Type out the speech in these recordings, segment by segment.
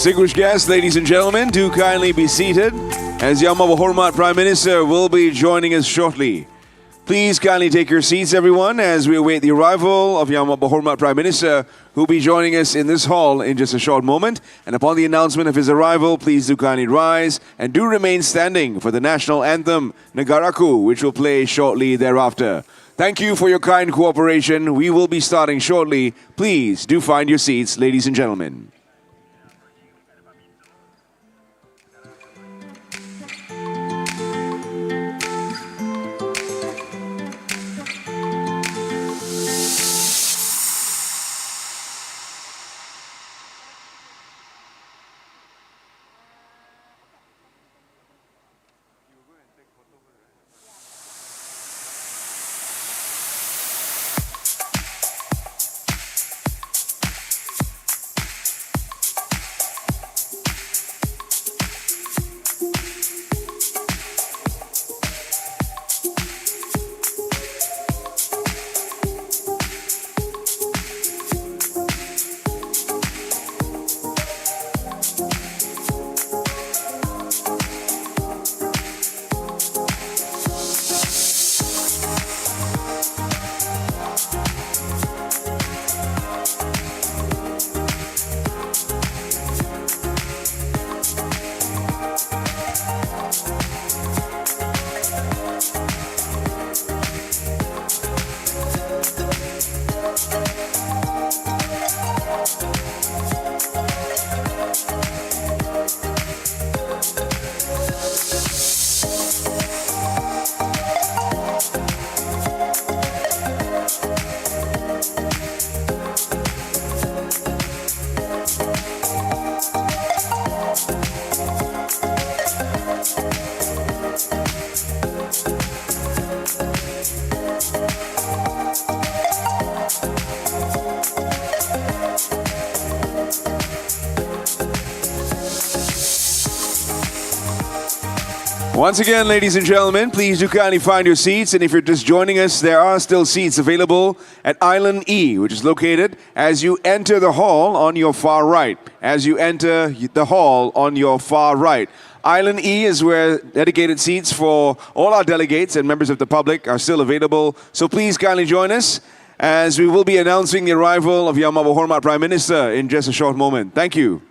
Distinguished guests, ladies and gentlemen, do kindly be seated as Yang Berhormat Prime Minister will be joining us shortly. Please kindly take your seats, everyone, as we await the arrival of Yang Berhormat Prime Minister, who will be joining us in this hall in just a short moment. And upon the announcement of his arrival, please do kindly rise and do remain standing for the national anthem, Negaraku, which will play shortly thereafter. Thank you for your kind cooperation. We will be starting shortly. Please do find your seats, ladies and gentlemen. Once again, ladies and gentlemen, please do kindly find your seats. And if you're just joining us, there are still seats available at Island E, which is located as you enter the hall on your far right. As you enter the hall on your far right. Island E is where dedicated seats for all our delegates and members of the public are still available. So please kindly join us as we will be announcing the arrival of Yang Berhormat Prime Minister in just a short moment. Thank you.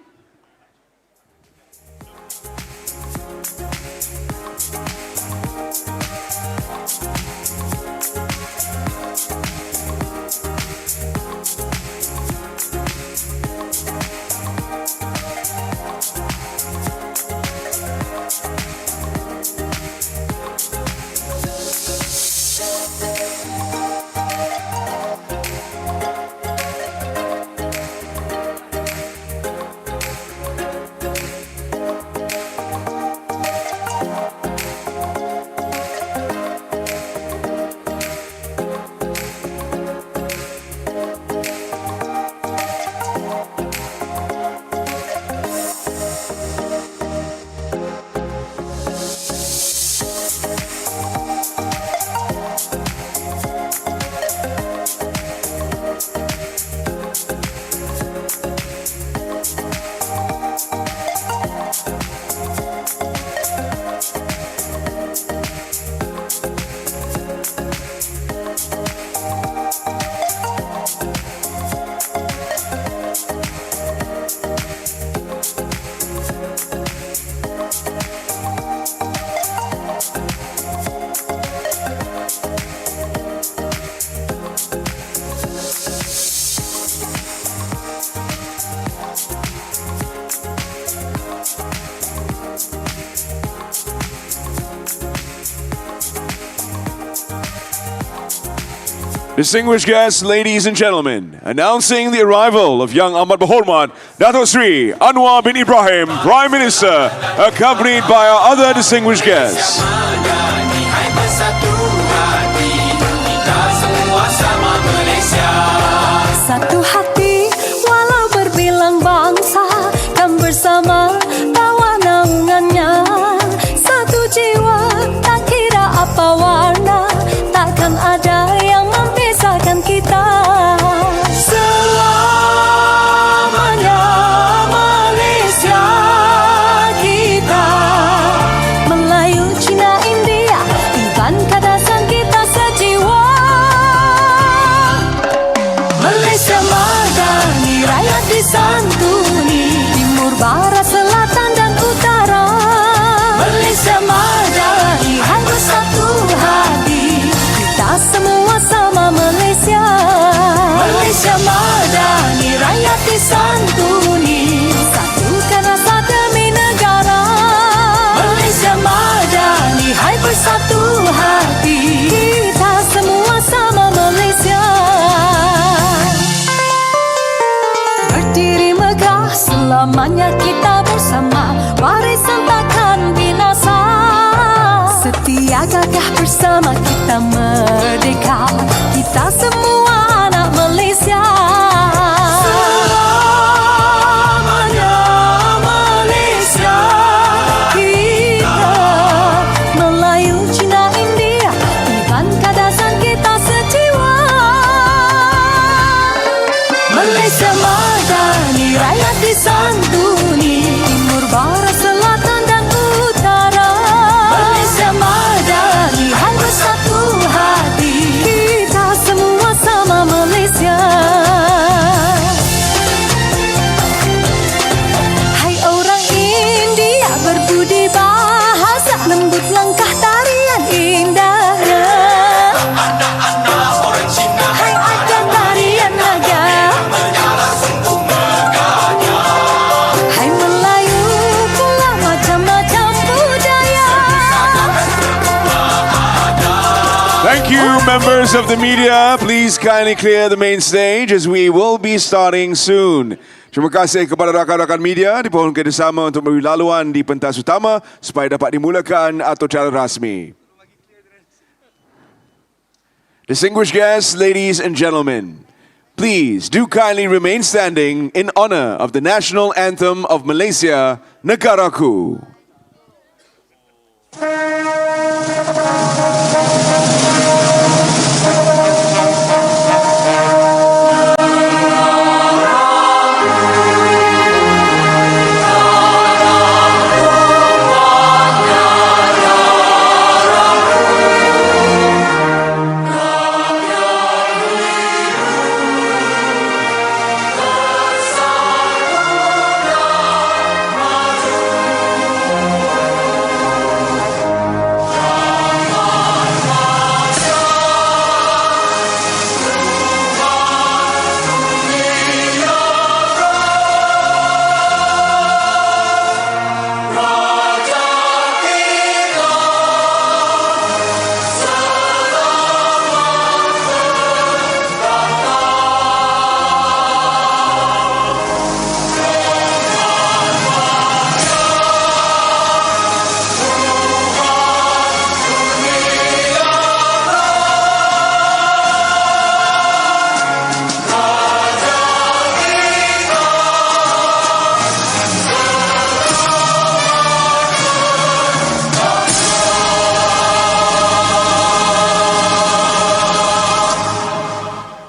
Distinguished guests, ladies and gentlemen, announcing the arrival of Yang Amat Berhormat Datuk Sri Anwar bin Ibrahim, Prime Minister, accompanied by our other distinguished guests. Satu hati walau berbilang bangsa, kan bersama tawa naungannya. Satu jiwa tak kira apa warna, takkan ada yang memisahkan kita. Selamanya Malaysia rakyat disantuni, timur, barat, selatan dan utara. Malaysia madani, hai bersatu hati, kita semua sama Malaysia. Malaysia madani, rakyat disantuni, satukan rasa demi negara. Malaysia madani, hai bersatu hati, kita semua sama Malaysia. Berdiri megah, selamanya kita bersama, warisan takkan binasa. Setia gagah bersama kita merdeka, kita semua anak Malaysia. Selamanya Malaysia, kita Melayu, Cina, India, Iban, Kadasan, kita sejiwa. Malaysia madani, rakyat disantuni, timur, barat, selatan dan utara. Malaysia madani, hai bersatu hati, kita semua sama Malaysia. Hai orang India, berbudi bahasa, lembut langkah tarian indahnya. Hai adan tarian naga, hai Melayu pula macam-macam budaya. Thank you, members of the media. Please kindly clear the main stage as we will be starting soon. Terima kasih kepada rakan-rakan media dipohon kerjasama untuk memberi laluan di pentas utama supaya dapat dimulakan atau cara rasmi. Distinguished guests, ladies and gentlemen, please do kindly remain standing in honor of the national anthem of Malaysia, Negaraku.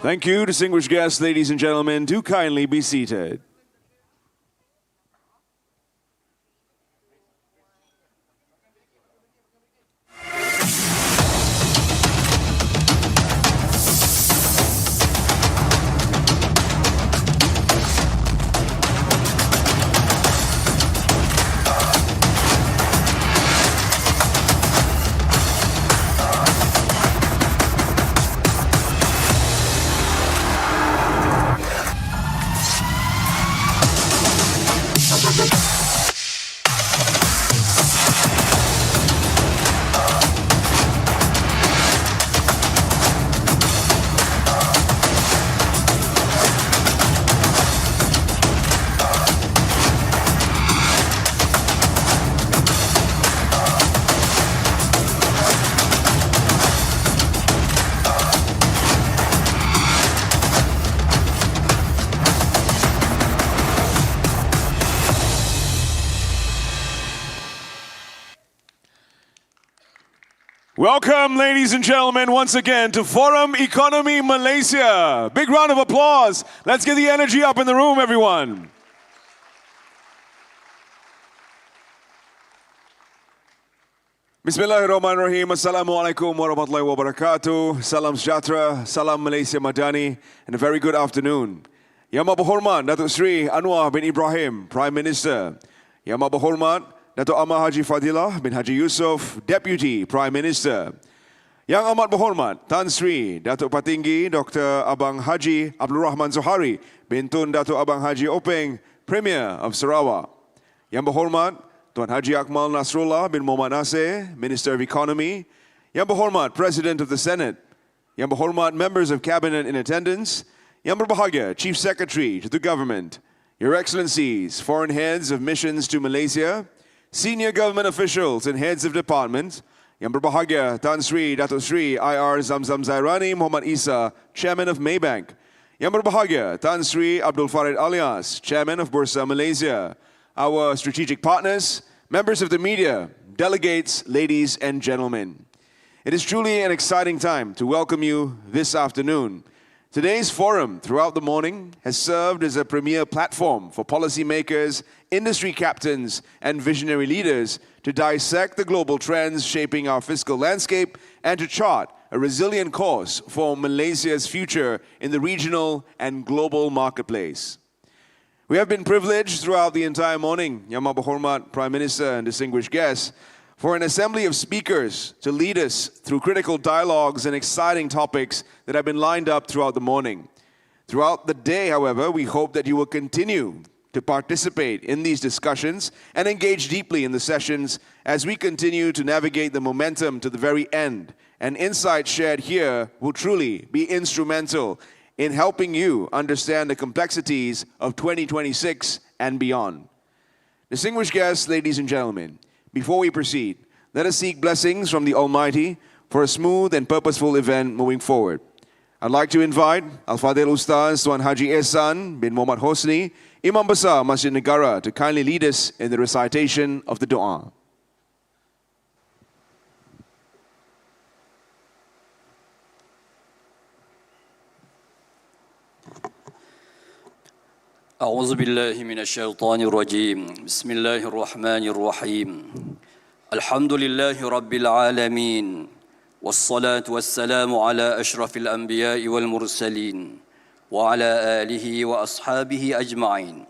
Thank you, distinguished guests, ladies and gentlemen. Do kindly be seated. Welcome, ladies and gentlemen, once again to Forum Ekonomi Malaysia. Big round of applause. Let's get the energy up in the room, everyone. Bismillahirrahmanirrahim. Assalamualaikum warahmatullahi wabarakatuh. Salam sejahtera, salam Malaysia Madani, and a very good afternoon. Yang Amat Berhormat Datuk Seri Anwar bin Ibrahim, Prime Minister. Yang Amat Berhormat Datuk Amar Haji Fadilah bin Haji Yusof, Deputy Prime Minister. Yang Amat Berhormat Tan Sri Datuk Patinggi Dr. Abang Haji Abdul Rahman Zohari bin Tun Datuk Abang Haji Openg, Premier of Sarawak. Yang Berhormat Tuan Haji Akmal Nasrullah bin Muhammad Nasir, Minister of Economy. Yang Berhormat President of the Senate. Yang Berhormat Members of Cabinet in attendance. Yang Berbahagia Chief Secretary to the Government. Your Excellencies, Foreign Heads of Missions to Malaysia, Senior Government Officials and Heads of Departments. Yang Berbahagia Tan Sri Datuk Sri IR Zamzam Zairani Muhammad Isa, Chairman of Maybank. Yang Berbahagia Tan Sri Abdul Farid Alias, Chairman of Bursa Malaysia. Our strategic partners, members of the media, delegates, ladies and gentlemen. It is truly an exciting time to welcome you this afternoon. Today's forum throughout the morning has served as a premier platform for policymakers, industry captains, and visionary leaders to dissect the global trends shaping our fiscal landscape and to chart a resilient course for Malaysia's future in the regional and global marketplace. We have been privileged throughout the entire morning, Yang Amat Berhormat Prime Minister and distinguished guests, for an assembly of speakers to lead us through critical dialogues and exciting topics that have been lined up throughout the morning. Throughout the day, however, we hope that you will continue to participate in these discussions and engage deeply in the sessions as we continue to navigate the momentum to the very end. And insights shared here will truly be instrumental in helping you understand the complexities of 2026 and beyond. Distinguished guests, ladies and gentlemen, before we proceed, let us seek blessings from the Almighty for a smooth and purposeful event moving forward. I'd like to invite Al-Fadhil Ustaz Tuan Haji Ehsan bin Muhammad Hosni, Imam Besar Masjid Negara, to kindly lead us in the recitation of the dua. أعوذ بالله من الشيطان الرجيم بسم الله الرحمن الرحيم الحمد لله رب العالمين والصلاة والسلام على أشرف الأنبياء والمرسلين وعلى آله وأصحابه أجمعين.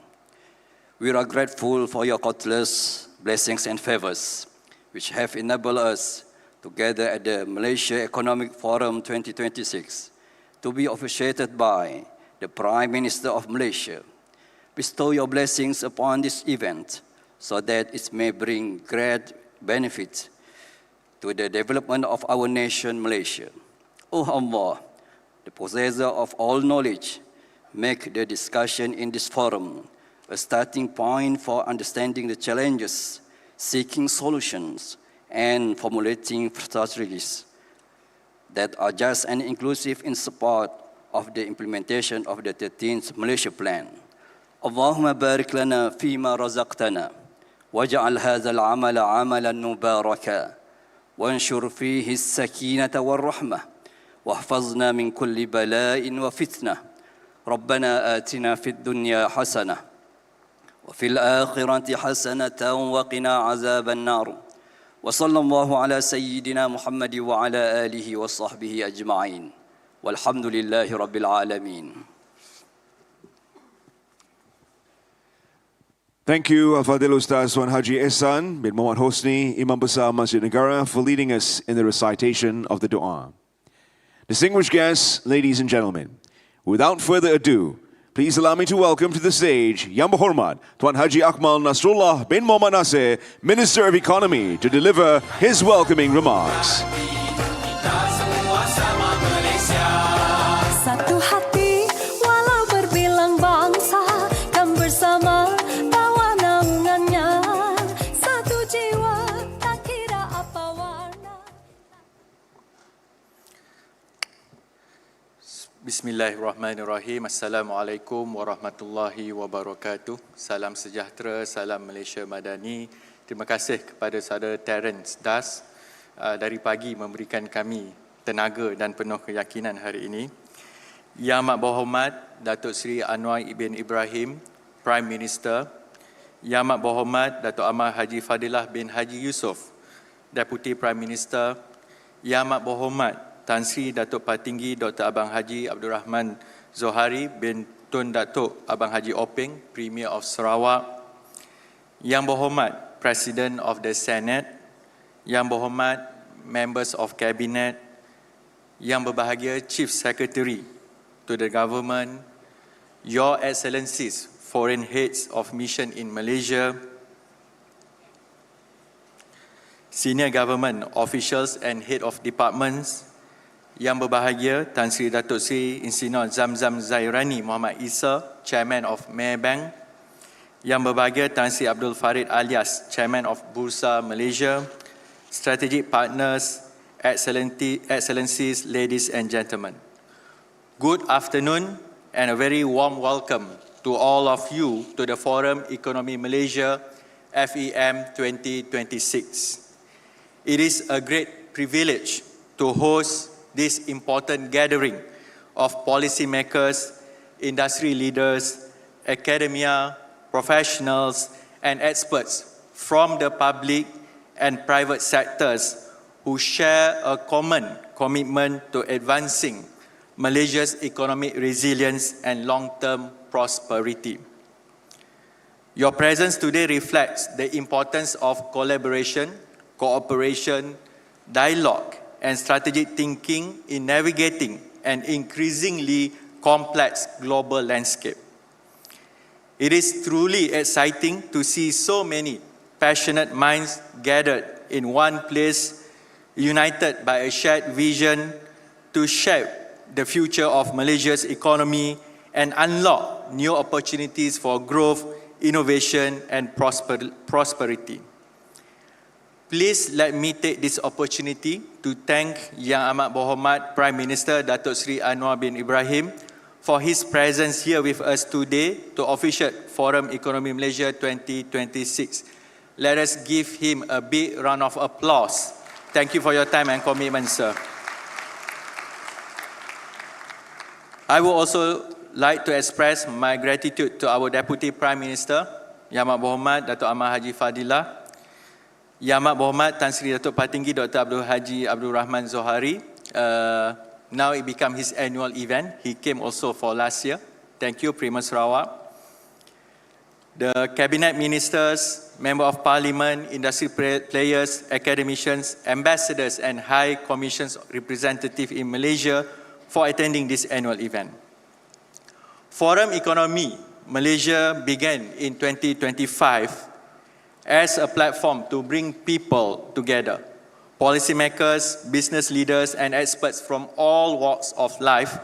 We are grateful for your countless blessings and favors which have enabled us to gather at the Malaysia Economic Forum 2026 to be officiated by the Prime Minister of Malaysia. Bestow your blessings upon this event so that it may bring great benefit to the development of our nation, Malaysia. O Allah, the possessor of all knowledge, make the discussion in this forum a starting point for understanding the challenges, seeking solutions, and formulating strategies that are just and inclusive in support of the implementation of the 13th Malaysia Plan. اللهم بارك لنا فيما رزقتنا واجعل هذا العمل عملا مباركا وانشر فيه السكينة والرحمة واحفظنا من كل بلاء وفتنة ربنا آتنا في الدنيا حسنة وفي الآخرة حسنة وقنا عذاب النار وصلى الله على سيدنا محمد وعلى آله وصحبه أجمعين والحمد لله رب العالمين. Thank you, Al-Fadhil Ustaz Tuan Haji Ehsan bin Muhammad Hosni, Imam Besar Masjid Negara, for leading us in the recitation of the dua. Distinguished guests, ladies and gentlemen, without further ado, please allow me to welcome to the stage Yang Berhormat Tuan Haji Akmal Nasrullah bin Muhammad Nasir, Minister of Economy, to deliver his welcoming remarks. Satu hati walau berbilang bangsa dan bersama bawa naungannya. Satu jiwa tak kira apa warna. Bismillahirrahmanirrahim. Assalamualaikum warahmatullahi wabarakatuh. Salam sejahtera, salam Malaysia Madani. Terima kasih kepada saudara Terence Das dari pagi memberikan kami tenaga dan penuh keyakinan hari ini. Yang Amat Berhormat Datuk Seri Anwar bin Ibrahim, Prime Minister. Yang Amat Berhormat Datuk Amar Haji Fadilah bin Haji Yusof, Deputy Prime Minister. Yang Amat Berhormat Tan Sri Datuk Patinggi Dr. Abang Haji Abdul Rahman Zohari bin Tun Datuk Abang Haji Openg, Premier of Sarawak, Yang Berhormat President of the Senate, Yang Berhormat Members of Cabinet, Yang Berbahagia Chief Secretary to the Government, Your Excellencies, Foreign Heads of Mission in Malaysia, Senior Government Officials and Head of Departments, Yang Berbahagia Tan Sri Datuk Sri Insinyur Zamzam Zairani Muhammad Isa, Chairman of Maybank, Yang Berbahagia Tan Sri Abdul Farid alias Chairman of Bursa Malaysia, Strategic Partners, Excellencies, ladies and gentlemen. Good afternoon and a very warm welcome to all of you to the Forum Ekonomi Malaysia FEM 2026. It is a great privilege to host this important gathering of policymakers, industry leaders, academia, professionals, and experts from the public and private sectors who share a common commitment to advancing Malaysia's economic resilience and long-term prosperity. Your presence today reflects the importance of collaboration, cooperation, dialogue, and strategic thinking in navigating an increasingly complex global landscape. It is truly exciting to see so many passionate minds gathered in one place, united by a shared vision to shape the future of Malaysia's economy and unlock new opportunities for growth, innovation, and prosperity. Please let me take this opportunity to thank Yang Amat Berhormat Prime Minister Datuk Seri Anwar bin Ibrahim for his presence here with us today to officiate Forum Ekonomi Malaysia 2026. Let us give him a big round of applause. Thank you for your time and commitment, sir. I would also like to express my gratitude to our Deputy Prime Minister, Yang Amat Berhormat Datuk Ahmad Haji Fadilah, Yang Amat Berhormat Tan Sri Datuk Patinggi Dr. Abdul Haji Abdul Rahman Zohari. Now it became his annual event. He came also for last year. Thank you, Premier Sarawak. The Cabinet Ministers, Member of Parliament, industry players, academicians, ambassadors and High Commission's representative in Malaysia for attending this annual event. Forum Ekonomi Malaysia began in 2025 as a platform to bring people together, policymakers, business leaders, and experts from all walks of life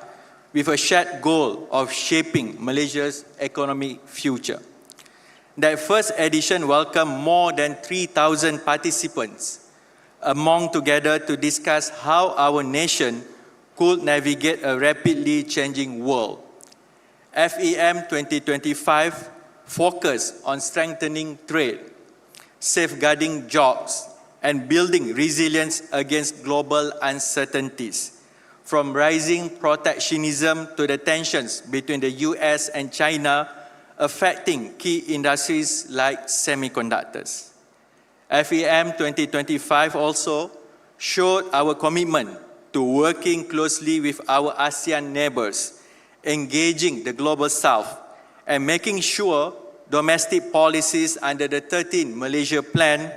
with a shared goal of shaping Malaysia's economic future. That first edition welcomed more than 3,000 participants among together to discuss how our nation could navigate a rapidly changing world. FEM 2025 focused on strengthening trade, safeguarding jobs, and building resilience against global uncertainties, from rising protectionism to the tensions between the US and China affecting key industries like semiconductors. FEM 2025 also showed our commitment to working closely with our ASEAN neighbors, engaging the Global South, and making sure domestic policies under the 13th Malaysia Plan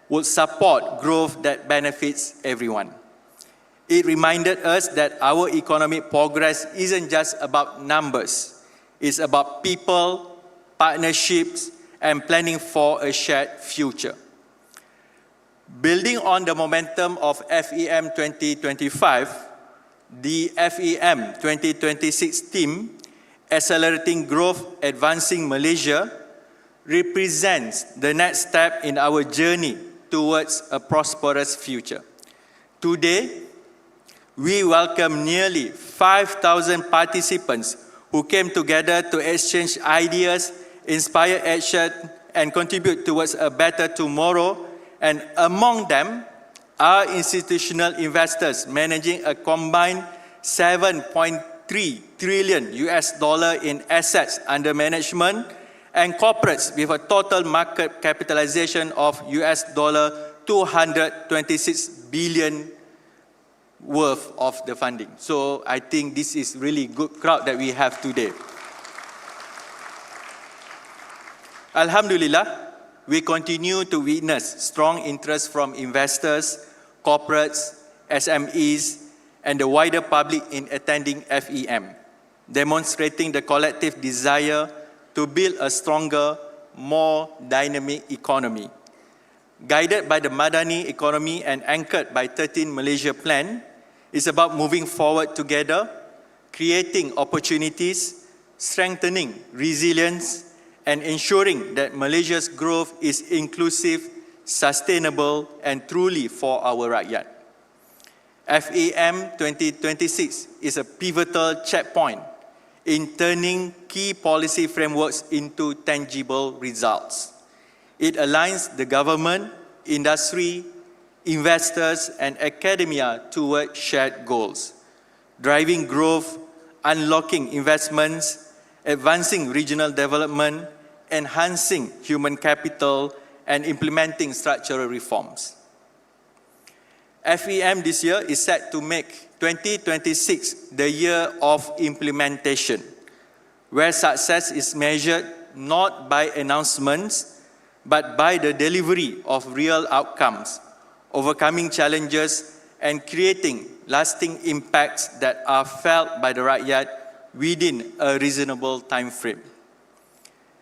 would support growth that benefits everyone. It reminded us that our economic progress isn't just about numbers. It's about people, partnerships, and planning for a shared future. Building on the momentum of FEM 2025, the FEM 2026 theme, Accelerating Growth, Advancing Malaysia, represents the next step in our journey towards a prosperous future. Today, we welcome nearly 5,000 participants who came together to exchange ideas, inspire action, and contribute towards a better tomorrow. And among them are institutional investors managing a combined $7.3 trillion in assets under management, and corporates with a total market capitalization of $226 billion worth of the funding. So I think this is really good crowd that we have today. Alhamdulillah, we continue to witness strong interest from investors, corporates, SMEs, and the wider public in attending FEM, demonstrating the collective desire to build a stronger, more dynamic economy. Guided by the Madani economy and anchored by 13 Malaysia Plan, is about moving forward together, creating opportunities, strengthening resilience, and ensuring that Malaysia's growth is inclusive, sustainable, and truly for our rakyat. FEM 2026 is a pivotal checkpoint in turning key policy frameworks into tangible results. It aligns the government, industry, investors, and academia toward shared goals, driving growth, unlocking investments, advancing regional development, enhancing human capital, and implementing structural reforms. FEM this year is set to make 2026 the year of implementation, where success is measured not by announcements, but by the delivery of real outcomes, overcoming challenges, and creating lasting impacts that are felt by the rakyat within a reasonable time frame.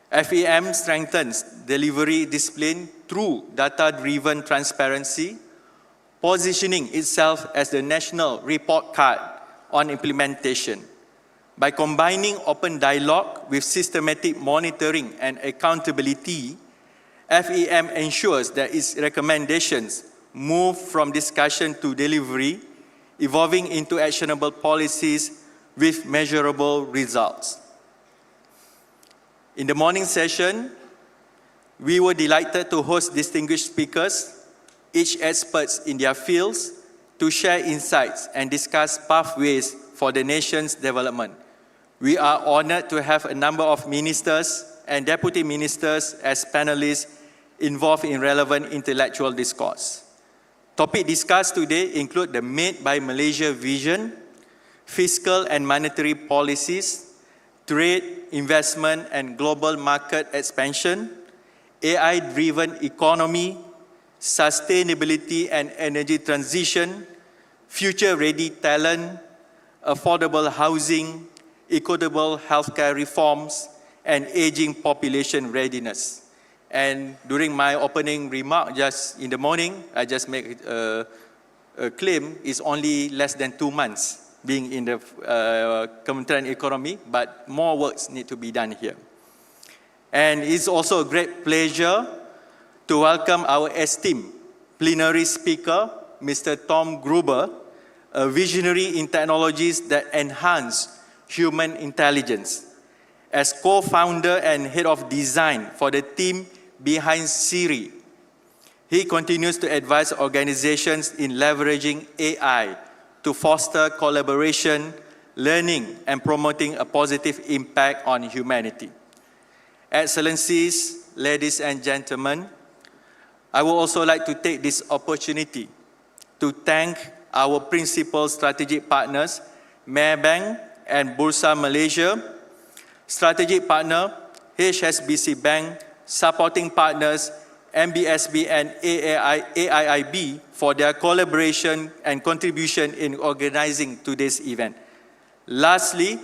FEM strengthens delivery discipline through data-driven transparency, positioning itself as the national report card on implementation. By combining open dialogue with systematic monitoring and accountability, FEM ensures that its recommendations move from discussion to delivery, evolving into actionable policies with measurable results. In the morning session, we were delighted to host distinguished speakers, each experts in their fields, to share insights and discuss pathways for the nation's development. We are honored to have a number of ministers and deputy ministers as panelists involved in relevant intellectual discourse. Topics discussed today include the Made by Malaysia vision, fiscal and monetary policies, trade, investment and global market expansion, AI-driven economy, sustainability and energy transition, future-ready talent, affordable housing, equitable healthcare reforms, and aging population readiness. And during my opening remark just in the morning, I just make a claim it's only less than 2 months being in the Kementerian Ekonomi, but more works need to be done here. And it's also a great pleasure to welcome our esteemed plenary speaker, Mr. Tom Gruber, a visionary in technologies that enhance human intelligence. As co-founder and head of design for the team behind Siri, he continues to advise organizations in leveraging AI to foster collaboration, learning, and promoting a positive impact on humanity. Excellencies, ladies and gentlemen, I would also like to take this opportunity to thank our principal strategic partners, Maybank and Bursa Malaysia, strategic partner, HSBC Bank, supporting partners, MBSB and AIIB for their collaboration and contribution in organizing today's event. Lastly,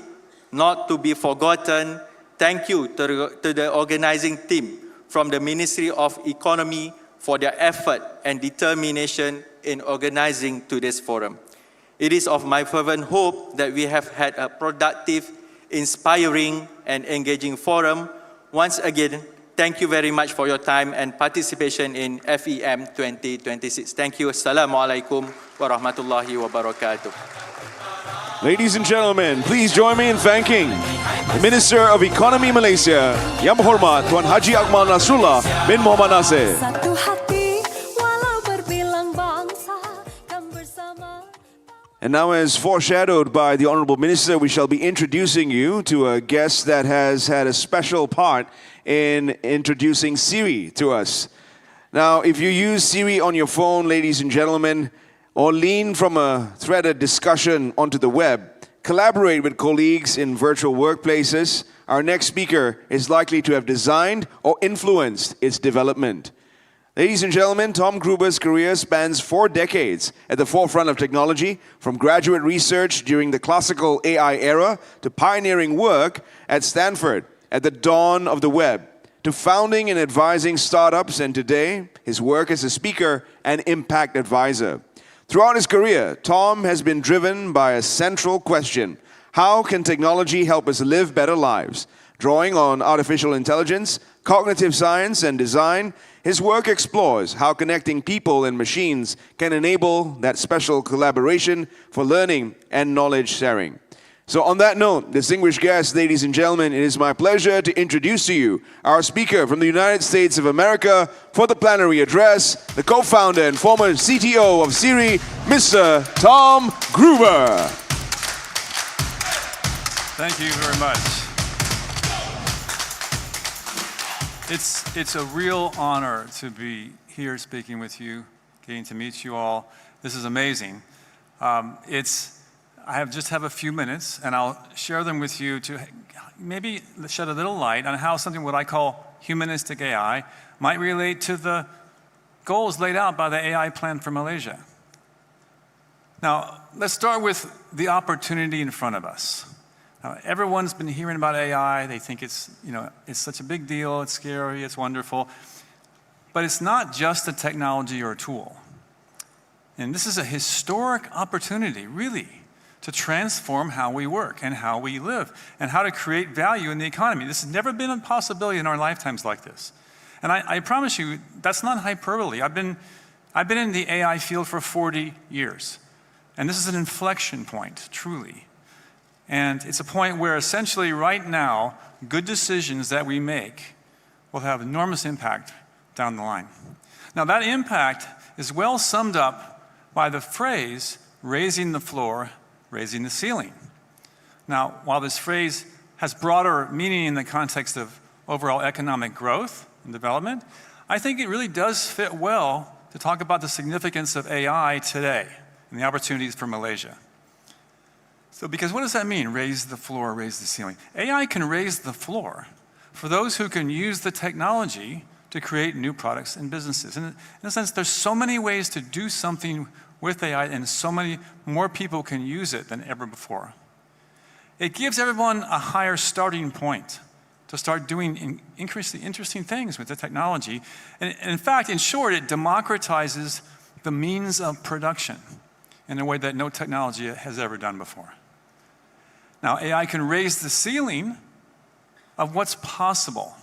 not to be forgotten, thank you to the organizing team from the Ministry of Economy for their effort and determination in organizing today's forum. It is of my fervent hope that we have had a productive, inspiring, and engaging forum. Once again, thank you very much for your time and participation in FEM 2026. Thank you. Assalamualaikum warahmatullahi wabarakatuh. Ladies and gentlemen, please join me in thanking the Minister of Ekonomi Malaysia, Yang Berhormat Tuan Haji Akmal Nasrullah bin Muhammad Nasir. Satu hati walau berbilang bangsa kan bersama. And now, as foreshadowed by the Honourable Minister, we shall be introducing you to a guest that has had a special part in introducing Siri to us. Now, if you use Siri on your phone, ladies and gentlemen, or lean from a threaded discussion onto the web, collaborate with colleagues in virtual workplaces, our next speaker is likely to have designed or influenced its development. Ladies and gentlemen, Tom Gruber's career spans 4 decades at the forefront of technology, from graduate research during the classical AI era to pioneering work at Stanford at the dawn of the web, to founding and advising startups, and today, his work as a speaker and impact advisor. Throughout his career, Tom has been driven by a central question: how can technology help us live better lives? Drawing on artificial intelligence, cognitive science, and design, his work explores how connecting people and machines can enable that special collaboration for learning and knowledge sharing. So on that note, distinguished guests, ladies and gentlemen, it is my pleasure to introduce to you our speaker from the United States of America for the plenary address, the co-founder and former CTO of Siri, Mr. Tom Gruber. Thank you very much. It's a real honor to be here speaking with you, getting to meet you all. This is amazing. I just have a few minutes, and I'll share them with you to maybe shed a little light on how something what I call humanistic AI might relate to the goals laid out by the AI Plan for Malaysia. Now, let's start with the opportunity in front of us. Now, everyone's been hearing about AI. They think it's such a big deal, it's scary, it's wonderful. But it's not just a technology or a tool. And this is a historic opportunity, really, to transform how we work and how we live and how to create value in the economy. This has never been a possibility in our lifetimes like this. And I promise you, that's not hyperbole. I've been in the AI field for 40 years. And this is an inflection point, truly. And it's a point where essentially right now, good decisions that we make will have enormous impact down the line. Now that impact is well summed up by the phrase, raising the floor, raising the ceiling. Now, while this phrase has broader meaning in the context of overall economic growth and development, I think it really does fit well to talk about the significance of AI today and the opportunities for Malaysia. So, because what does that mean, raise the floor, raise the ceiling? AI can raise the floor for those who can use the technology to create new products and businesses. And in a sense, there's so many ways to do something with AI, and so many more people can use it than ever before. It gives everyone a higher starting point to start doing increasingly interesting things with the technology. And in fact, in short, it democratizes the means of production in a way that no technology has ever done before. Now, AI can raise the ceiling of what's possible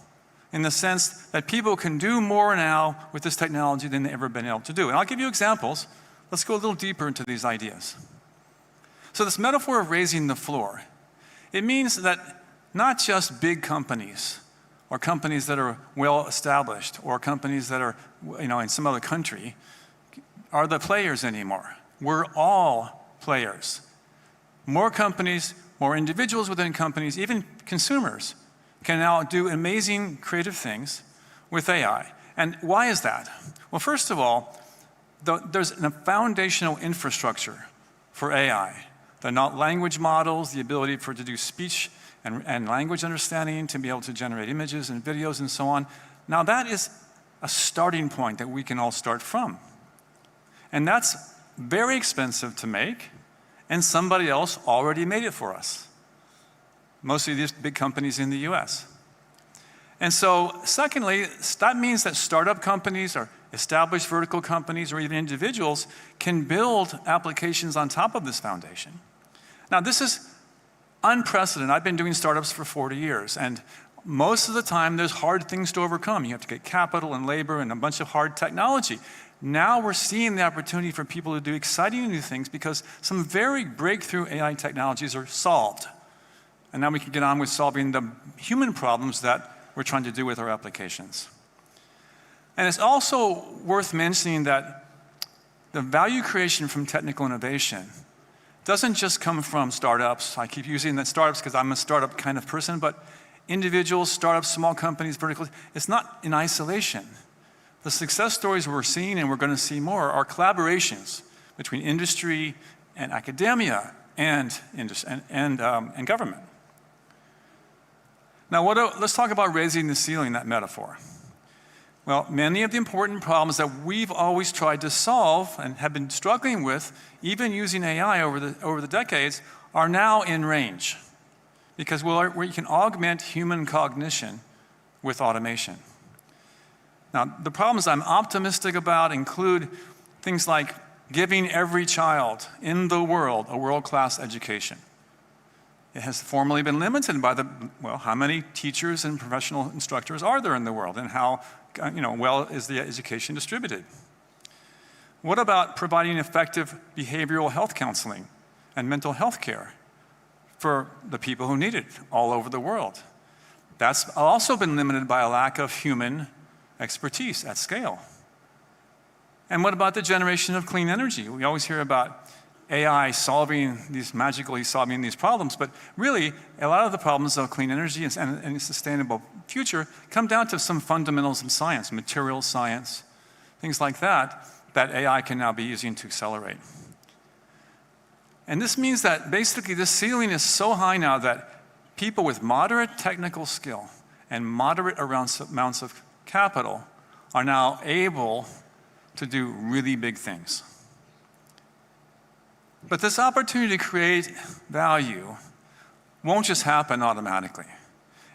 in the sense that people can do more now with this technology than they've ever been able to do. And I'll give you examples. Let's go a little deeper into these ideas. So this metaphor of raising the floor, it means that not just big companies or companies that are well established or companies that are in some other country are the players anymore. We're all players. More companies, more individuals within companies, even consumers can now do amazing creative things with AI. And why is that? Well, first of all, there's a foundational infrastructure for AI. The language models, the ability for it to do speech and language understanding, to be able to generate images and videos and so on. Now that is a starting point that we can all start from. And that's very expensive to make, and somebody else already made it for us. Mostly these big companies in the US. And so, secondly, that means that startup companies or established vertical companies or even individuals can build applications on top of this foundation. Now, this is unprecedented. I've been doing startups for 40 years, and most of the time there's hard things to overcome. You have to get capital and labor and a bunch of hard technology. Now we're seeing the opportunity for people to do exciting new things because some very breakthrough AI technologies are solved. And now we can get on with solving the human problems that we're trying to do with our applications. And it's also worth mentioning that the value creation from technical innovation doesn't just come from startups. I keep using the startups because I'm a startup kind of person, but individuals, startups, small companies, verticals, it's not in isolation. The success stories we're seeing, and we're going to see more, are collaborations between industry and academia and government. Now, let's talk about raising the ceiling, that metaphor. Well, many of the important problems that we've always tried to solve and have been struggling with, even using AI over the decades, are now in range because we can augment human cognition with automation. Now, the problems I'm optimistic about include things like giving every child in the world a world-class education. It has formerly been limited by how many teachers and professional instructors are there in the world, and how well is the education distributed. What about providing effective behavioral health counseling and mental health care for the people who need it all over the world? That's also been limited by a lack of human expertise at scale. And what about the generation of clean energy? We always hear about AI magically solving these problems, but really, a lot of the problems of clean energy and a sustainable future come down to some fundamentals of science, material science, things like that AI can now be using to accelerate. And this means that basically the ceiling is so high now that people with moderate technical skill and moderate amounts of capital are now able to do really big things. But this opportunity to create value won't just happen automatically.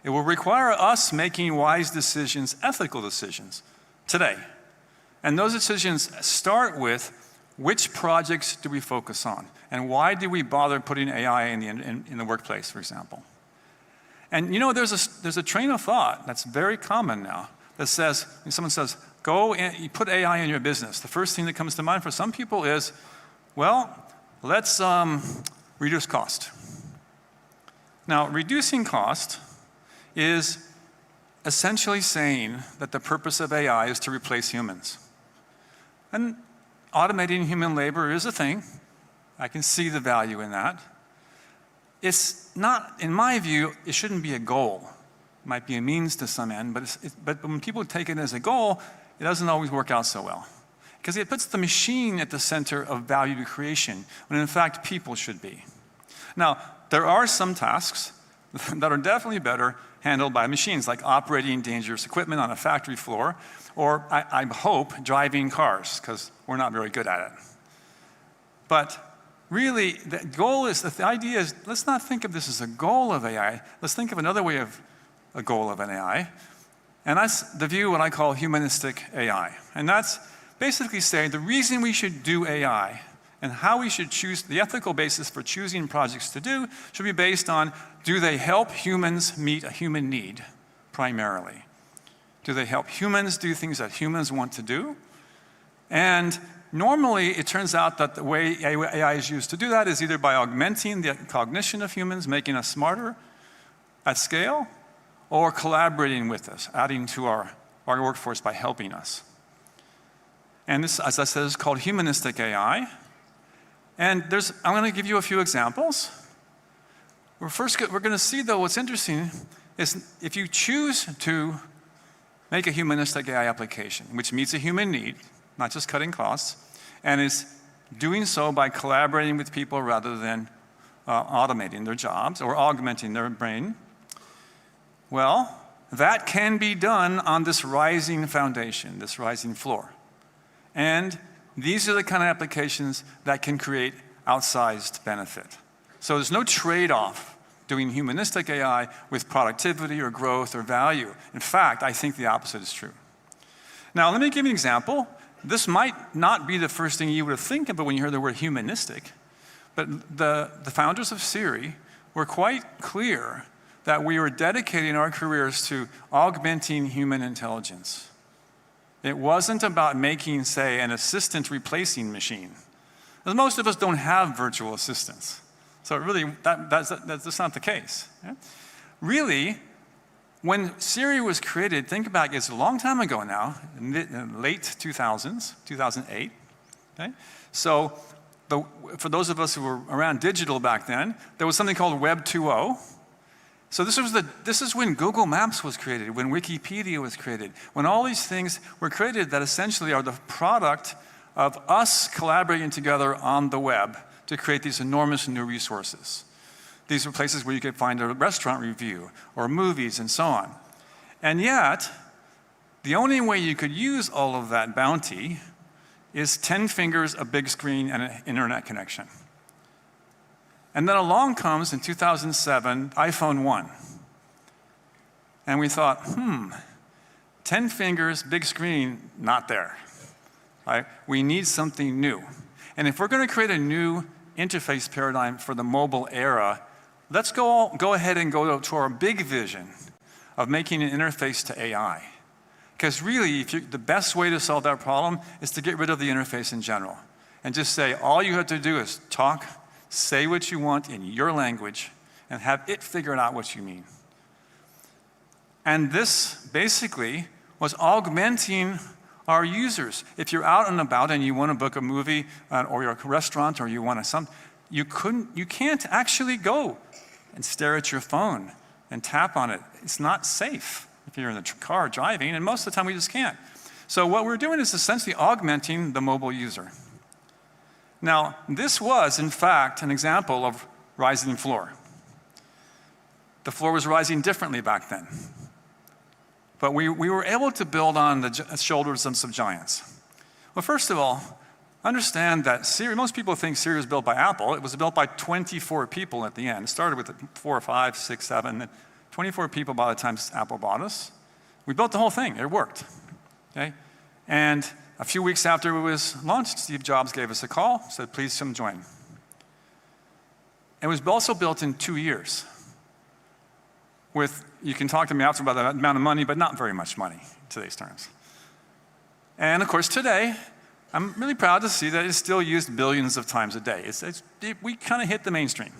It will require us making wise decisions, ethical decisions, today. And those decisions start with which projects do we focus on? And why do we bother putting AI in the workplace, for example? And there's a train of thought that's very common now that says, when someone says, go and you put AI in your business, the first thing that comes to mind for some people is, well, let's reduce cost. Now, reducing cost is essentially saying that the purpose of AI is to replace humans. And automating human labor is a thing. I can see the value in that. It's not, in my view, it shouldn't be a goal. It might be a means to some end, but when people take it as a goal, it doesn't always work out so well. Because it puts the machine at the center of value creation, when in fact people should be. Now, there are some tasks that are definitely better handled by machines, like operating dangerous equipment on a factory floor, or I hope driving cars, because we're not very good at it. But really, the idea is, let's not think of this as a goal of AI. Let's think of another way of a goal of an AI. And that's the view what I call humanistic AI. And that's basically saying the reason we should do AI and how we should choose the ethical basis for choosing projects to do should be based on, do they help humans meet a human need primarily? Do they help humans do things that humans want to do? And normally, it turns out that the way AI is used to do that is either by augmenting the cognition of humans, making us smarter at scale, or collaborating with us, adding to our workforce by helping us. And this, as I said, is called humanistic AI. And I'm going to give you a few examples. We're going to see, though, what's interesting is if you choose to make a humanistic AI application, which meets a human need, not just cutting costs, and is doing so by collaborating with people rather than automating their jobs or augmenting their brain, well, that can be done on this rising foundation, this rising floor. And these are the kind of applications that can create outsized benefit. So there's no trade-off doing humanistic AI with productivity or growth or value. In fact, I think the opposite is true. Now, let me give you an example. This might not be the first thing you would think of when you heard the word humanistic, but the founders of Siri were quite clear that we were dedicating our careers to augmenting human intelligence. It wasn't about making, say, an assistant replacing machine. Because most of us don't have virtual assistants. So really, that's not the case. Yeah? Really, when Siri was created, think back, it's a long time ago now, in the late 2000s, 2008. Okay? So for those of us who were around digital back then, there was something called Web 2.0. So this is when Google Maps was created, when Wikipedia was created, when all these things were created that essentially are the product of us collaborating together on the web to create these enormous new resources. These were places where you could find a restaurant review or movies and so on. And yet, the only way you could use all of that bounty is 10 fingers, a big screen, and an internet connection. And then along comes, in 2007, iPhone 1. And we thought, 10 fingers, big screen, not there. Right? We need something new. And if we're going to create a new interface paradigm for the mobile era, let's go ahead and go to our big vision of making an interface to AI. Because really, the best way to solve that problem is to get rid of the interface in general. And just say, all you have to do is talk, say what you want in your language, and have it figure out what you mean. And this basically was augmenting our users. If you're out and about and you want to book a movie or you're a restaurant or you want to you can't actually go and stare at your phone and tap on it. It's not safe if you're in the car driving, and most of the time we just can't. So what we're doing is essentially augmenting the mobile user. Now, this was, in fact, an example of rising floor. The floor was rising differently back then. But we were able to build on the shoulders of some giants. Well, first of all, understand that Siri, most people think Siri was built by Apple. It was built by 24 people at the end. It started with 4 or 5, 6, 7, and 24 people by the time Apple bought us. We built the whole thing. It worked. Okay? And a few weeks after it was launched, Steve Jobs gave us a call, said, please come join. It was also built in 2 years. You can talk to me after about the amount of money, but not very much money in today's terms. And of course, today, I'm really proud to see that it's still used billions of times a day. We kind of hit the mainstream.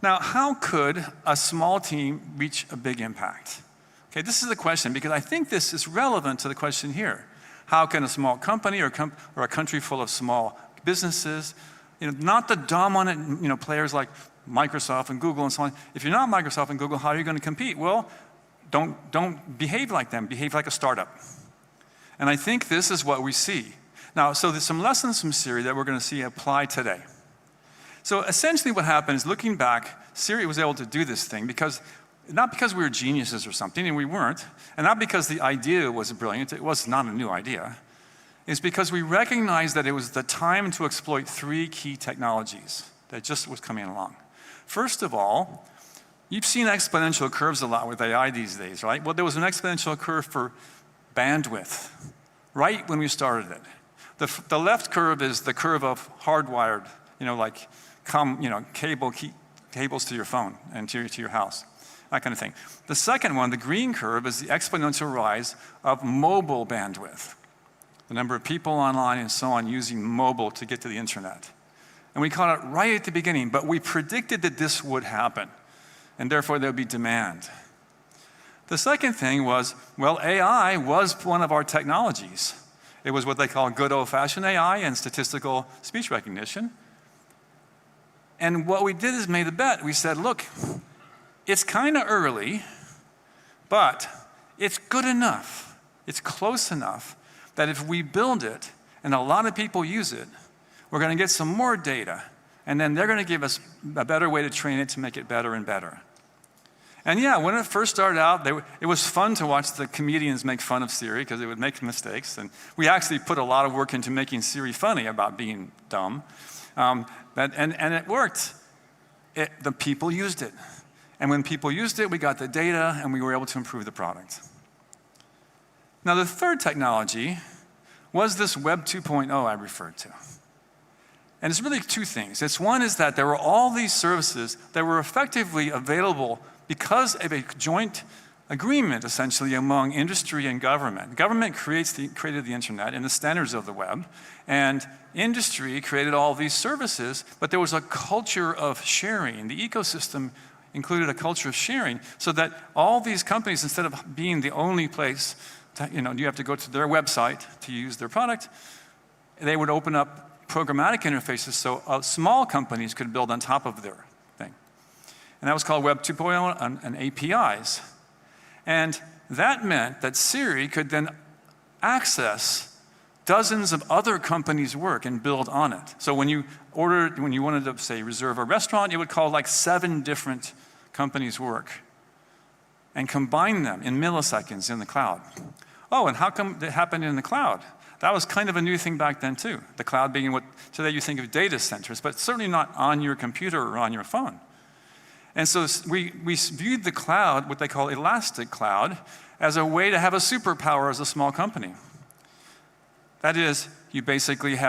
Now, how could a small team reach a big impact? Okay, this is the question, because I think this is relevant to the question here. How can a small company or a country full of small businesses, not the dominant players like Microsoft and Google and so on. If you're not Microsoft and Google, how are you going to compete? Well, don't behave like them. Behave like a startup. And I think this is what we see. Now, so there's some lessons from Siri that we're going to see apply today. So essentially what happened is, looking back, Siri was able to do this thing not because we were geniuses or something, and we weren't, and not because the idea was brilliant. It was not a new idea. It's because we recognized that it was the time to exploit 3 key technologies that just was coming along. First of all, you've seen exponential curves a lot with AI these days, right? Well, there was an exponential curve for bandwidth right when we started it. The left curve is the curve of hardwired, cables to your phone and to your house, that kind of thing. The second one, the green curve, is the exponential rise of mobile bandwidth. The number of people online and so on using mobile to get to the internet. And we caught it right at the beginning, but we predicted that this would happen, and therefore there would be demand. The second thing was, well, AI was one of our technologies. It was what they call good old-fashioned AI and statistical speech recognition. And what we did is made a bet. We said, look, it's kind of early, but it's good enough. It's close enough that if we build it and a lot of people use it, we're going to get some more data, and then they're going to give us a better way to train it to make it better and better. And yeah, when it first started out, it was fun to watch the comedians make fun of Siri because it would make mistakes. And we actually put a lot of work into making Siri funny about being dumb. And it worked. The people used it. And when people used it, we got the data, and we were able to improve the product. Now, the third technology was this Web 2.0 I referred to. And it's really 2 things. One is that there were all these services that were effectively available because of a joint agreement, essentially, among industry and government. Government created the internet and the standards of the web, and industry created all these services, but there was a culture of sharing. The ecosystem included a culture of sharing, so that all these companies, instead of being the only place, you have to go to their website to use their product, they would open up programmatic interfaces so small companies could build on top of their thing. And that was called Web 2.0 and APIs. And that meant that Siri could then access dozens of other companies' work and build on it. So when you wanted to, say, reserve a restaurant, it would call like 7 different companies' work and combine them in milliseconds in the cloud. Oh, and how come it happened in the cloud? That was kind of a new thing back then too. The cloud being what today you think of data centers, but certainly not on your computer or on your phone. And so we viewed the cloud, what they call elastic cloud, as a way to have a superpower as a small company. That is, you basically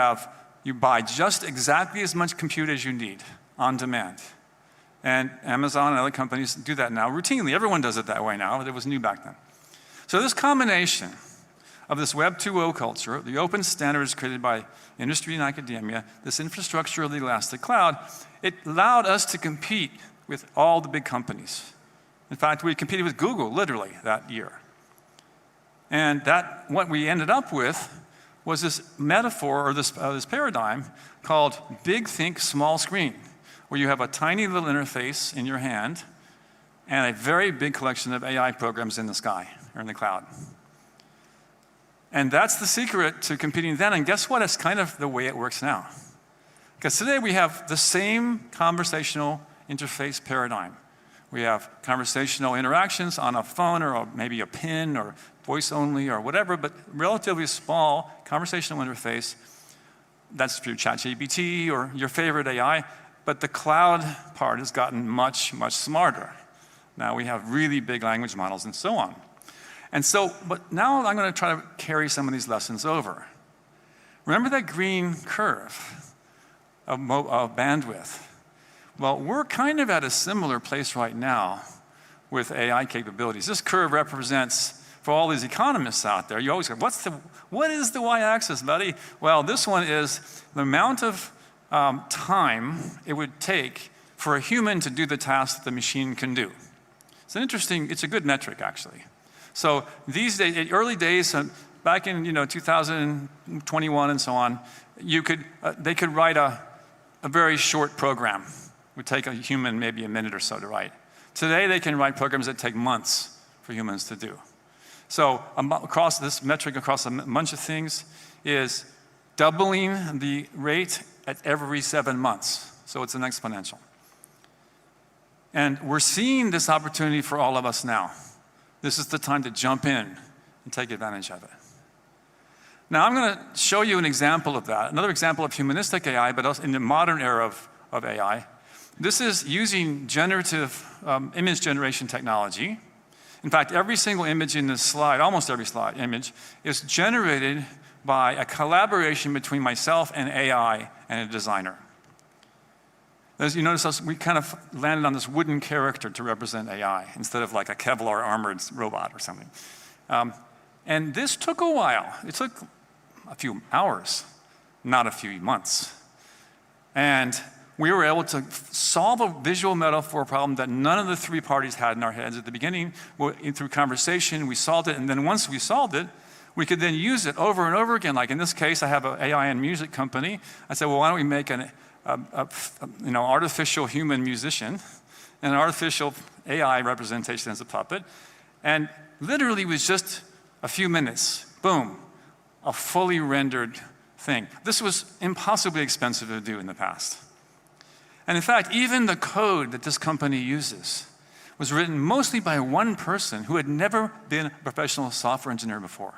you buy just exactly as much compute as you need on demand. And Amazon and other companies do that now routinely. Everyone does it that way now, but it was new back then. So this combination of this Web 2.0 culture, the open standards created by industry and academia, this infrastructure of the elastic cloud, it allowed us to compete with all the big companies. In fact, we competed with Google literally that year. And what we ended up with was this metaphor or this paradigm called big think, small screen, where you have a tiny little interface in your hand and a very big collection of AI programs in the sky or in the cloud. And that's the secret to competing then. And guess what? It's kind of the way it works now. Because today we have the same conversational interface paradigm. We have conversational interactions on a phone or maybe a PIN or voice only or whatever, but relatively small conversational interface. That's through ChatGPT or your favorite AI. But the cloud part has gotten much, much smarter. Now we have really big language models and so on. And so, but now I'm going to try to carry some of these lessons over. Remember that green curve of bandwidth? Well, we're kind of at a similar place right now with AI capabilities. This curve represents, for all these economists out there, you always go, what is the y-axis, buddy? Well, this one is the amount of time it would take for a human to do the task that the machine can do. It's a good metric, actually. So these days, in early days, back in 2021 and so on, they could write a very short program. It would take a human maybe a minute or so to write. Today, they can write programs that take months for humans to do. So across this metric, across a bunch of things, is doubling the rate at every 7 months. So it's an exponential. And we're seeing this opportunity for all of us now. This is the time to jump in and take advantage of it. Now I'm going to show you an example of that, another example of humanistic AI, but also in the modern era of AI. This is using generative image generation technology. In fact, every single image in this slide, almost every image, is generated by a collaboration between myself and AI and a designer. As you notice, we kind of landed on this wooden character to represent AI instead of like a Kevlar armored robot or something. And this took a while. It took a few hours, not a few months. And we were able to solve a visual metaphor problem that none of the 3 parties had in our heads at the beginning. Through conversation, we solved it, and then once we solved it, we could then use it over and over again. Like in this case, I have an AI and music company. I said, well, why don't we make an artificial human musician and an artificial AI representation as a puppet? And literally it was just a few minutes, boom, a fully rendered thing. This was impossibly expensive to do in the past. And in fact, even the code that this company uses was written mostly by one person who had never been a professional software engineer before.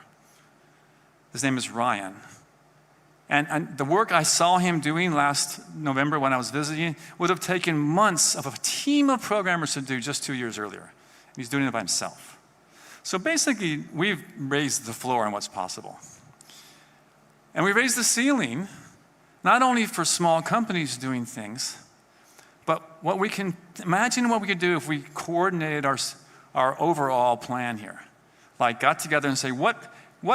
His name is Ryan. And the work I saw him doing last November when I was visiting would have taken months of a team of programmers to do just 2 years earlier. And he's doing it by himself. So basically, we've raised the floor on what's possible. And we raised the ceiling, not only for small companies doing things, but imagine what we could do if we coordinated our overall plan here. Like got together and say, what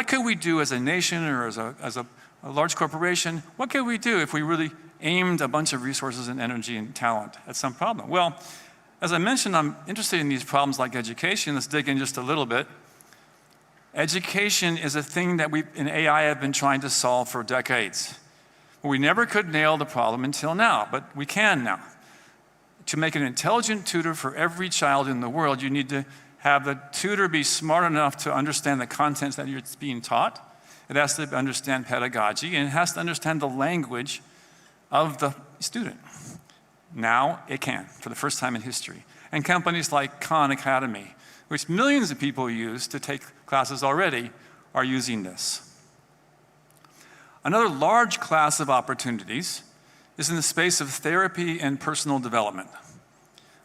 could we do as a nation or as a large corporation? What could we do if we really aimed a bunch of resources and energy and talent at some problem? Well, as I mentioned, I'm interested in these problems like education. Let's dig in just a little bit. Education is a thing that we in AI have been trying to solve for decades. We never could nail the problem until now, but we can now. To make an intelligent tutor for every child in the world, you need to have the tutor be smart enough to understand the contents that you're being taught, it has to understand pedagogy, and it has to understand the language of the student. Now it can, for the first time in history. And companies like Khan Academy, which millions of people use to take classes already, are using this. Another large class of opportunities is in the space of therapy and personal development.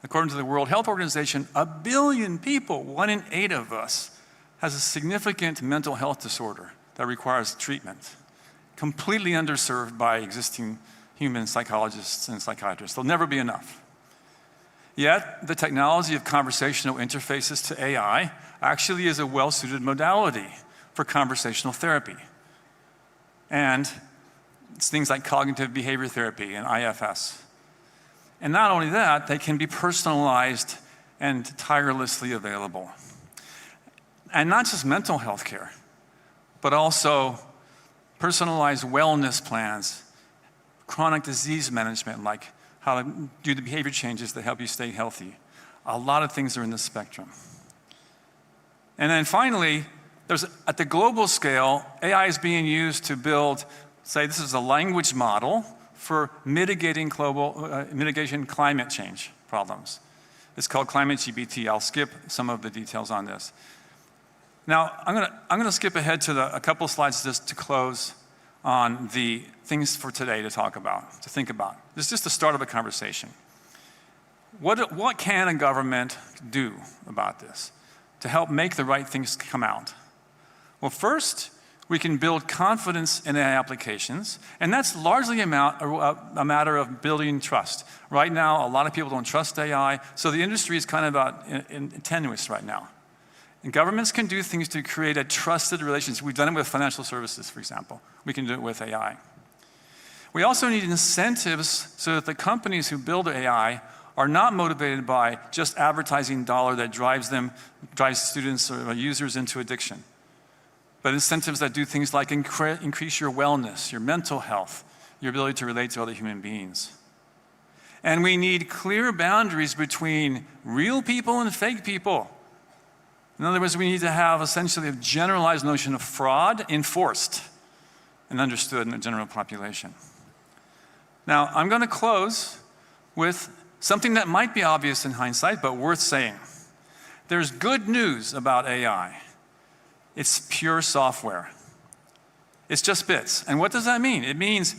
According to the World Health Organization, 1 billion people, 1 in 8 of us, has a significant mental health disorder that requires treatment, completely underserved by existing human psychologists and psychiatrists. There'll never be enough. Yet, the technology of conversational interfaces to AI actually is a well-suited modality for conversational therapy. And it's things like cognitive behavior therapy and IFS. And not only that, they can be personalized and tirelessly available. And not just mental health care, but also personalized wellness plans, chronic disease management, like how to do the behavior changes that help you stay healthy. A lot of things are in this spectrum. And then finally, at the global scale, AI is being used to build, say this is a language model for mitigating climate change problems. It's called Climate GPT. I'll skip some of the details on this. Now, I'm gonna skip ahead to a couple slides just to close on the things for today to talk about, to think about. This is just the start of a conversation. What can a government do about this to help make the right things come out? Well, first, we can build confidence in AI applications, and that's largely a matter of building trust. Right now, a lot of people don't trust AI, so the industry is kind of tenuous right now. And governments can do things to create a trusted relationship. We've done it with financial services, for example. We can do it with AI. We also need incentives so that the companies who build AI are not motivated by just advertising dollar that drives students or users into addiction, but incentives that do things like increase your wellness, your mental health, your ability to relate to other human beings. And we need clear boundaries between real people and fake people. In other words, we need to have essentially a generalized notion of fraud enforced and understood in the general population. Now, I'm going to close with something that might be obvious in hindsight, but worth saying. There's good news about AI. It's pure software. It's just bits. And what does that mean? It means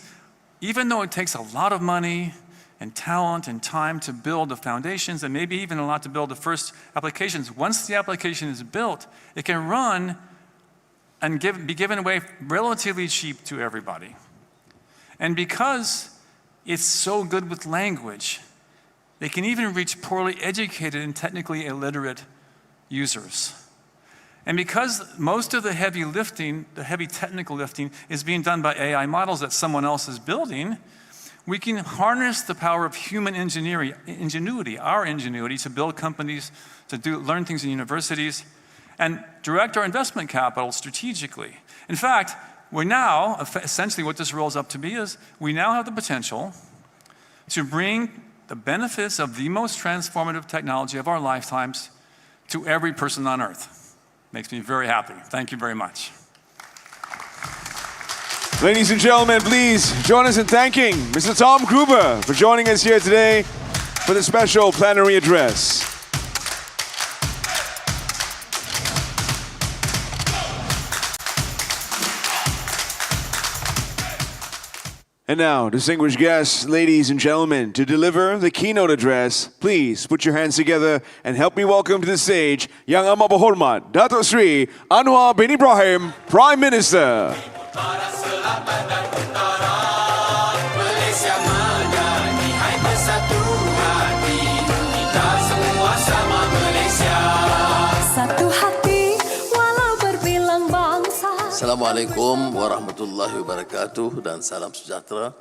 even though it takes a lot of money and talent and time to build the foundations, and maybe even a lot to build the first applications, once the application is built, it can run and be given away relatively cheap to everybody. And because it's so good with language, they can even reach poorly educated and technically illiterate users. And because most of the heavy lifting, the heavy technical lifting, is being done by AI models that someone else is building, we can harness the power of human ingenuity, our ingenuity, to build companies, to learn things in universities, and direct our investment capital strategically. In fact, we're now, essentially what this rolls up to be is, we now have the potential to bring the benefits of the most transformative technology of our lifetimes to every person on earth. Makes me very happy. Thank you very much. Ladies and gentlemen, please join us in thanking Mr. Tom Gruber for joining us here today for the special plenary address. And now, distinguished guests, ladies and gentlemen, to deliver the keynote address, please put your hands together and help me welcome to the stage Yang Amat Berhormat Datuk Seri Anwar bin Ibrahim, Prime Minister. Barat, selatan dan utara, Malaysia madani, hai bersatu hati, kita semua sama Malaysia. Satu hati walau berbilang bangsa. Assalamualaikum warahmatullahi wabarakatuh dan salam sejahtera.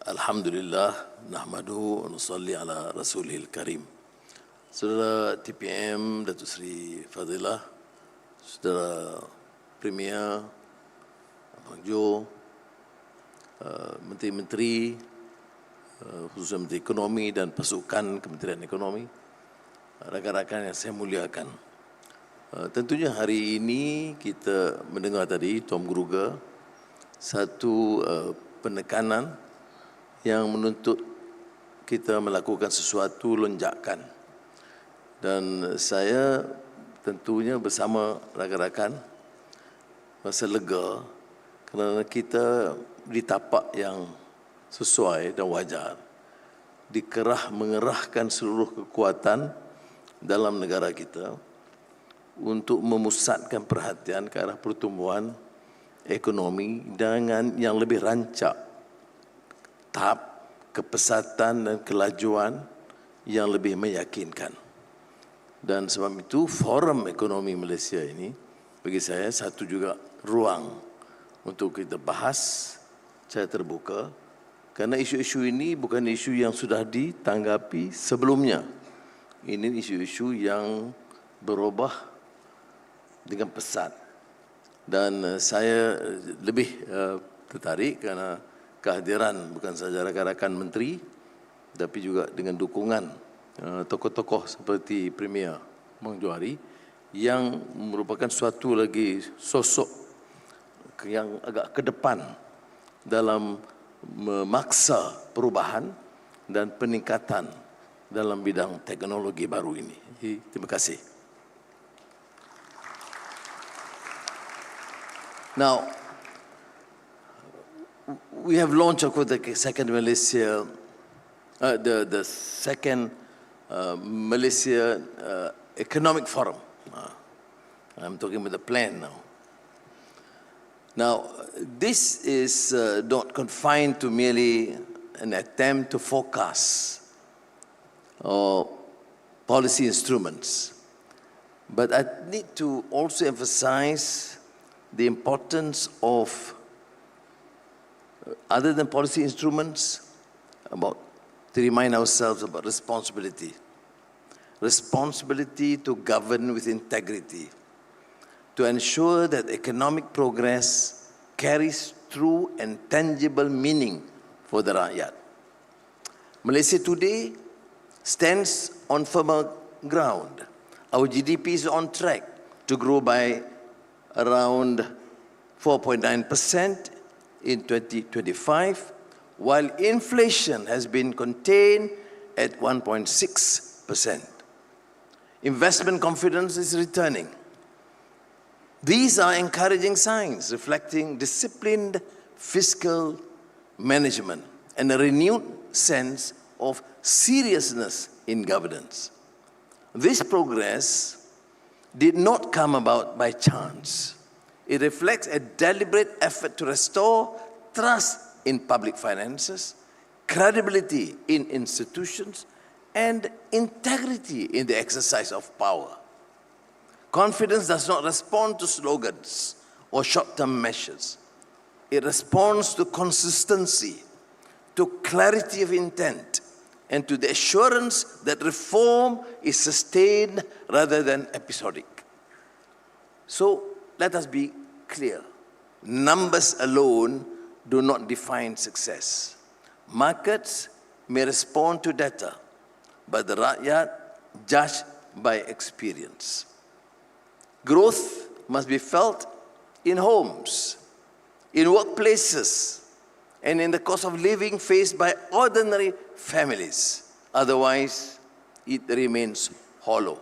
Alhamdulillah, nahmaduhu wa nusalli ala rasulil karim. Saudara TPM Datuk Seri Fadilah, Saudara Premier Abang Jo, Menteri-Menteri, khususnya Menteri Ekonomi dan pasukan Kementerian Ekonomi, rakan-rakan yang saya muliakan. Tentunya hari ini kita mendengar tadi Tom Gruger satu penekanan yang menuntut kita melakukan sesuatu lonjakan. Dan saya tentunya bersama rakan-rakan merasa lega kerana kita di tapak yang sesuai dan wajar mengerahkan seluruh kekuatan dalam negara kita untuk memusatkan perhatian ke arah pertumbuhan ekonomi dengan yang lebih rancak, tahap kepesatan dan kelajuan yang lebih meyakinkan. Dan sebab itu Forum Ekonomi Malaysia ini bagi saya satu juga ruang untuk kita bahas secara terbuka, kerana isu-isu ini bukan isu yang sudah ditanggapi sebelumnya. Ini isu-isu yang berubah dengan pesat. Dan saya lebih tertarik kerana kehadiran bukan sahaja rakan-rakan menteri, tapi juga dengan dukungan tokoh-tokoh seperti Premier Mang Johari yang merupakan suatu lagi sosok yang agak ke depan dalam memaksa perubahan dan peningkatan dalam bidang teknologi baru ini. Terima kasih. Now, we have launched the second Malaysia, the second Malaysia Economic Forum. I'm talking about the plan now. Now, this is not confined to merely an attempt to forecast or policy instruments, but I need to also emphasize the importance of, other than policy instruments, to remind ourselves about responsibility. Responsibility to govern with integrity, to ensure that economic progress carries true and tangible meaning for the rakyat. Malaysia today stands on firmer ground. Our GDP is on track to grow by around 4.9% in 2025, while inflation has been contained at 1.6%. Investment confidence is returning. These are encouraging signs reflecting disciplined fiscal management and a renewed sense of seriousness in governance. This progress did not come about by chance. It reflects a deliberate effort to restore trust in public finances, credibility in institutions, and integrity in the exercise of power. Confidence does not respond to slogans or short-term measures. It responds to consistency, to clarity of intent, and to the assurance that reform is sustained rather than episodic. So let us be clear. Numbers alone do not define success. Markets may respond to data, but the rakyat judge by experience. Growth must be felt in homes, in workplaces, and in the cost of living faced by ordinary families. Otherwise, it remains hollow.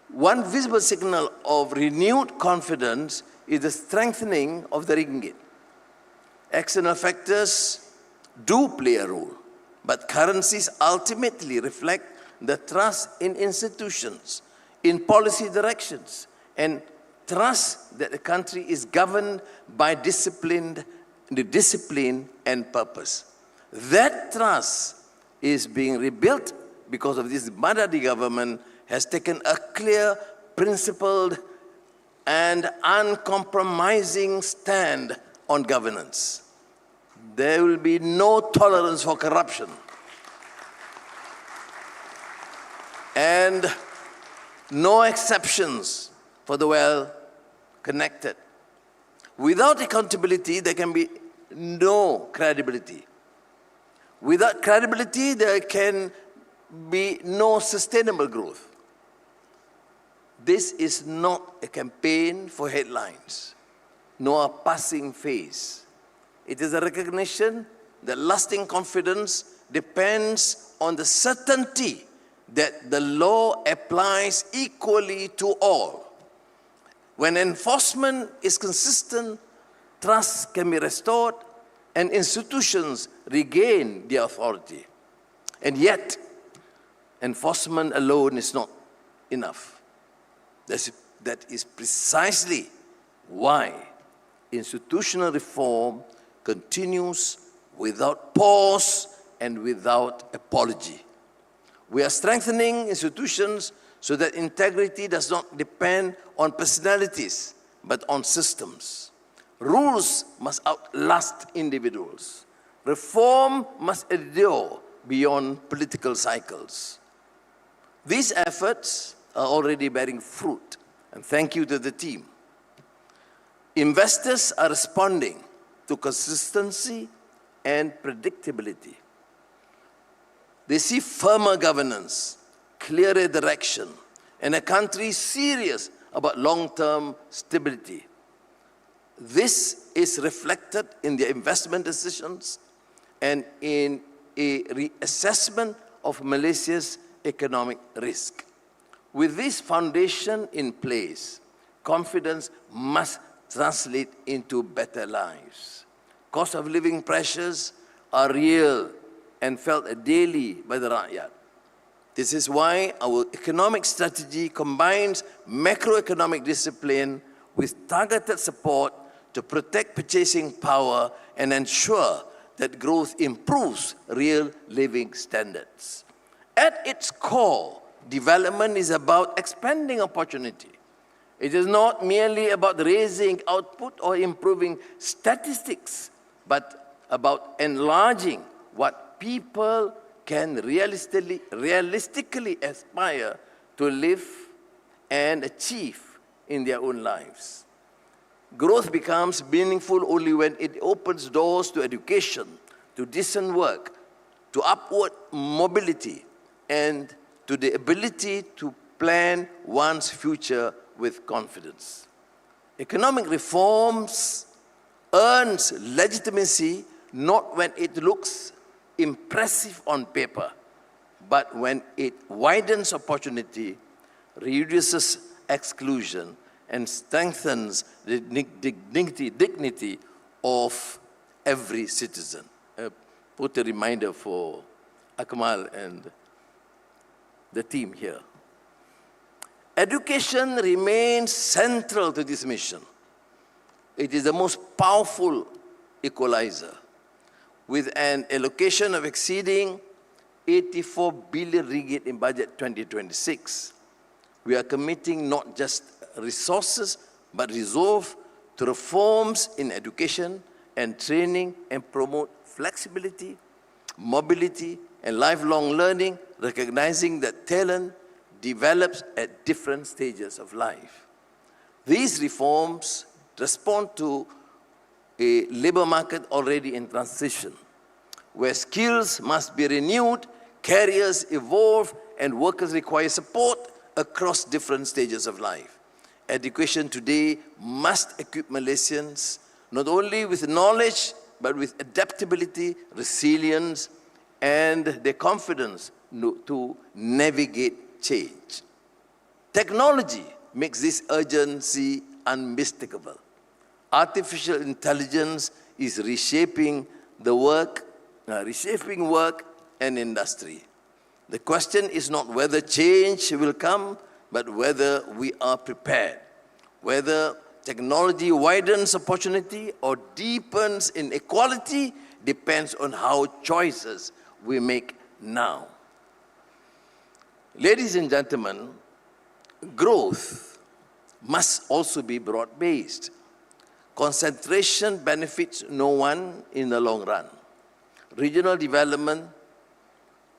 One visible signal of renewed confidence is the strengthening of the ringgit. External factors do play a role, but currencies ultimately reflect the trust in institutions, in policy directions, and trust that the country is governed by discipline and purpose. That trust is being rebuilt because of this Madadi government has taken a clear, principled, and uncompromising stand on governance. There will be no tolerance for corruption. And no exceptions for the well-connected. Without accountability, there can be no credibility. Without credibility, there can be no sustainable growth. This is not a campaign for headlines, nor a passing phase. It is a recognition that lasting confidence depends on the certainty that the law applies equally to all. When enforcement is consistent, trust can be restored and institutions regain their authority. And yet, enforcement alone is not enough. That is precisely why institutional reform continues without pause and without apology. We are strengthening institutions so that integrity does not depend on personalities, but on systems. Rules must outlast individuals. Reform must endure beyond political cycles. These efforts are already bearing fruit, and thank you to the team. Investors are responding to consistency and predictability. They see firmer governance, clearer direction, and a country serious about long-term stability. This is reflected in their investment decisions and in a reassessment of Malaysia's economic risk. With this foundation in place, confidence must translate into better lives. Cost of living pressures are real and felt daily by the rakyat. This is why our economic strategy combines macroeconomic discipline with targeted support to protect purchasing power and ensure that growth improves real living standards. At its core, development is about expanding opportunity. It is not merely about raising output or improving statistics, but about enlarging what people can realistically aspire to live and achieve in their own lives. Growth becomes meaningful only when it opens doors to education, to decent work, to upward mobility, and to the ability to plan one's future with confidence. Economic reforms earns legitimacy not when it looks impressive on paper, but when it widens opportunity, reduces exclusion, and strengthens the dignity of every citizen. Put a reminder for Akmal and the team here. Education remains central to this mission. It is the most powerful equalizer. With an allocation of exceeding 84 billion ringgit in budget 2026, we are committing not just resources, but resolve to reforms in education and training and promote flexibility, mobility, and lifelong learning, recognizing that talent develops at different stages of life. These reforms respond to a labor market already in transition, where skills must be renewed, careers evolve, and workers require support across different stages of life. Education today must equip Malaysians not only with knowledge, but with adaptability, resilience, and the confidence to navigate change. Technology makes this urgency unmistakable. Artificial intelligence is reshaping work and industry. The question is not whether change will come, but whether we are prepared. Whether technology widens opportunity or deepens inequality depends on how choices we make now. Ladies and gentlemen, growth must also be broad-based. Concentration benefits no one in the long run. Regional development,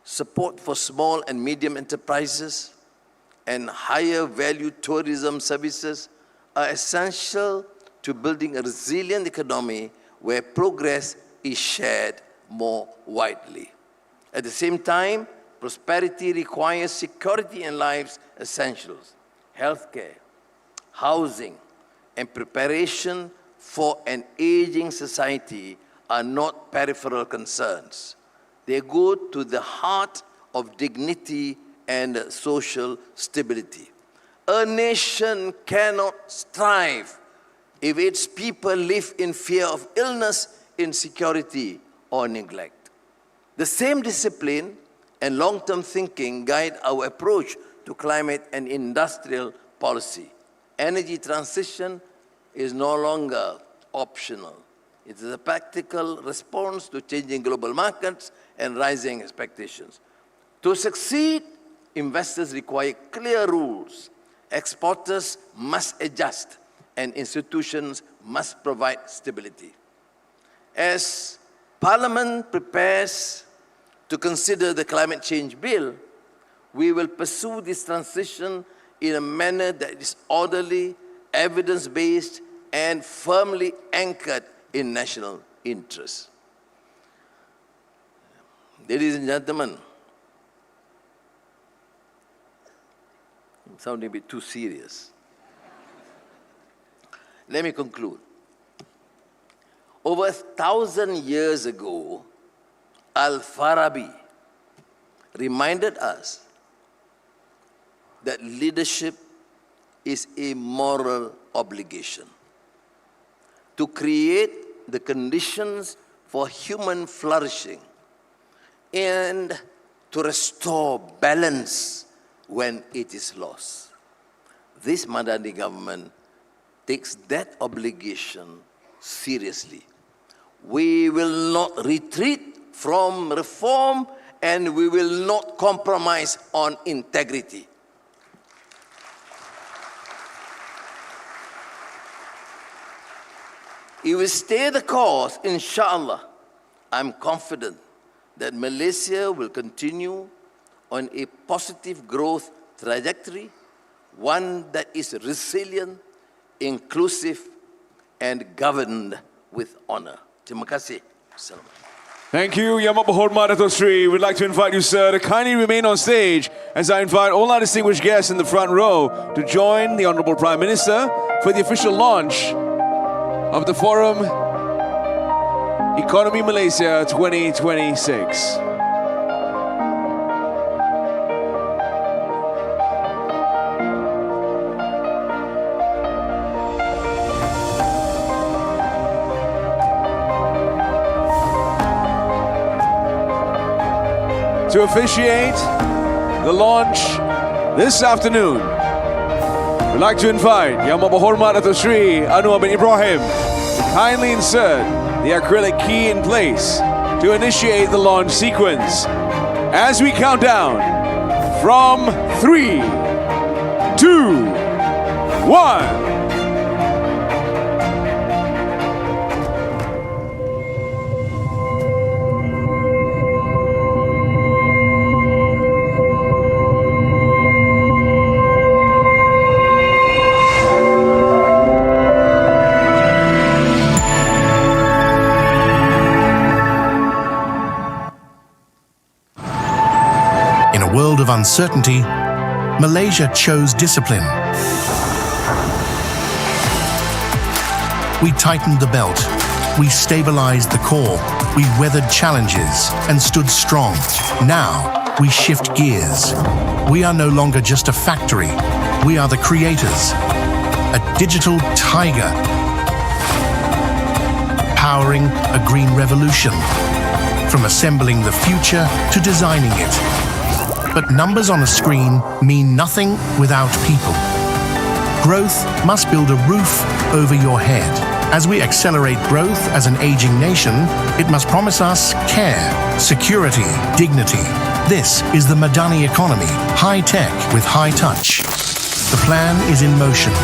support for small and medium enterprises, and higher value tourism services are essential to building a resilient economy where progress is shared more widely. At the same time, prosperity requires security in life's essentials: healthcare, housing, and preparation for an aging society are not peripheral concerns. They go to the heart of dignity and social stability. A nation cannot strive if its people live in fear of illness, insecurity, or neglect. The same discipline and long-term thinking guide our approach to climate and industrial policy. Energy transition is no longer optional. It is a practical response to changing global markets and rising expectations. To succeed, investors require clear rules. Exporters must adjust, and institutions must provide stability. As Parliament prepares to consider the climate change bill, we will pursue this transition in a manner that is orderly, evidence-based, and firmly anchored in national interest. Ladies and gentlemen, I'm sounding a bit too serious. Let me conclude. Over 1,000 years ago, Al-Farabi reminded us that leadership is a moral obligation to create the conditions for human flourishing and to restore balance when it is lost. This Madani government takes that obligation seriously. We will not retreat from reform, and we will not compromise on integrity. If we stay the course, inshallah, I'm confident that Malaysia will continue on a positive growth trajectory, one that is resilient, inclusive, and governed with honor. Terima kasih. Assalamualaikum. Thank you, Yang Amat Berhormat Dato' Sri. We'd like to invite you, sir, to kindly remain on stage as I invite all our distinguished guests in the front row to join the Honourable Prime Minister for the official launch of the forum Ekonomi Malaysia 2026. To officiate the launch this afternoon, we'd like to invite Yang Amat Berhormat Dato' Sri Anwar bin Ibrahim to kindly insert the acrylic key in place to initiate the launch sequence. As we count down from 3, 2, 1. Of uncertainty, Malaysia chose discipline. We tightened the belt, we stabilized the core, we weathered challenges and stood strong. Now we shift gears. We are no longer just a factory, we are the creators, a digital tiger, powering a green revolution, from assembling the future to designing it. But numbers on a screen mean nothing without people. Growth must build a roof over your head. As we accelerate growth as an aging nation, it must promise us care, security, dignity. This is the Madani economy, high tech with high touch. The plan is in motion.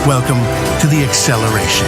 Welcome to the acceleration.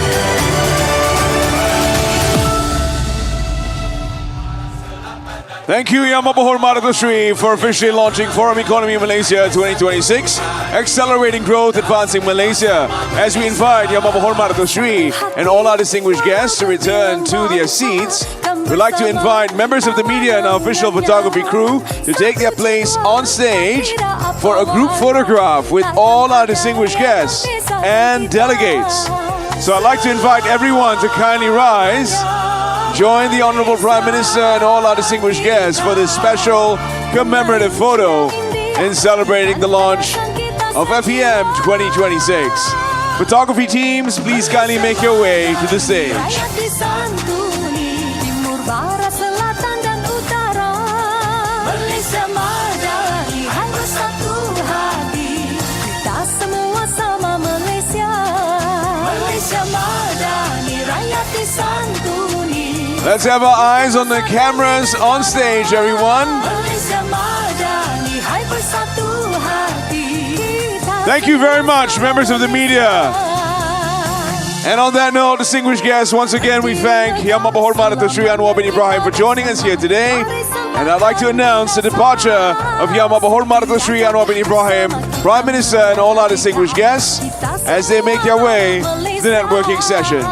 Thank you, Yang Berhormat Datuk Seri, for officially launching Forum Ekonomi Malaysia 2026, accelerating growth, advancing Malaysia. As we invite Yang Berhormat Datuk Seri and all our distinguished guests to return to their seats, we'd like to invite members of the media and our official photography crew to take their place on stage for a group photograph with all our distinguished guests and delegates. So I'd like to invite everyone to kindly rise. Join the Honourable Prime Minister and all our distinguished guests for this special commemorative photo in celebrating the launch of FEM 2026. Photography teams, please kindly make your way to the stage. Timur, barat, selatan dan utara, Malaysia madani, hai bersatu hati. Kita semua sama Malaysia. Malaysia madani, rakyat disantuni. Let's have our eyes on the cameras on stage, everyone. Malaysia madani, hai bersatu hati. Thank you very much, members of the media. And on that note, distinguished guests, once again we thank Yang Berhormat Datuk Seri Anwar bin Ibrahim for joining us here today. And I'd like to announce the departure of Yang Berhormat Datuk Seri Anwar bin Ibrahim, Prime Minister and all our distinguished guests, as they make their way to the networking session.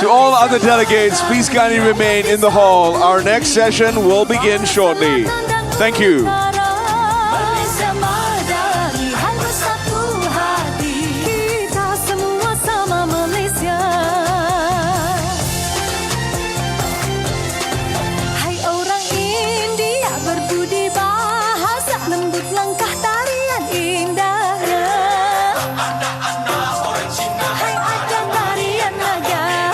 To all other delegates, please kindly remain in the hall. Our next session will begin shortly. Thank you. Malaysia madani, hai bersatu hati. Kita semua sama Malaysia. Hai orang India berbudi bahasa, lembut langkah tarian indahnya. Hai adan tarian naga.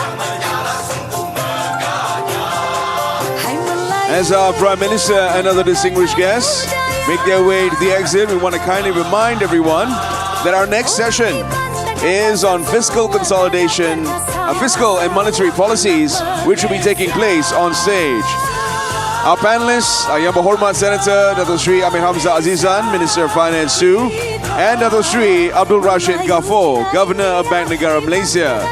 As our Prime Minister and other distinguished guests make their way to the exit, we want to kindly remind everyone that our next session is on fiscal consolidation, fiscal and monetary policies, which will be taking place on stage. Our panelists are Yang Berhormat Senator Datuk Seri Amir Hamzah Azizan, Minister of Finance 2, and Datuk Seri Abdul Rashid Ghaffur, Governor of Bank Negara Malaysia.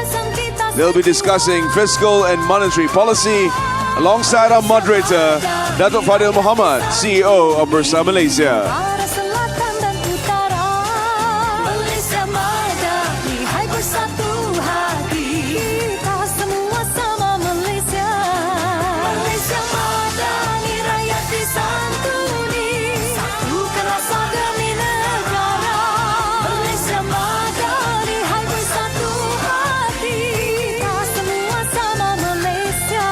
They'll be discussing fiscal and monetary policy alongside our moderator, Datuk Fadil Muhammad, CEO of Bursa Malaysia. Barat, selatan dan utara, Malaysia madani, hai bersatu hati. Kita semua sama Malaysia. Malaysia madani, rakyat disantuni. Satukan rasa demi negara. Malaysia madani, hai bersatu hati. Kita semua sama Malaysia.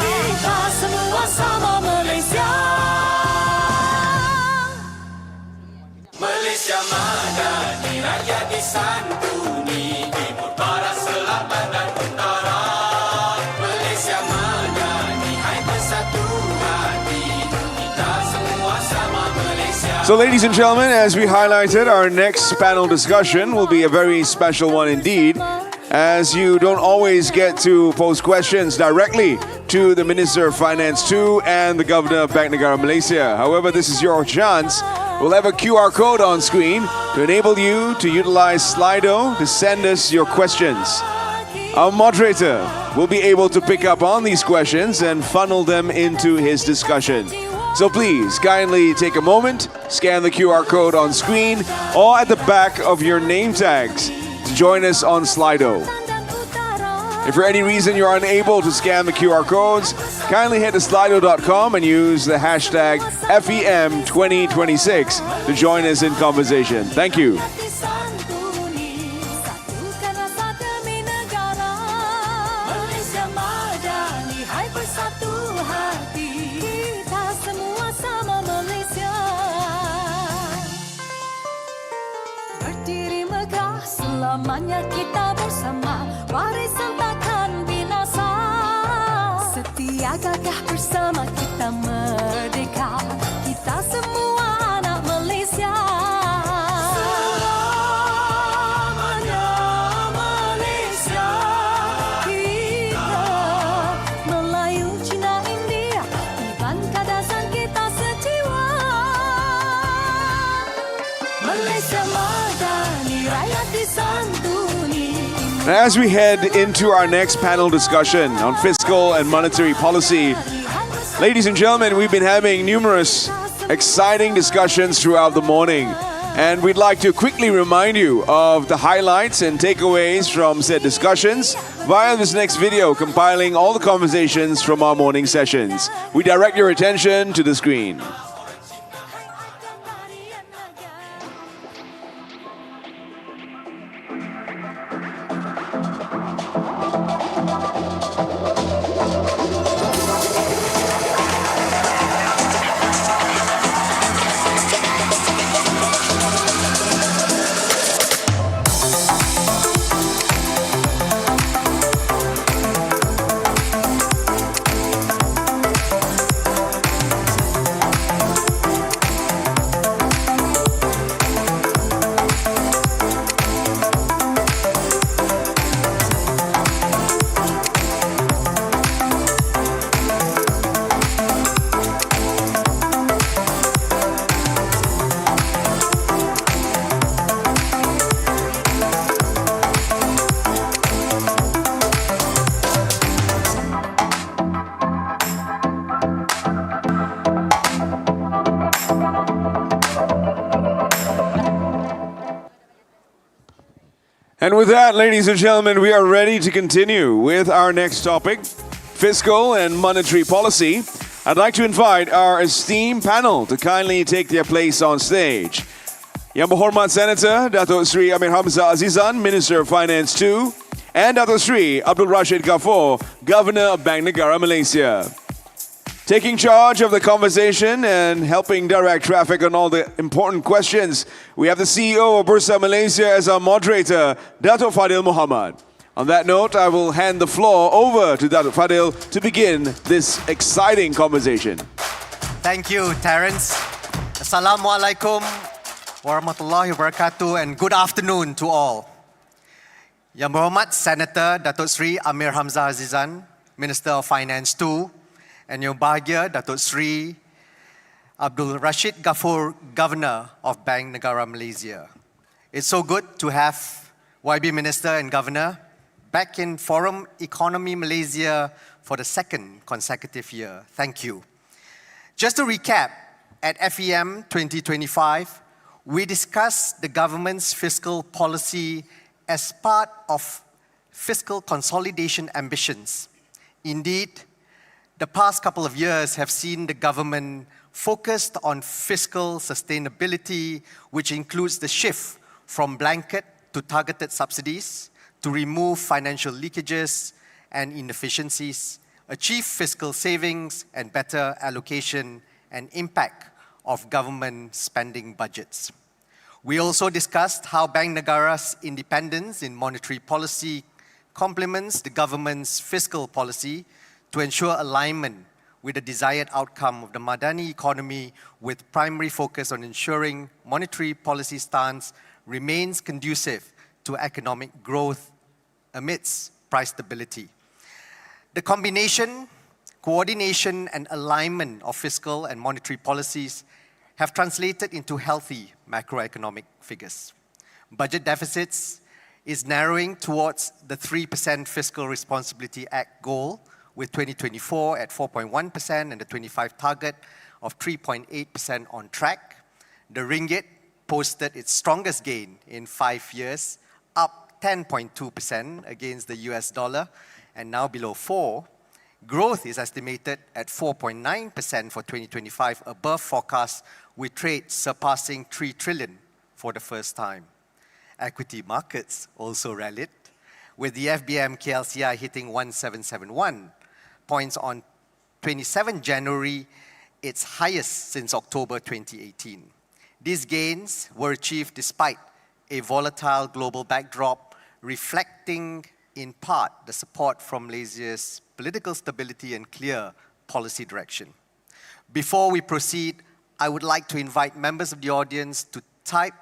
Kita semua sama Malaysia. Malaysia madani, rakyat disantuni. Timur, barat, selatan dan utara, Malaysia madani, hai bersatu hati. Kita semua sama Malaysia. So, ladies and gentlemen, as we highlighted, our next panel discussion will be a very special one indeed, as you don't always get to pose questions directly to the Minister of Finance 2 and the Governor of Bank Negara Malaysia. However, this is your chance. We'll have a QR code on screen to enable you to utilize Slido to send us your questions. Our moderator will be able to pick up on these questions and funnel them into his discussion. So please kindly take a moment, scan the QR code on screen or at the back of your name tags to join us on Slido. If for any reason you're unable to scan the QR codes, kindly head to slido.com and use the hashtag FEM2026 to join us in conversation. Thank you. Disantuni, satukan rasa demi negara. Malaysia madani, hai bersatu hati. Kita semua sama Malaysia. Berdiri megah, selamanya kita bersama. Warisan takkan binasa. Setia gagah bersama kita merdeka. Kita semua anak Malaysia. Selamanya Malaysia. Kita Melayu, Cina, India, Iban, Kadasan, kita As we head into our next panel discussion on fiscal and monetary policy, ladies and gentlemen, we've been having numerous exciting discussions throughout the morning. And we'd like to quickly remind you of the highlights and takeaways from said discussions via this next video compiling all the conversations from our morning sessions. We direct your attention to the screen. And with that, ladies and gentlemen, we are ready to continue with our next topic, fiscal and monetary policy. I'd like to invite our esteemed panel to kindly take their place on stage. Yang Berhormat Senator Datuk Sri Amir Hamzah Azizan, Minister of Finance 2, and Datuk Sri Abdul Rashid Ghaffur, Governor of Bank Negara Malaysia. Taking charge of the conversation and helping direct traffic on all the important questions, we have the CEO of Bursa Malaysia as our moderator, Datuk Fadil Muhammad. On that note, I will hand the floor over to Datuk Fadil to begin this exciting conversation. Thank you, Terence. Assalamualaikum warahmatullahi wabarakatuh and good afternoon to all. Yang Berhormat Senator Datuk Sri Amir Hamzah Azizan, Minister of Finance 2, and Yang Bahagia Datuk Sri Abdul Rashid Ghaffur, Governor of Bank Negara Malaysia. It's so good to have YB Minister and Governor back in Forum Ekonomi Malaysia for the second consecutive year. Thank you. Just to recap, at FEM 2025, we discussed the government's fiscal policy as part of fiscal consolidation ambitions. Indeed, the past couple of years have seen the government focused on fiscal sustainability, which includes the shift from blanket to targeted subsidies to remove financial leakages and inefficiencies, achieve fiscal savings and better allocation and impact of government spending budgets. We also discussed how Bank Negara's independence in monetary policy complements the government's fiscal policy to ensure alignment with the desired outcome of the Madani economy, with primary focus on ensuring monetary policy stance remains conducive to economic growth amidst price stability. The combination, coordination and alignment of fiscal and monetary policies have translated into healthy macroeconomic figures. Budget deficits is narrowing towards the 3% Fiscal Responsibility Act goal, with 2024 at 4.1% and the 25 target of 3.8% on track. The ringgit posted its strongest gain in 5 years, up 10.2% against the US dollar and now below 4. Growth is estimated at 4.9% for 2025, above forecast, with trade surpassing 3 trillion for the first time. Equity markets also rallied, with the FBM KLCI hitting 1771 points on 27 January, its highest since October 2018. These gains were achieved despite a volatile global backdrop, reflecting in part the support from Malaysia's political stability and clear policy direction. Before we proceed, I would like to invite members of the audience to type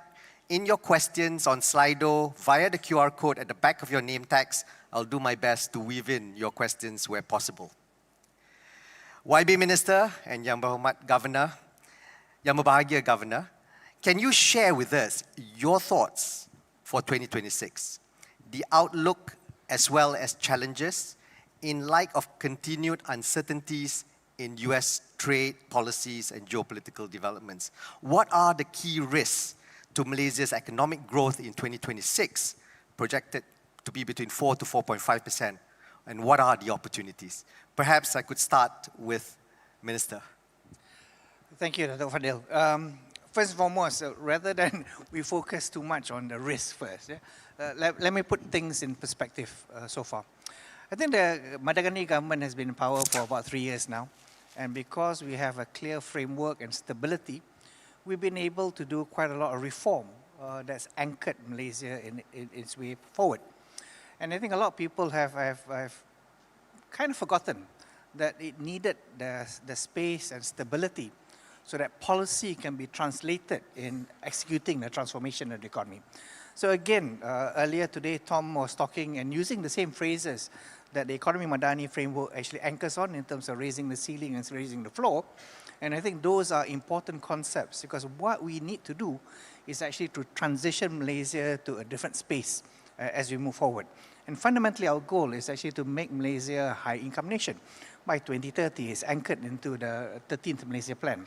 in your questions on Slido via the QR code at the back of your name tags. I'll do my best to weave in your questions where possible. YB Minister and Yang Berhormat Governor, Yang Berbahagia Governor, can you share with us your thoughts for 2026? the outlook as well as challenges in light of continued uncertainties in US trade policies and geopolitical developments. What are the key risks to Malaysia's economic growth in 2026, projected to be between 4 to 4.5%, and what are the opportunities? Perhaps I could start with Minister. Thank you, Dr. Fadil. First and foremost, rather than we focus too much on the risk first, let me put things in perspective so far. I think the Madagani government has been in power for about 3 years now, and because we have a clear framework and stability, we've been able to do quite a lot of reform that's anchored Malaysia in its way forward. And I think a lot of people have kind of forgotten that it needed the space and stability so that policy can be translated in executing the transformation of the economy. So again, earlier today, Tom was talking and using the same phrases that the Ekonomi Madani framework actually anchors on in terms of raising the ceiling and raising the floor. And I think those are important concepts because what we need to do is actually to transition Malaysia to a different space as we move forward. And fundamentally, our goal is actually to make Malaysia a high-income nation. By 2030, it's anchored into the 13th Malaysia Plan.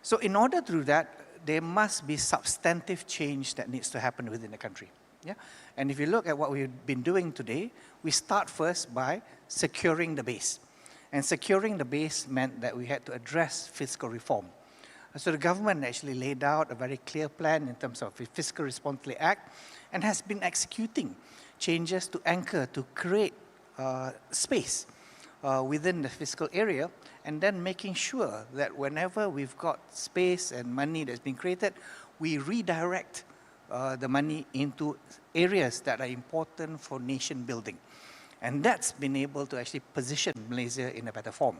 So in order to do that, there must be substantive change that needs to happen within the country. Yeah? And if you look at what we've been doing today, we start first by securing the base. And securing the base meant that we had to address fiscal reform. So the government actually laid out a very clear plan in terms of the Fiscal Responsibility Act and has been executing changes to anchor, to create space within the fiscal area, and then making sure that whenever we've got space and money that's been created, we redirect the money into areas that are important for nation building. And that's been able to actually position Malaysia in a better form.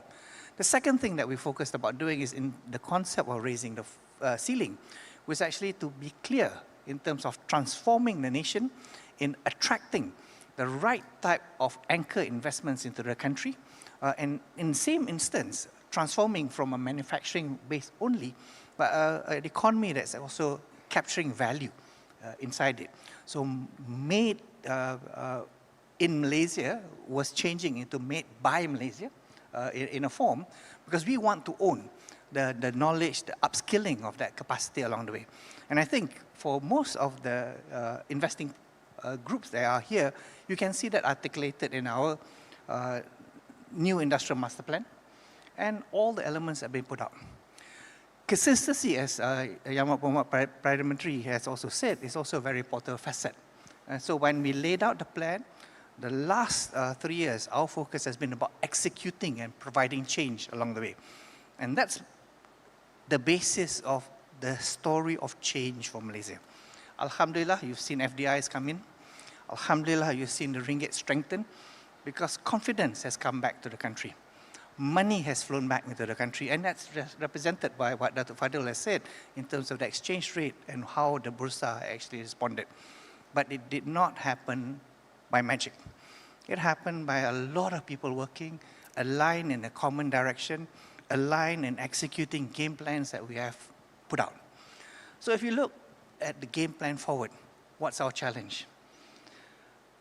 The second thing that we focused about doing is in the concept of raising the ceiling, was actually to be clear in terms of transforming the nation in attracting the right type of anchor investments into the country, and in the same instance, transforming from a manufacturing base only, but an economy that's also capturing value inside it. So made in Malaysia was changing into made by Malaysia in a form, because we want to own the knowledge, the upskilling of that capacity along the way. And I think for most of the investing groups that are here, you can see that articulated in our new industrial master plan, and all the elements have been put out. Consistency, as Yang Muhammad Perdana Menteri has also said, is also a very important facet. And so when we laid out the plan, the last 3 years, our focus has been about executing and providing change along the way. And that's the basis of the story of change for Malaysia. Alhamdulillah, you've seen FDIs come in. Alhamdulillah, you've seen the ringgit strengthen, because confidence has come back to the country. Money has flown back into the country, and that's represented by what Dr. Fadil has said in terms of the exchange rate and how the Bursa actually responded. But it did not happen by magic. It happened by a lot of people working, aligned in a common direction, aligned in executing game plans that we have put out. So if you look at the game plan forward, what's our challenge?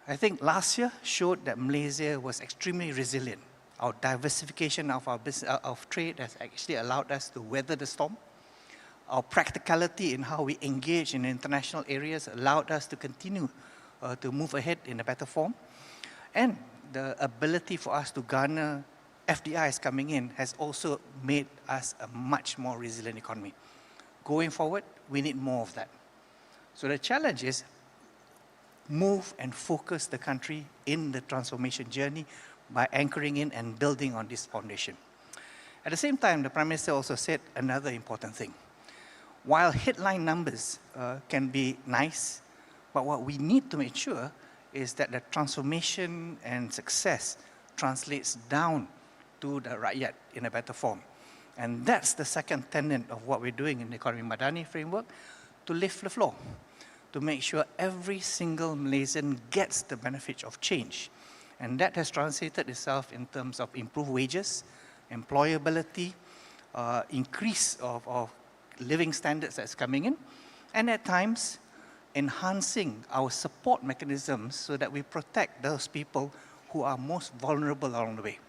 I think last year showed that Malaysia was extremely resilient. Our diversification of our business, of trade has actually allowed us to weather the storm. Our practicality in how we engage in international areas allowed us to continue to move ahead in a better form. And the ability for us to garner FDIs coming in has also made us a much more resilient economy. Going forward, we need more of that. So the challenge is move and focus the country in the transformation journey by anchoring in and building on this foundation. At the same time, the Prime Minister also said another important thing. While headline numbers can be nice, but what we need to make sure is that the transformation and success translates down to the rakyat in a better form. And that's the second tenet of what we're doing in the Ekonomi Madani framework, to lift the floor, to make sure every single Malaysian gets the benefit of change. And that has translated itself in terms of improved wages, employability, increase of living standards that's coming in, and at times, enhancing our support mechanisms so that we protect those people who are most vulnerable along the way.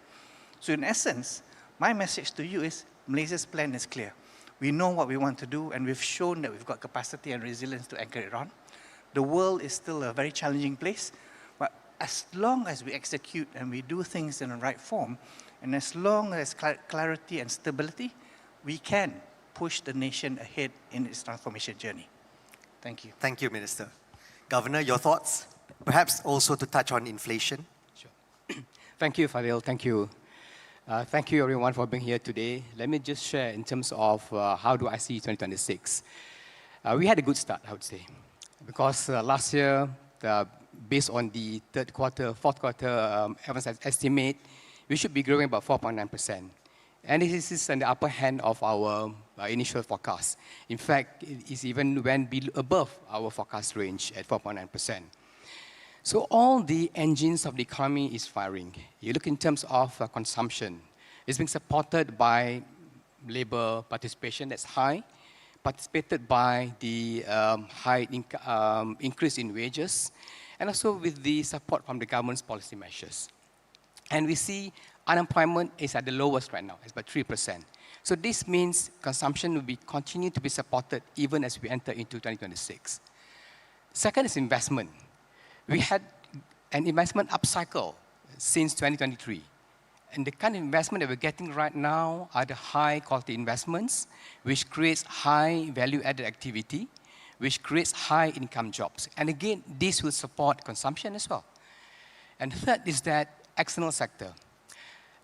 So in essence, my message to you is Malaysia's plan is clear. We know what we want to do, and we've shown that we've got capacity and resilience to anchor it on. The world is still a very challenging place, but as long as we execute and we do things in the right form, and as long as clarity and stability, we can push the nation ahead in its transformation journey. Thank you. Thank you, Minister. Governor, your thoughts? Perhaps also to touch on inflation. Sure. Thank you, Fadil. Thank you. Thank you, everyone, for being here today. Let me just share in terms of how do I see 2026. We had a good start, I would say, because last year, based on the fourth quarter advanced estimate, we should be growing about 4.9%. And this is in the upper hand of our initial forecast. In fact, it even went above our forecast range at 4.9%. So all the engines of the economy is firing. You look in terms of consumption. It's being supported by labor participation that's high, participated by the high increase in wages, and also with the support from the government's policy measures. And we see unemployment is at the lowest right now, it's about 3%. So this means consumption will continue to be supported even as we enter into 2026. Second is investment. We had an investment upcycle since 2023. And the kind of investment that we're getting right now are the high quality investments, which creates high value added activity, which creates high income jobs. And again, this will support consumption as well. And third is that external sector.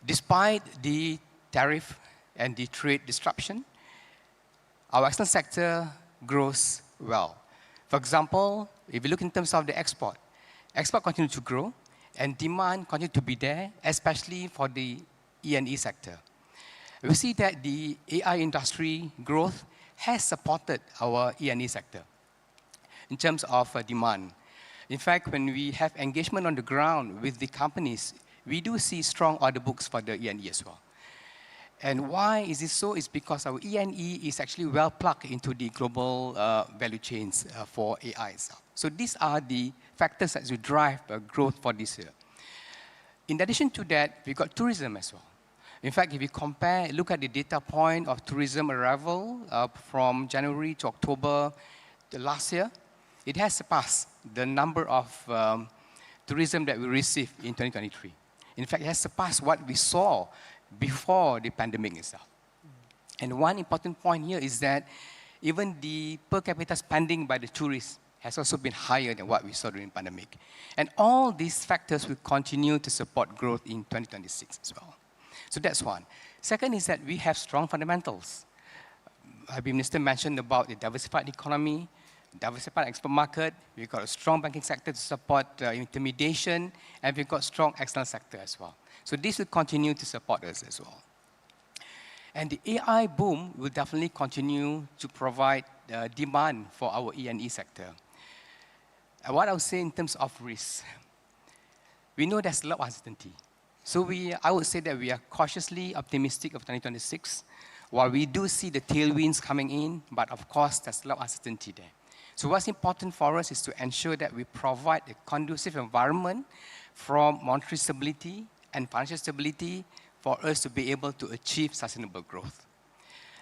Despite the tariff and the trade disruption, our external sector grows well. For example, if you look in terms of the export continues to grow and demand continues to be there, especially for the E&E sector. We see that the AI industry growth has supported our E&E sector in terms of demand. In fact, when we have engagement on the ground with the companies, we do see strong order books for the E&E as well. And why is this so? It's because our E&E is actually well plugged into the global value chains for AI itself. So these are the factors that will drive growth for this year. In addition to that, we've got tourism as well. In fact, if you look at the data point of tourism arrival from January to October last year, it has surpassed the number of tourism that we received in 2023. In fact, it has surpassed what we saw before the pandemic itself. And one important point here is that even the per capita spending by the tourists has also been higher than what we saw during the pandemic. And all these factors will continue to support growth in 2026 as well. So that's one. Second is that we have strong fundamentals. The Minister mentioned about the diversified economy, diversified export market, we've got a strong banking sector to support intermediation, and we've got strong external sector as well. So this will continue to support us as well. And the AI boom will definitely continue to provide demand for our E&E sector. And what I would say in terms of risk, we know there's a lot of uncertainty. So I would say that we are cautiously optimistic of 2026, while we do see the tailwinds coming in, but of course there's a lot of uncertainty there. So what's important for us is to ensure that we provide a conducive environment from monetary stability and financial stability for us to be able to achieve sustainable growth.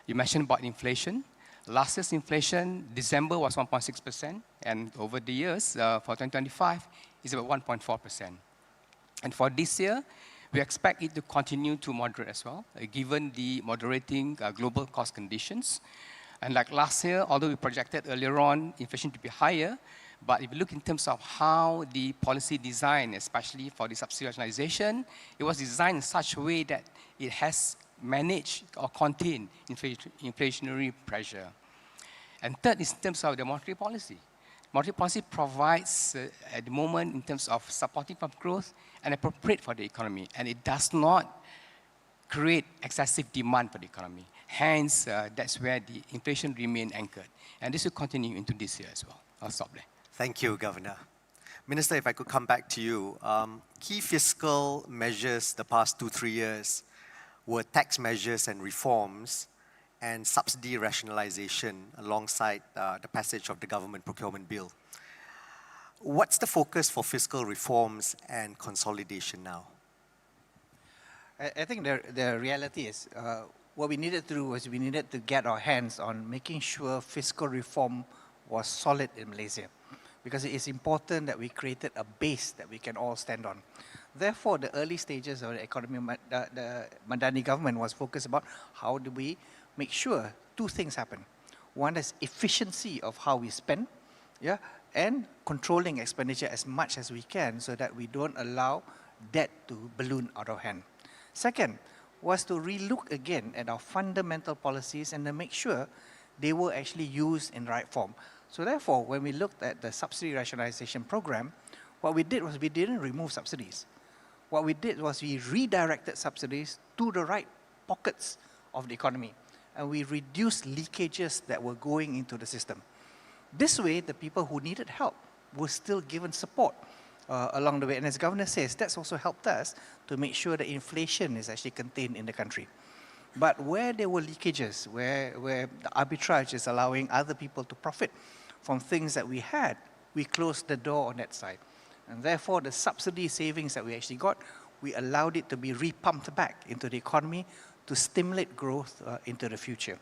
You mentioned about inflation. Last year's inflation, December was 1.6%, and over the years, for 2025, is about 1.4%. And for this year, we expect it to continue to moderate as well, given the moderating global cost conditions. And like last year, although we projected earlier on inflation to be higher, but if you look in terms of how the policy design, especially for the subsidy rationalization, it was designed in such a way that it has managed or contained inflationary pressure. And third is in terms of the monetary policy. Monetary policy provides, at the moment, in terms of supportive of growth and appropriate for the economy, and it does not create excessive demand for the economy. Hence, that's where the inflation remains anchored. And this will continue into this year as well. I'll stop there. Thank you, Governor. Minister, if I could come back to you. Key fiscal measures the past 2-3 years were tax measures and reforms and subsidy rationalization alongside the passage of the government procurement bill. what's the focus for fiscal reforms and consolidation now? I think the reality is what we needed to do was we needed to get our hands on making sure fiscal reform was solid in Malaysia, because it is important that we created a base that we can all stand on. Therefore, the early stages of the the Madani government was focused about how do we make sure two things happen. One is efficiency of how we spend, yeah, and controlling expenditure as much as we can so that we don't allow debt to balloon out of hand. Second was to relook again at our fundamental policies and to make sure they were actually used in right form. So therefore, when we looked at the subsidy rationalization program, what we did was we didn't remove subsidies. What we did was we redirected subsidies to the right pockets of the economy, and we reduced leakages that were going into the system. This way, the people who needed help were still given support along the way. And as Governor says, that's also helped us to make sure that inflation is actually contained in the country. But where there were leakages, where the arbitrage is allowing other people to profit from things that we had, we closed the door on that side. And therefore, the subsidy savings that we actually got, we allowed it to be repumped back into the economy to stimulate growth into the future.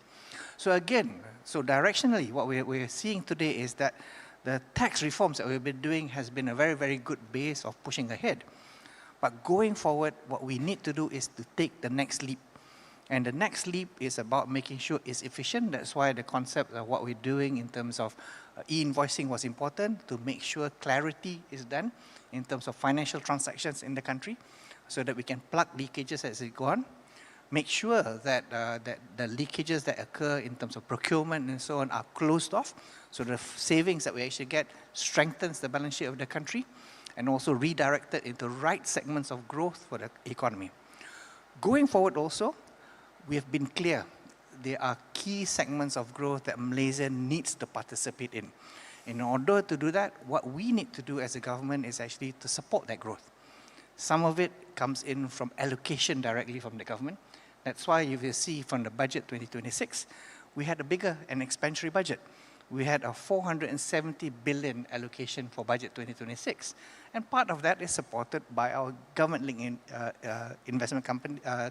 So again, so directionally, what we're seeing today is that the tax reforms that we've been doing has been a very, very good base of pushing ahead. But going forward, what we need to do is to take the next leap. And the next leap is about making sure it's efficient. That's why the concept of what we're doing in terms of e-invoicing was important, to make sure clarity is done in terms of financial transactions in the country so that we can plug leakages as it go on. Make sure that, that the leakages that occur in terms of procurement and so on are closed off, so the savings that we actually get strengthens the balance sheet of the country and also redirected into right segments of growth for the economy. Going forward also, we have been clear, there are key segments of growth that Malaysia needs to participate in. In order to do that, what we need to do as a government is actually to support that growth. Some of it comes in from allocation directly from the government. That's why you will see from the budget 2026, we had a bigger and expansionary budget. We had a 470 billion allocation for budget 2026. And part of that is supported by our government-linked investment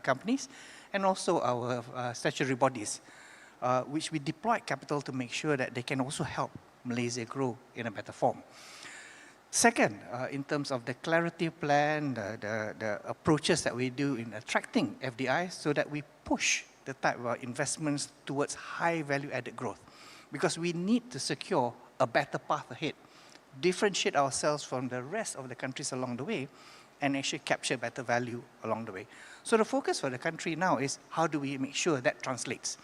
companies and also our statutory bodies, which we deployed capital to make sure that they can also help Malaysia grow in a better form. Second, in terms of the clarity plan, the approaches that we do in attracting FDI so that we push the type of investments towards high value-added growth. Because we need to secure a better path ahead, differentiate ourselves from the rest of the countries along the way, and actually capture better value along the way. So the focus for the country now is how do we make sure that translates?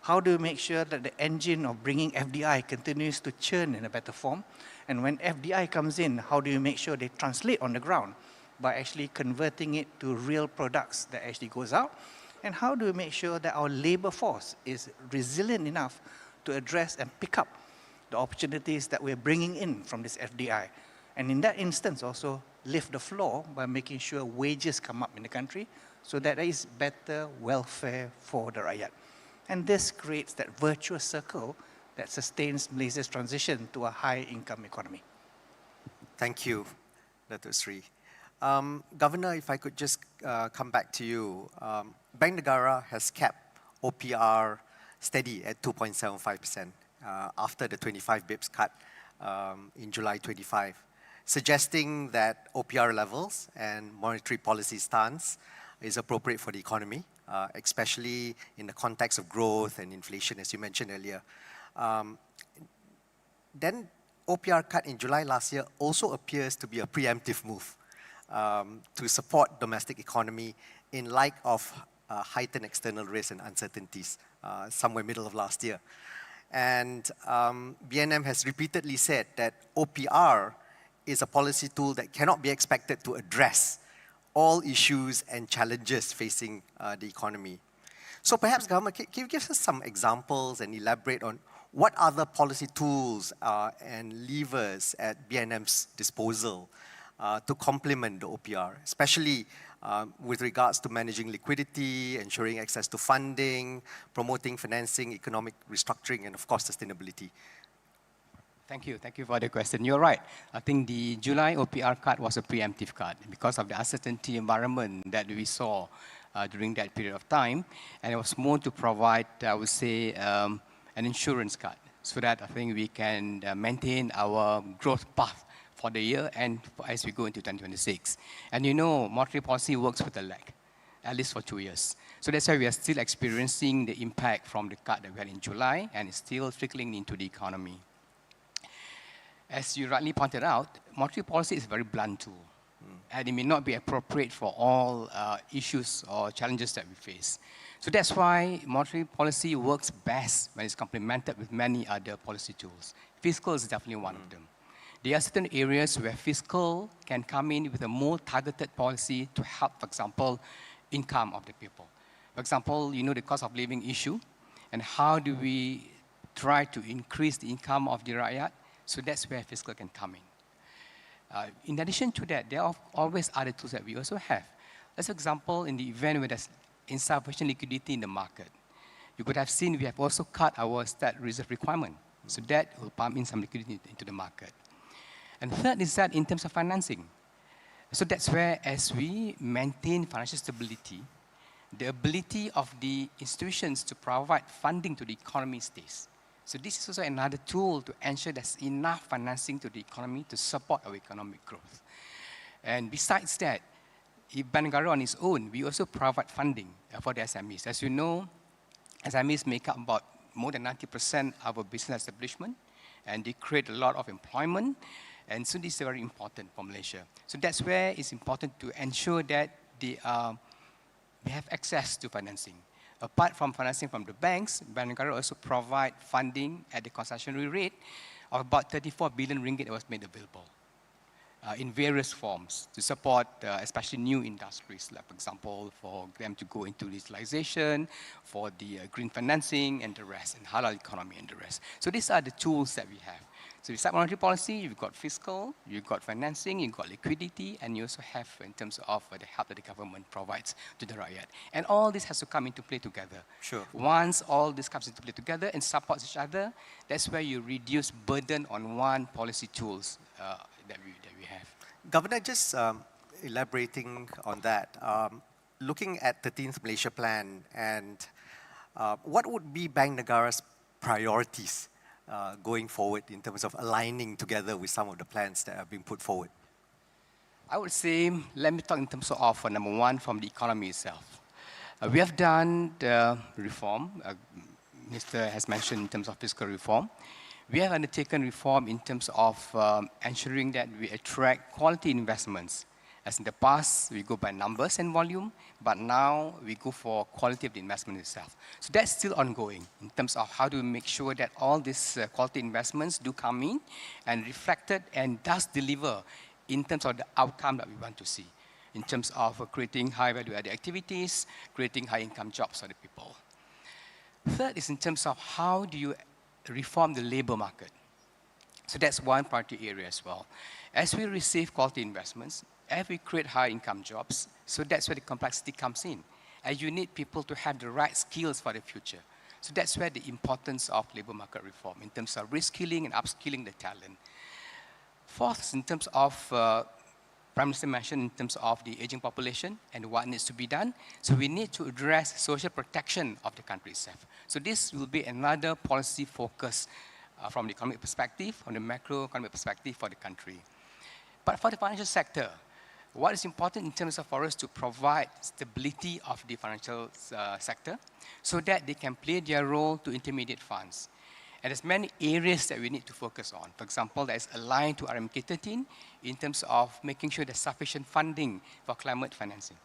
How do we make sure that the engine of bringing FDI continues to churn in a better form? And when FDI comes in, how do you make sure they translate on the ground by actually converting it to real products that actually goes out? And how do we make sure that our labor force is resilient enough to address and pick up the opportunities that we're bringing in from this FDI? And in that instance also, lift the floor by making sure wages come up in the country so that there is better welfare for the rakyat. And this creates that virtuous circle that sustains Malaysia's transition to a high-income economy. Thank you, Datuk Sri. Governor, if I could just come back to you. Bank Negara has kept OPR steady at 2.75% after the 25 bips cut in July 25, suggesting that OPR levels and monetary policy stance is appropriate for the economy, especially in the context of growth and inflation, as you mentioned earlier. Then OPR cut in July last year also appears to be a preemptive move to support domestic economy in light of heightened external risks and uncertainties somewhere middle of last year. And BNM has repeatedly said that OPR is a policy tool that cannot be expected to address all issues and challenges facing the economy. So perhaps, Government, can you give us some examples and elaborate on what other policy tools and levers at BNM's disposal to complement the OPR, especially with regards to managing liquidity, ensuring access to funding, promoting financing, economic restructuring, and of course, sustainability? Thank you for the question. You're right. I think the July OPR cut was a preemptive cut because of the uncertainty environment that we saw during that period of time. And it was more to provide, I would say, an insurance cut so that I think we can maintain our growth path for the year and as we go into 2026. And you know, monetary policy works with a lag, at least for 2 years. So that's why we are still experiencing the impact from the cut that we had in July, and it's still trickling into the economy. As you rightly pointed out, monetary policy is a very blunt tool, and it may not be appropriate for all issues or challenges that we face. So that's why monetary policy works best when it's complemented with many other policy tools. Fiscal is definitely one of them. There are certain areas where fiscal can come in with a more targeted policy to help, for example, income of the people. For example, you know the cost of living issue, and how do we try to increase the income of the rakyat? So that's where fiscal can come in. In addition to that, there are always other tools that we also have. As an example, in the event where there's insufficient liquidity in the market, you could have seen we have also cut our state reserve requirement. So that will pump in some liquidity into the market. And third is that in terms of financing. So that's where, as we maintain financial stability, the ability of the institutions to provide funding to the economy stays. So this is also another tool to ensure there's enough financing to the economy to support our economic growth. And besides that, Bank Negara on its own, we also provide funding for the SMEs. As you know, SMEs make up about more than 90% of our business establishment, and they create a lot of employment. And so this is very important for Malaysia. So that's where it's important to ensure that they have access to financing. Apart from financing from the banks, Bank Negara also provide funding at the concessionary rate of about 34 billion ringgit that was made available in various forms to support especially new industries, like for example, for them to go into digitalization, for the green financing and the rest, and halal economy and the rest. So these are the tools that we have. So besides monetary policy, you've got fiscal, you've got financing, you've got liquidity, and you also have in terms of the help that the government provides to the rakyat. And all this has to come into play together. Sure. Once all this comes into play together and supports each other, that's where you reduce burden on one policy tools that we have. Governor, just elaborating on that, looking at 13th Malaysia Plan, and what would be Bank Negara's priorities going forward in terms of aligning together with some of the plans that have been put forward? I would say, let me talk in terms of number one, from the economy itself. We have done the reform, Minister has mentioned in terms of fiscal reform. We have undertaken reform in terms of ensuring that we attract quality investments. As in the past, we go by numbers and volume, but now we go for quality of the investment itself. So that's still ongoing in terms of how do we make sure that all these quality investments do come in and reflected and does deliver in terms of the outcome that we want to see, in terms of creating high value-added activities, creating high-income jobs for the people. Third is in terms of how do you reform the labor market. So that's one priority area as well. As we receive quality investments, as we create high-income jobs, so that's where the complexity comes in. And you need people to have the right skills for the future. So that's where the importance of labor market reform in terms of reskilling and upskilling the talent. Fourth is in terms of, Prime Minister mentioned in terms of the aging population and what needs to be done. So we need to address social protection of the country itself. So this will be another policy focus from the economic perspective, from the macroeconomic perspective for the country. But for the financial sector, what is important in terms of for us to provide stability of the financial sector so that they can play their role to intermediate funds. And there's many areas that we need to focus on. For example, that is aligned to RMK 13 in terms of making sure there's sufficient funding for climate financing.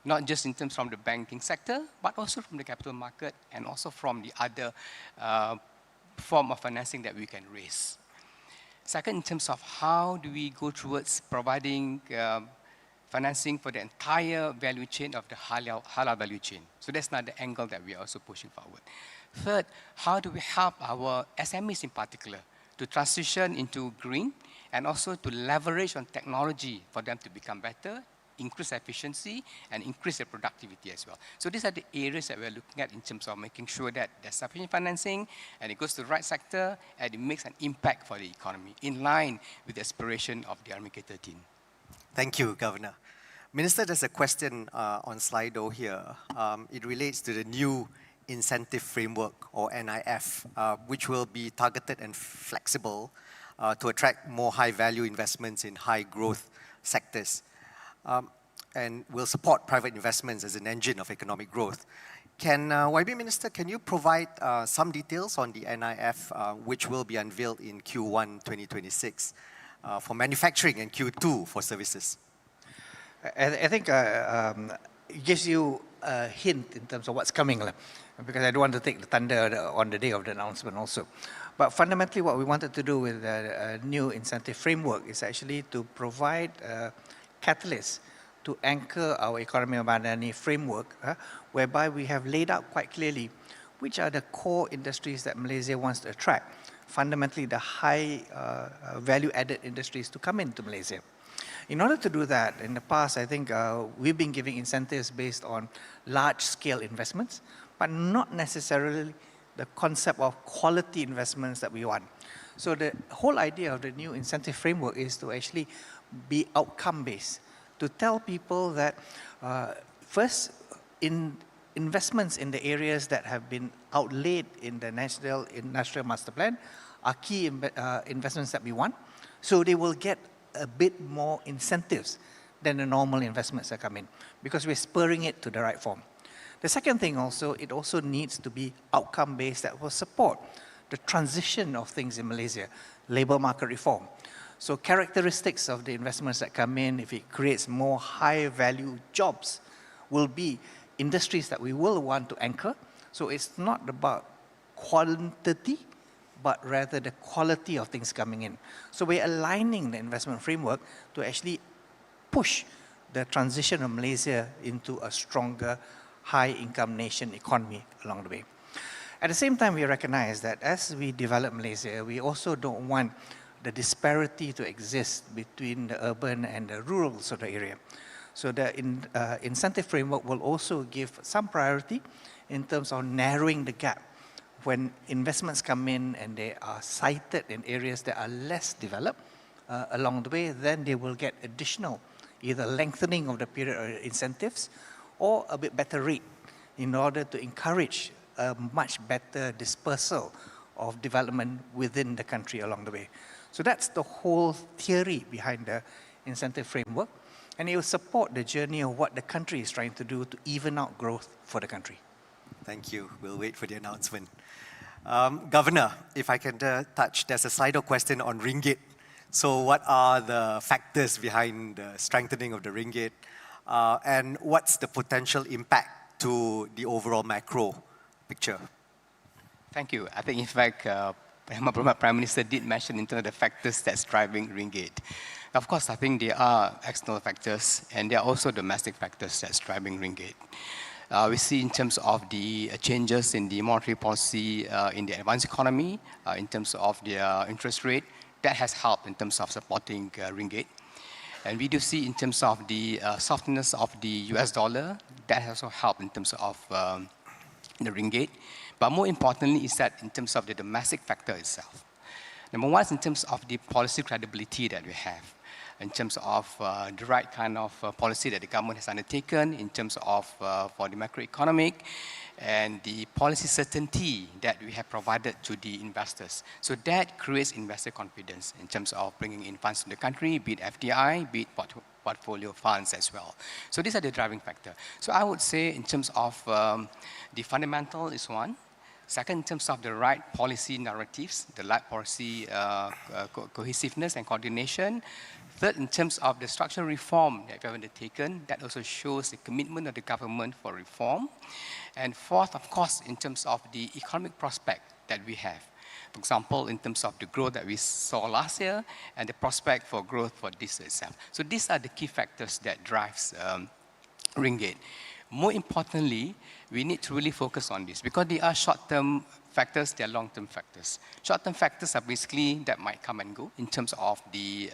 Not just in terms from the banking sector, but also from the capital market and also from the other form of financing that we can raise. Second, in terms of how do we go towards providing financing for the entire value chain of the halal value chain. So that's another angle that we are also pushing forward. Third, how do we help our SMEs in particular to transition into green and also to leverage on technology for them to become better increase efficiency and increase their productivity as well. So these are the areas that we're looking at in terms of making sure that there's sufficient financing and it goes to the right sector and it makes an impact for the economy in line with the aspiration of the RMK 13. Thank you, Governor. Minister, there's a question on Slido here. It relates to the new incentive framework, or NIF, which will be targeted and flexible to attract more high-value investments in high-growth sectors, and will support private investments as an engine of economic growth. Can YB Minister, can you provide some details on the NIF, which will be unveiled in Q1 2026 for manufacturing and Q2 for services? I think it gives you a hint in terms of what's coming, because I don't want to take the thunder on the day of the announcement also. But fundamentally, what we wanted to do with the new incentive framework is actually to provide catalysts to anchor our Ekonomi Malaysia framework, whereby we have laid out quite clearly which are the core industries that Malaysia wants to attract, fundamentally the high value-added industries to come into Malaysia. In order to do that, in the past, I think we've been giving incentives based on large-scale investments, but not necessarily the concept of quality investments that we want. So the whole idea of the new incentive framework is to actually be outcome-based, to tell people that first, in investments in the areas that have been outlaid in the National Industrial Master Plan are key investments that we want, so they will get a bit more incentives than the normal investments that come in, because we're spurring it to the right form. The second thing also, it also needs to be outcome-based that will support the transition of things in Malaysia, labour market reform. So characteristics of the investments that come in, if it creates more high-value jobs, will be industries that we will want to anchor. So it's not about quantity, but rather the quality of things coming in. So we're aligning the investment framework to actually push the transition of Malaysia into a stronger high-income nation economy along the way. At the same time, we recognize that as we develop Malaysia, we also don't want the disparity to exist between the urban and the rural sort of area. So the incentive framework will also give some priority in terms of narrowing the gap. When investments come in and they are sited in areas that are less developed along the way, then they will get additional, either lengthening of the period of incentives or a bit better rate in order to encourage a much better dispersal of development within the country along the way. So that's the whole theory behind the incentive framework, and it will support the journey of what the country is trying to do to even out growth for the country. Thank you. We'll wait for the announcement. Governor, if I can touch, there's a Slido question on ringgit. So what are the factors behind the strengthening of the ringgit? And what's the potential impact to the overall macro picture? Thank you. I think, in fact, Prime Minister did mention in terms of the factors that's driving ringgit. Of course, I think there are external factors and there are also domestic factors that's driving ringgit. We see in terms of the changes in the monetary policy in the advanced economy, in terms of their interest rate, that has helped in terms of supporting ringgit. And we do see in terms of the softness of the US dollar, that has also helped in terms of the ringgit. But more importantly is that in terms of the domestic factor itself. Number one is in terms of the policy credibility that we have, in terms of the right kind of policy that the government has undertaken, in terms of for the macroeconomic, and the policy certainty that we have provided to the investors. So that creates investor confidence in terms of bringing in funds to the country, be it FDI, be it portfolio funds as well. So these are the driving factor. So I would say in terms of the fundamental is one. Second, in terms of the right policy narratives, the right policy cohesiveness and coordination. Third, in terms of the structural reform that we have undertaken, that also shows the commitment of the government for reform. And fourth, of course, in terms of the economic prospect that we have. For example, in terms of the growth that we saw last year and the prospect for growth for this itself. So these are the key factors that drives ringgit. More importantly, we need to really focus on this because they are short-term factors, they are long-term factors. Short-term factors are basically that might come and go in terms of the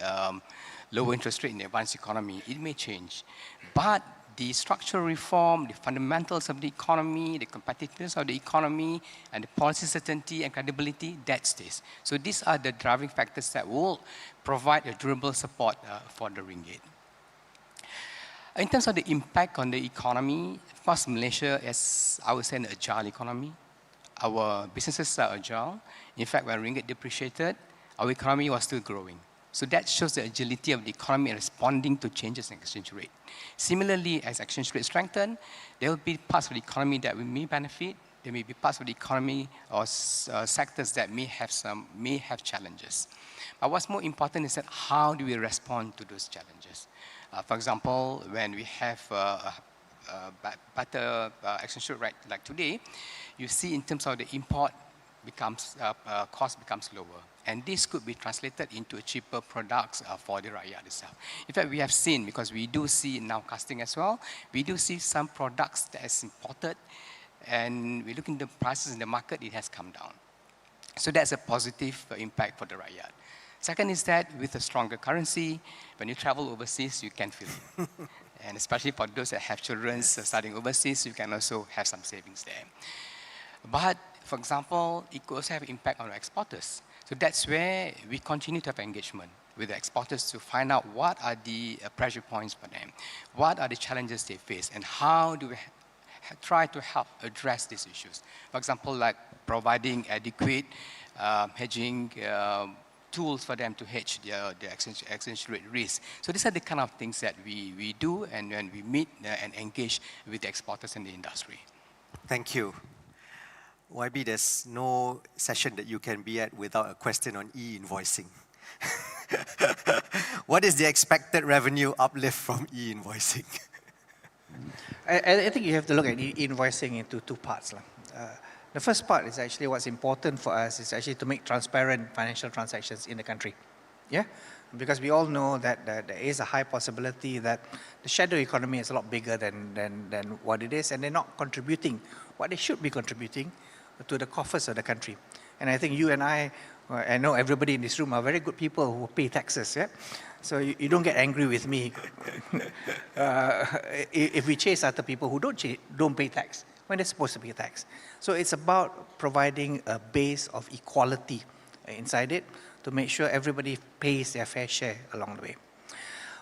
lower interest rate in the advanced economy, it may change. But the structural reform, the fundamentals of the economy, the competitiveness of the economy, and the policy certainty and credibility, that stays. So these are the driving factors that will provide a durable support for the ringgit. In terms of the impact on the economy, of course, Malaysia is, I would say, an agile economy. Our businesses are agile. In fact, when ringgit depreciated, our economy was still growing. So that shows the agility of the economy responding to changes in exchange rate. Similarly, as exchange rate strengthen, there will be parts of the economy that we may benefit. There may be parts of the economy or sectors that may have challenges. But what's more important is that how do we respond to those challenges? For example, when we have better exchange rate like today, you see in terms of the import cost becomes lower. And this could be translated into cheaper products for the rakyat itself. In fact, we have seen, because we do see now casting as well, we do see some products that is imported, and we look in the prices in the market, it has come down. So that's a positive impact for the rakyat. Second is that with a stronger currency, when you travel overseas, you can feel it. And especially for those that have children studying overseas, you can also have some savings there. But, for example, it could also have impact on exporters. So that's where we continue to have engagement with the exporters to find out what are the pressure points for them, what are the challenges they face, and how do we try to help address these issues. For example, like providing adequate hedging tools for them to hedge the exchange rate risk. So these are the kind of things that we do and when we meet and engage with the exporters in the industry. Thank you. YB, there's no session that you can be at without a question on e-invoicing. What is the expected revenue uplift from e-invoicing? I think you have to look at e-invoicing into two parts. The first part is actually what's important for us is actually to make transparent financial transactions in the country. Yeah? Because we all know that there is a high possibility that the shadow economy is a lot bigger than what it is, and they're not contributing what they should be contributing to the coffers of the country. And I think you and I know everybody in this room are very good people who pay taxes, yeah? So you don't get angry with me if we chase after people who don't pay tax when they're supposed to pay tax. So it's about providing a base of equality inside it to make sure everybody pays their fair share along the way.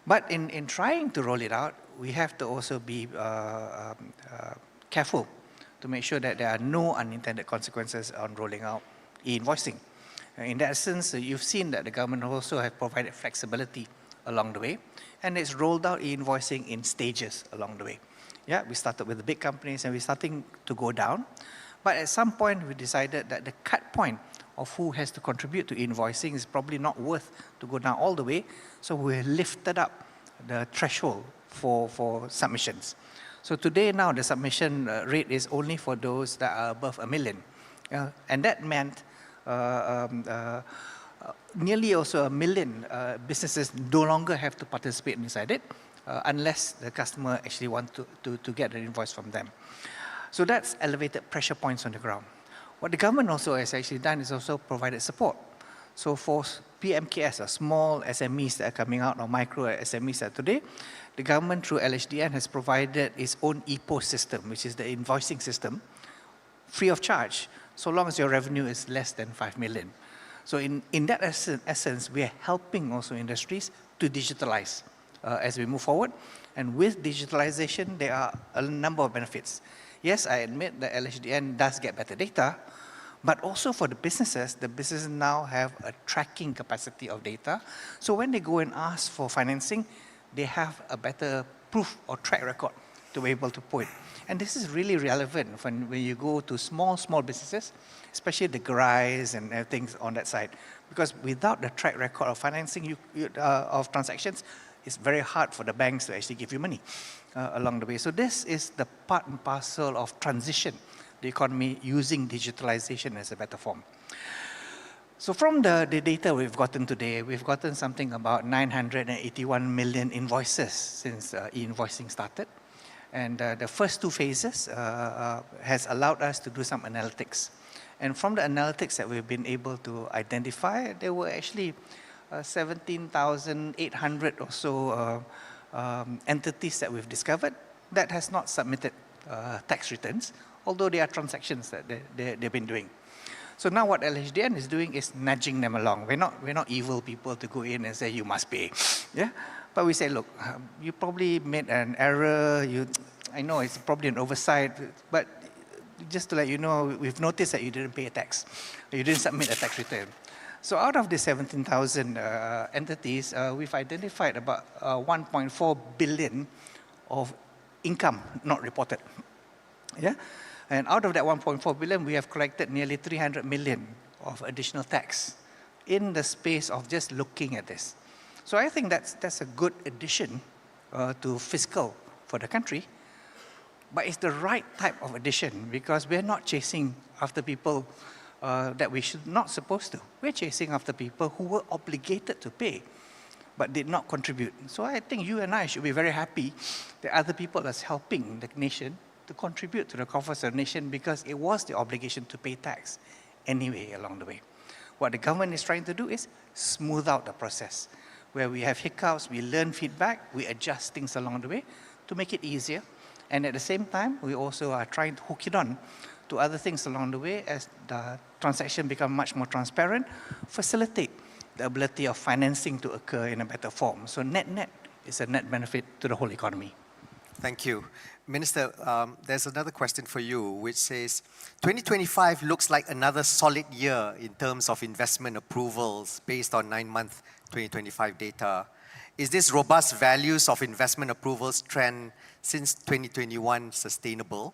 But in trying to roll it out, we have to also be careful to make sure that there are no unintended consequences on rolling out e-invoicing. In that sense, you've seen that the government also have provided flexibility along the way, and it's rolled out e-invoicing in stages along the way. Yeah, we started with the big companies and we're starting to go down, but at some point we decided that the cut point of who has to contribute to invoicing is probably not worth to go down all the way, so we lifted up the threshold for submissions. So today now the submission rate is only for those that are above 1 million. And that meant nearly also 1 million businesses no longer have to participate inside it unless the customer actually wants to get an invoice from them. So that's elevated pressure points on the ground. What the government also has actually done is also provided support. So for PMKS, small SMEs that are coming out, or micro SMEs that today, the government through LHDN has provided its own EPOS system, which is the invoicing system, free of charge, so long as your revenue is less than 5 million. So in that essence, we are helping also industries to digitalize as we move forward. And with digitalization, there are a number of benefits. Yes, I admit that LHDN does get better data, but also for the businesses now have a tracking capacity of data. So when they go and ask for financing, they have a better proof or track record to be able to put. And this is really relevant when you go to small businesses, especially the GRIs and things on that side. Because without the track record of financing of transactions, it's very hard for the banks to actually give you money along the way. So this is the part and parcel of transition, the economy using digitalization as a better form. So from the data we've gotten today, we've gotten something about 981 million invoices since e-invoicing started. And the first two phases has allowed us to do some analytics. And from the analytics that we've been able to identify, there were actually 17,800 or so entities that we've discovered that has not submitted tax returns, although there are transactions that they've been doing. So now what LHDN is doing is nudging them along. We're not evil people to go in and say, you must pay. Yeah? But we say, look, you probably made an error. I know it's probably an oversight, but just to let you know, we've noticed that you didn't pay a tax. You didn't submit a tax return. So out of the 17,000 entities, we've identified about 1.4 billion of income not reported. Yeah? And out of that 1.4 billion, we have collected nearly 300 million of additional tax in the space of just looking at this. So I think that's a good addition to fiscal for the country. But it's the right type of addition because we're not chasing after people that we should not supposed to. We're chasing after people who were obligated to pay but did not contribute. So I think you and I should be very happy that other people are helping the nation to contribute to the coffers of the nation because it was the obligation to pay tax anyway along the way. What the government is trying to do is smooth out the process. Where we have hiccups, we learn feedback, we adjust things along the way to make it easier. And at the same time, we also are trying to hook it on to other things along the way as the transaction become much more transparent, facilitate the ability of financing to occur in a better form. So net-net is a net benefit to the whole economy. Thank you. Minister, there's another question for you, which says, 2025 looks like another solid year in terms of investment approvals based on 9-month 2025 data. Is this robust values of investment approvals trend since 2021 sustainable?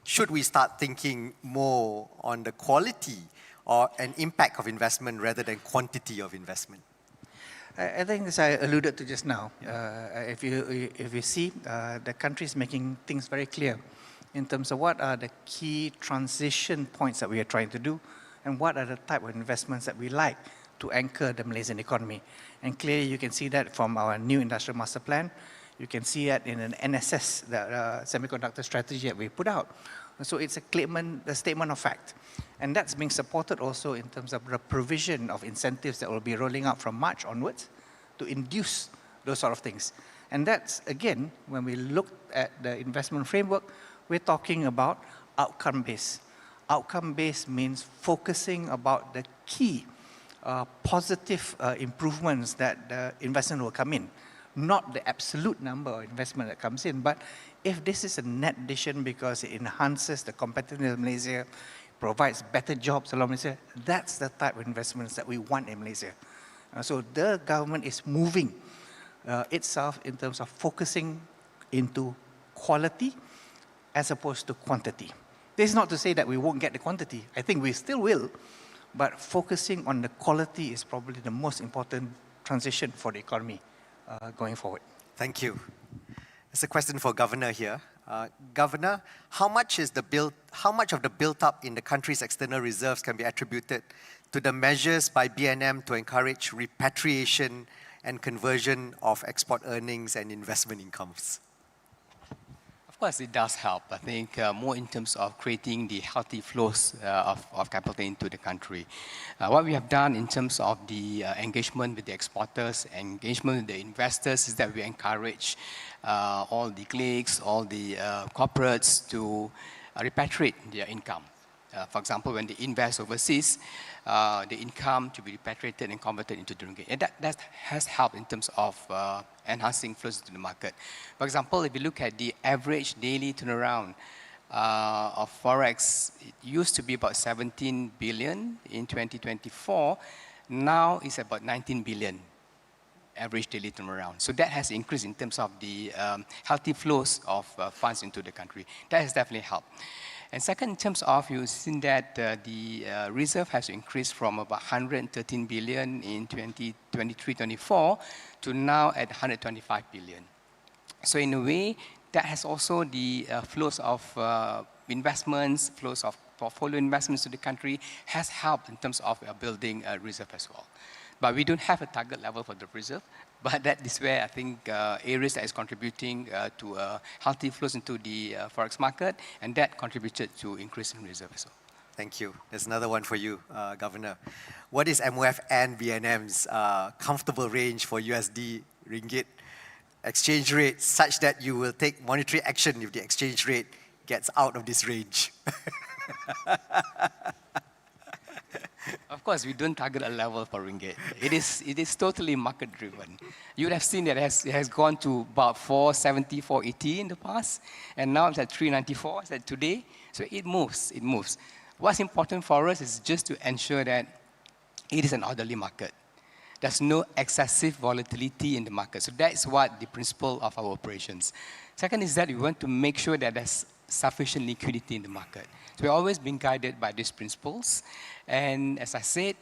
Should we start thinking more on the quality or an impact of investment rather than quantity of investment? I think as I alluded to just now, if you see, the country is making things very clear in terms of what are the key transition points that we are trying to do and what are the type of investments that we like to anchor the Malaysian economy. And clearly you can see that from our new industrial master plan. You can see that in an NSS, the semiconductor strategy that we put out. So it's a statement of fact. And that's being supported also in terms of the provision of incentives that will be rolling out from March onwards to induce those sort of things. And that's, again, when we look at the investment framework, we're talking about outcome-based. Outcome-based means focusing about the key positive improvements that the investment will come in. Not the absolute number of investment that comes in, but if this is a net addition because it enhances the competitiveness of Malaysia, provides better jobs along Malaysia, that's the type of investments that we want in Malaysia. So the government is moving itself in terms of focusing into quality as opposed to quantity. This is not to say that we won't get the quantity. I think we still will, but focusing on the quality is probably the most important transition for the economy going forward. Thank you. There's a question for Governor here. Governor, how much of the built-up in the country's external reserves can be attributed to the measures by BNM to encourage repatriation and conversion of export earnings and investment incomes? Of course, it does help. I think more in terms of creating the healthy flows of capital into the country. What we have done in terms of the engagement with the exporters, engagement with the investors, is that we encourage all the cliques, all the corporates to repatriate their income. For example, when they invest overseas, the income to be repatriated and converted into the ringgit. And that has helped in terms of enhancing flows to the market. For example, if you look at the average daily turnaround of Forex, it used to be about 17 billion in 2024. Now it's about 19 billion average daily turnaround. So that has increased in terms of the healthy flows of funds into the country. That has definitely helped. And second, in terms of, you've seen that the reserve has increased from about 113 billion in 2023-24 to now at 125 billion. So in a way, that has also the flows of investments, flows of portfolio investments to the country has helped in terms of building a reserve as well. But we don't have a target level for the reserve. But that is where I think areas that is contributing to healthy flows into the Forex market, and that contributed to increasing reserve as well. Thank you. There's another one for you, Governor. What is MOF and BNM's comfortable range for USD ringgit exchange rate such that you will take monetary action if the exchange rate gets out of this range? Of course, we don't target a level for ringgit. It is totally market driven. You would have seen that it has gone to about 470, 480 in the past, and now it's at 394, it's at today. So it moves, it moves. What's important for us is just to ensure that it is an orderly market. There's no excessive volatility in the market. So that's what the principle of our operations. Second is that we want to make sure that there's sufficient liquidity in the market. So we're always being guided by these principles. And as I said,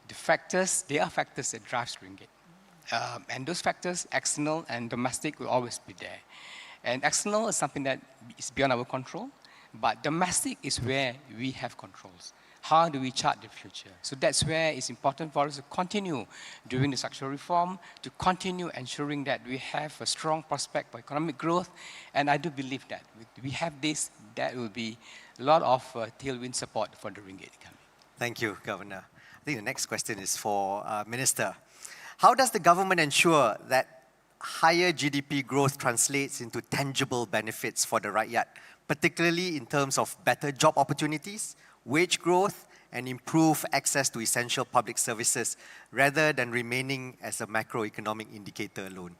the factors, they are factors that drive ringgit. And those factors, external and domestic, will always be there. And external is something that is beyond our control, but domestic is where we have controls. How do we chart the future? So that's where it's important for us to continue doing the structural reform, to continue ensuring that we have a strong prospect for economic growth. And I do believe that we have this, that will be a lot of tailwind support for the ringgit economy. Thank you, Governor. I think the next question is for Minister. How does the government ensure that higher GDP growth translates into tangible benefits for the rakyat, particularly in terms of better job opportunities, wage growth, and improve access to essential public services, rather than remaining as a macroeconomic indicator alone?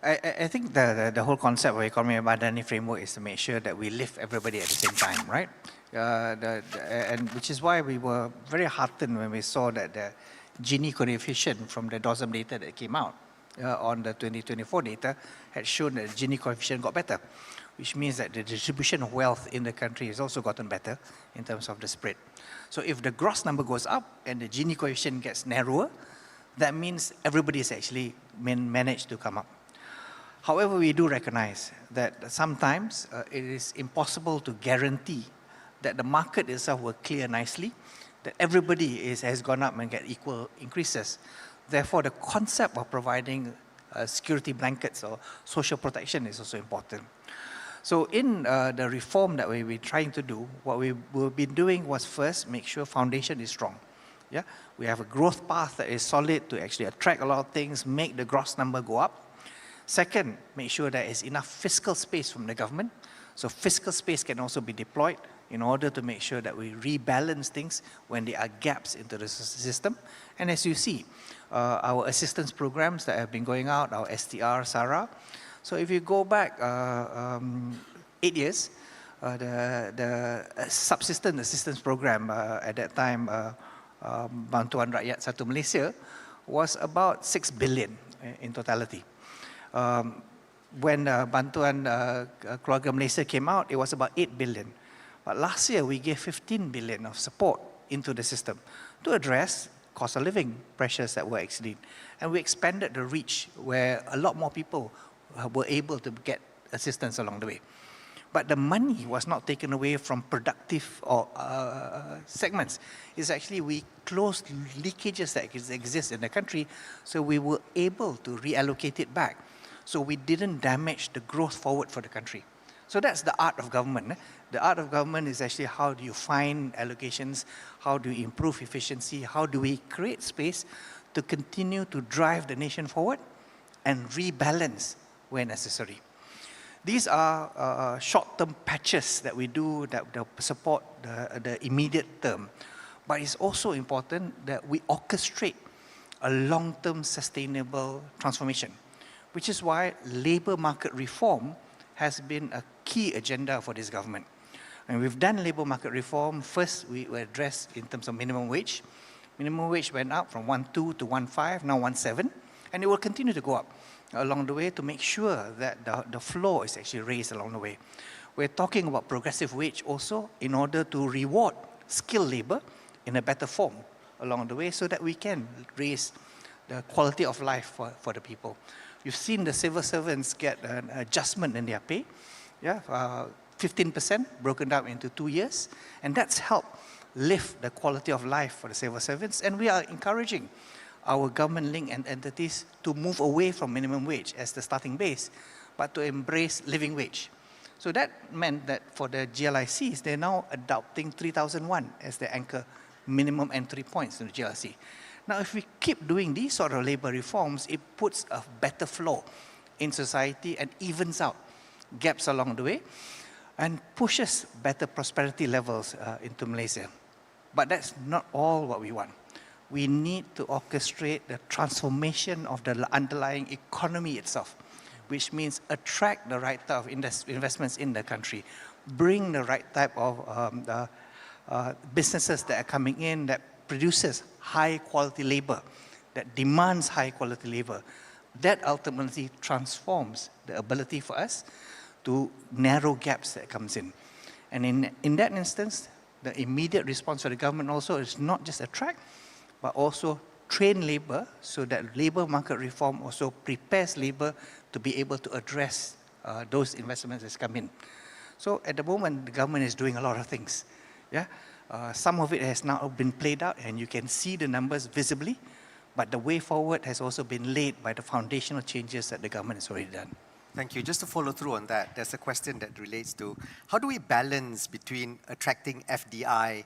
I think the whole concept of Ekonomi Malaysia framework is to make sure that we lift everybody at the same time, right? And which is why we were very heartened when we saw that the Gini coefficient from the DOSM data that came out on the 2024 data had shown that the Gini coefficient got better, which means that the distribution of wealth in the country has also gotten better in terms of the spread. So if the gross number goes up and the Gini coefficient gets narrower, that means everybody has actually managed to come up. However, we do recognize that sometimes it is impossible to guarantee that the market itself will clear nicely, that everybody has gone up and get equal increases. Therefore, the concept of providing security blankets or social protection is also important. So in the reform that we've been trying to do, what we've been doing was first make sure foundation is strong. Yeah, we have a growth path that is solid to actually attract a lot of things, make the gross number go up. Second, make sure there is enough fiscal space from the government. So fiscal space can also be deployed in order to make sure that we rebalance things when there are gaps into the system. And as you see, our assistance programs that have been going out, our STR, SARA. So if you go back 8 years, the subsistence assistance program at that time, Bantuan Rakyat Satu Malaysia, was about 6 billion in totality. When Bantuan Keluarga Malaysia came out, it was about 8 billion. But last year, we gave 15 billion of support into the system to address cost of living pressures that were actually. And we expanded the reach where a lot more people were able to get assistance along the way. But the money was not taken away from productive or segments. It's actually we closed leakages that exist in the country, so we were able to reallocate it back. So we didn't damage the growth forward for the country. So that's the art of government. The art of government is actually how do you find allocations, how do you improve efficiency, how do we create space to continue to drive the nation forward and rebalance where necessary. These are short-term patches that we do that support the immediate term. But it's also important that we orchestrate a long-term sustainable transformation, which is why labor market reform has been a key agenda for this government. And we've done labor market reform. First, we addressed in terms of minimum wage. Minimum wage went up from 1.2 to 1.5, now 1.7, and it will continue to go up along the way to make sure that the floor is actually raised along the way. We're talking about progressive wage also in order to reward skilled labor in a better form along the way so that we can raise the quality of life for the people. You've seen the civil servants get an adjustment in their pay, 15% broken down into 2 years, and that's helped lift the quality of life for the civil servants, and we are encouraging our government-linked entities to move away from minimum wage as the starting base, but to embrace living wage. So that meant that for the GLICs, they're now adopting 3001 as the anchor minimum entry points in the GLIC. Now, if we keep doing these sort of labor reforms, it puts a better flow in society and evens out gaps along the way and pushes better prosperity levels into Malaysia. But that's not all what we want. We need to orchestrate the transformation of the underlying economy itself, which means attract the right type of investments in the country, bring the right type of businesses that are coming in that produces high quality labor, that demands high quality labor. That ultimately transforms the ability for us to narrow gaps that comes in. And in that instance, the immediate response for the government also is not just attract, but also train labor so that labor market reform also prepares labor to be able to address those investments that come in. So at the moment, the government is doing a lot of things. Yeah, some of it has now been played out and you can see the numbers visibly, but the way forward has also been laid by the foundational changes that the government has already done. Thank you. Just to follow through on that, there's a question that relates to how do we balance between attracting FDI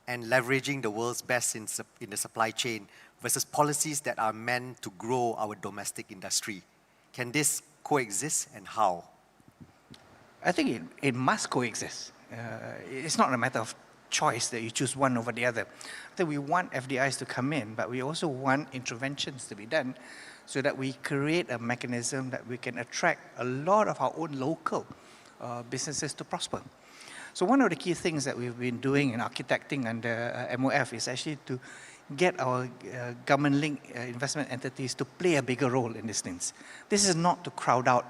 and leveraging the world's best in the supply chain versus policies that are meant to grow our domestic industry? Can this coexist and how? I think it must coexist. It's not a matter of choice that you choose one over the other. I think we want FDIs to come in, but we also want interventions to be done so that we create a mechanism that we can attract a lot of our own local businesses to prosper. So one of the key things that we've been doing in architecting under MOF is actually to get our government-linked investment entities to play a bigger role in these things. This is not to crowd out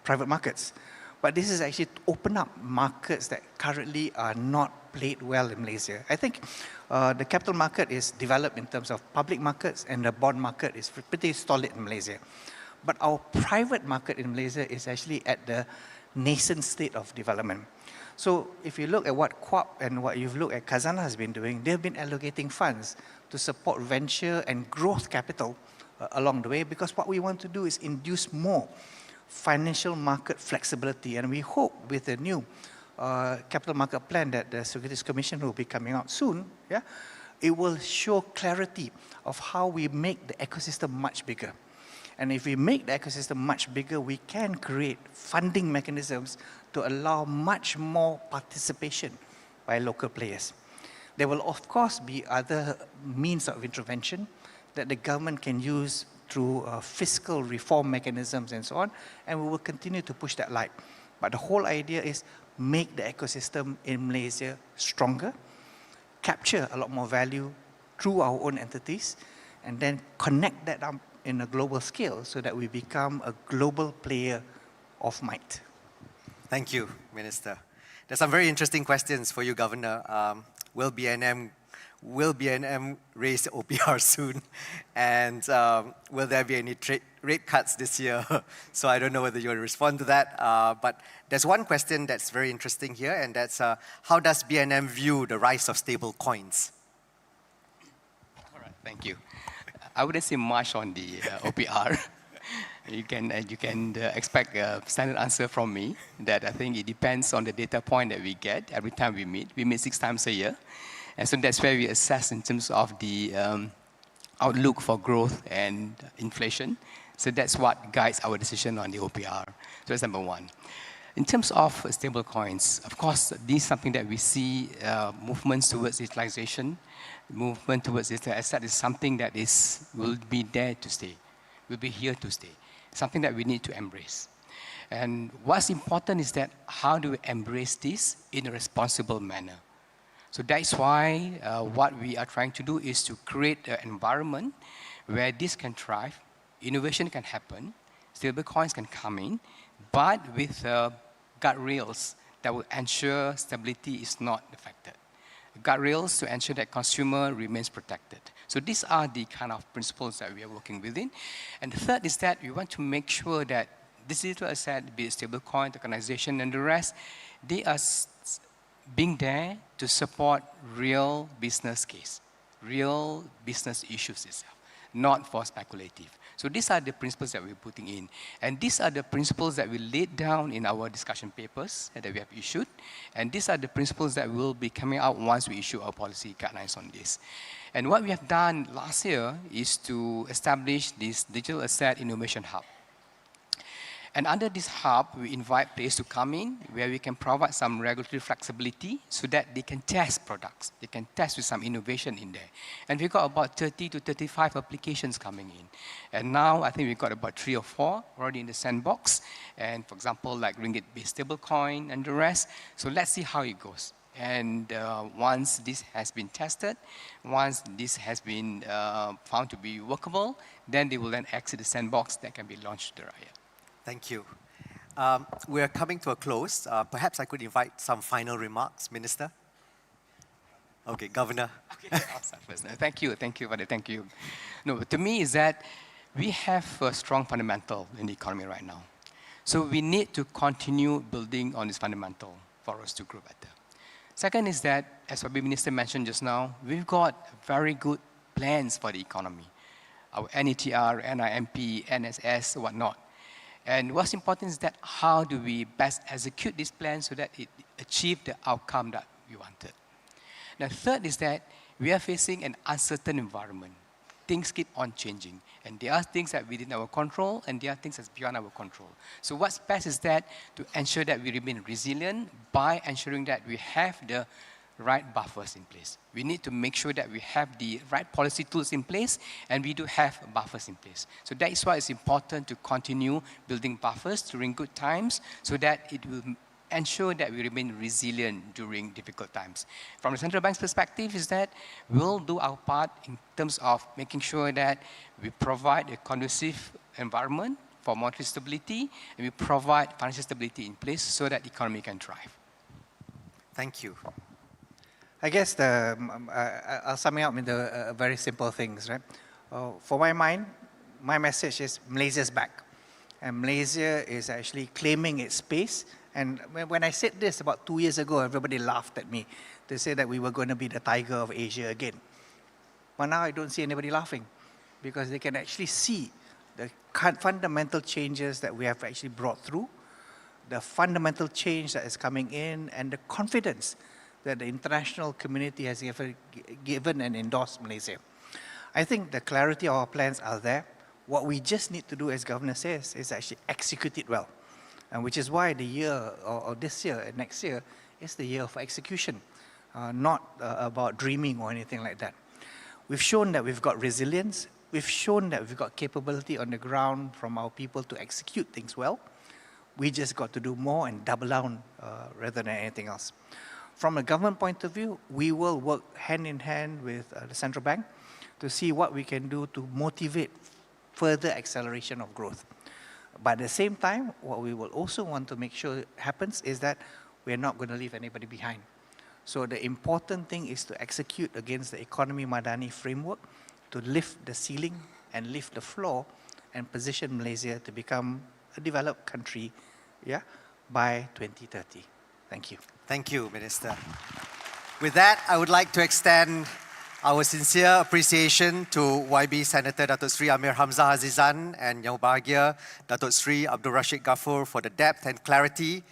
private markets, but this is actually to open up markets that currently are not played well in Malaysia. I think the capital market is developed in terms of public markets and the bond market is pretty solid in Malaysia. But our private market in Malaysia is actually at the nascent state of development. So if you look at what KUAP and what you've looked at Khazanah has been doing, they've been allocating funds to support venture and growth capital along the way, because what we want to do is induce more financial market flexibility. And we hope with the new capital market plan that the Securities Commission will be coming out soon, yeah, it will show clarity of how we make the ecosystem much bigger. And if we make the ecosystem much bigger, we can create funding mechanisms to allow much more participation by local players. There will of course be other means of intervention that the government can use through fiscal reform mechanisms and so on, and we will continue to push that light. But the whole idea is make the ecosystem in Malaysia stronger, capture a lot more value through our own entities, and then connect that up in a global scale so that we become a global player of might. Thank you, Minister. There's some very interesting questions for you, Governor. Will BNM raise OPR soon? And will there be any rate cuts this year? So I don't know whether you will respond to that. But there's one question that's very interesting here, and that's how does BNM view the rise of stable coins? All right, thank you. I wouldn't say much on the OPR. You can expect a standard answer from me that I think it depends on the data point that we get every time we meet. We meet 6 times a year. And so that's where we assess in terms of the outlook for growth and inflation. So that's what guides our decision on the OPR. So that's number one. In terms of stable coins, of course, this is something that we see movements towards utilization. Movement towards digital asset is something that will be there to stay, will be here to stay, something that we need to embrace. And what's important is that how do we embrace this in a responsible manner? So that's why what we are trying to do is to create an environment where this can thrive, innovation can happen, stable coins can come in, but with guardrails that will ensure stability is not affected. Guardrails to ensure that consumer remains protected. So these are the kind of principles that we are working within. And the third is that we want to make sure that this digital asset, be it stablecoin, tokenization, and the rest, they are being there to support real business case, real business issues itself, not for speculative. So these are the principles that we're putting in. And these are the principles that we laid down in our discussion papers that we have issued. And these are the principles that will be coming out once we issue our policy guidelines on this. And what we have done last year is to establish this Digital Asset Innovation Hub. And under this hub, we invite players to come in where we can provide some regulatory flexibility so that they can test products. They can test with some innovation in there. And we got about 30 to 35 applications coming in. And now I think we got about 3 or 4 already in the sandbox. And for example, like ringgit-based stablecoin and the rest. So let's see how it goes. And once this has been tested, once this has been found to be workable, then they will then exit the sandbox that can be launched to the riot. Thank you. We are coming to a close. Perhaps I could invite some final remarks, Minister. Okay, Governor. Okay, I'll start first. Thank you, Vadi, thank you. No, to me is that we have a strong fundamental in the economy right now. So we need to continue building on this fundamental for us to grow better. Second is that, as what the Minister mentioned just now, we've got very good plans for the economy. Our NETR, NIMP, NSS, whatnot. And what's important is that how do we best execute this plan so that it achieves the outcome that we wanted. Now, third is that we are facing an uncertain environment. Things keep on changing. And there are things that within our control and there are things that's beyond our control. So what's best is that to ensure that we remain resilient by ensuring that we have the right buffers in place. We need to make sure that we have the right policy tools in place and we do have buffers in place. So that is why it's important to continue building buffers during good times so that it will ensure that we remain resilient during difficult times. From the central bank's perspective is that we'll do our part in terms of making sure that we provide a conducive environment for monetary stability and we provide financial stability in place so that the economy can thrive. Thank you. I guess I'll sum it up into very simple things, right? For my mind, my message is Malaysia's back. And Malaysia is actually claiming its space. And when I said this about 2 years ago, everybody laughed at me. They said that we were going to be the tiger of Asia again. But now I don't see anybody laughing because they can actually see the fundamental changes that we have actually brought through, the fundamental change that is coming in, and the confidence that the international community has given and endorsed Malaysia. I think the clarity of our plans are there. What we just need to do, as Governor says, is actually execute it well. And which is why the year, or this year and next year, is the year of execution, not about dreaming or anything like that. We've shown that we've got resilience. We've shown that we've got capability on the ground from our people to execute things well. We just got to do more and double down rather than anything else. From a government point of view, we will work hand in hand with the central bank to see what we can do to motivate further acceleration of growth. But at the same time, what we will also want to make sure happens is that we're not going to leave anybody behind. So the important thing is to execute against the Ekonomi Madani framework to lift the ceiling and lift the floor and position Malaysia to become a developed country, by 2030. Thank you. Thank you, Minister. With that, I would like to extend our sincere appreciation to YB Senator Datuk Sri Amir Hamzah Azizan and Yang Bahagia Datuk Sri Abdul Rashid Ghaffur for the depth and clarity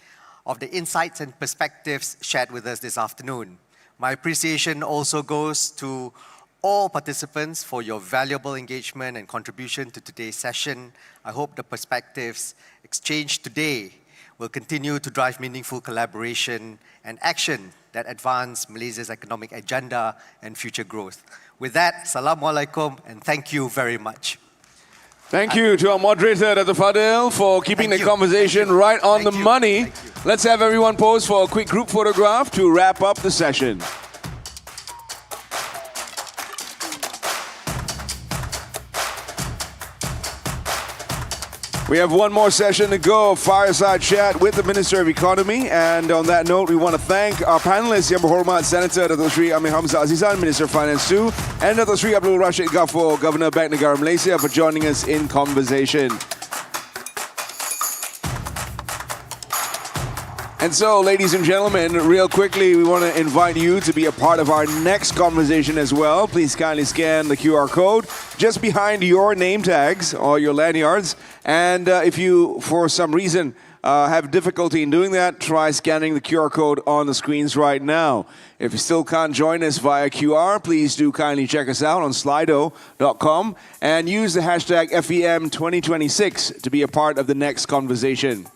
of the insights and perspectives shared with us this afternoon. My appreciation also goes to all participants for your valuable engagement and contribution to today's session. I hope the perspectives exchanged today will continue to drive meaningful collaboration and action that advance Malaysia's economic agenda and future growth. With that, Assalamualaikum and thank you very much. Thank you to our moderator, Dr. Fadil, for keeping the conversation right on the money. Let's have everyone pose for a quick group photograph to wrap up the session. We have one more session to go, Fireside Chat with the Minister of Economy. And on that note, we want to thank our panelists, Yang Berhormat Senator Datuk Sri Amir Hamzah Azizan, Minister of Finance too, and Datuk Sri Abdul Rashid Ghaffur, Governor of Bank Negara Malaysia, for joining us in conversation. And so, ladies and gentlemen, real quickly, we want to invite you to be a part of our next conversation as well. Please kindly scan the QR code just behind your name tags or your lanyards. And if you, for some reason, have difficulty in doing that, try scanning the QR code on the screens right now. If you still can't join us via QR, please do kindly check us out on slido.com and use the hashtag FEM2026 to be a part of the next conversation.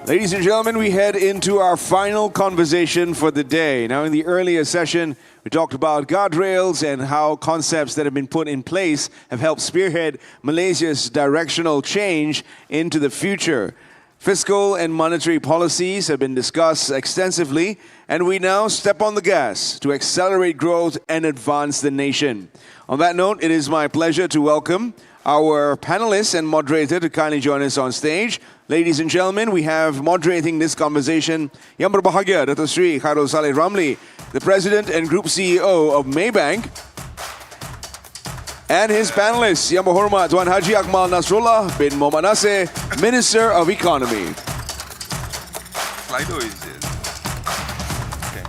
Ladies and gentlemen, we head into our final conversation for the day. Now, in the earlier session, we talked about guardrails and how concepts that have been put in place have helped spearhead Malaysia's directional change into the future. Fiscal and monetary policies have been discussed extensively, and we now step on the gas to accelerate growth and advance the nation. On that note, it is my pleasure to welcome our panelists and moderator to kindly join us on stage. Ladies and gentlemen, we have moderating this conversation Yang Berbahagia Dato' Sri Khairul Saleh Ramli, the President and Group CEO of Maybank, and his panelists Yang Berhormat Tuan Haji Akmal Nasrullah bin Muhammad Nasir, Minister of Economy. Slido is it? Okay.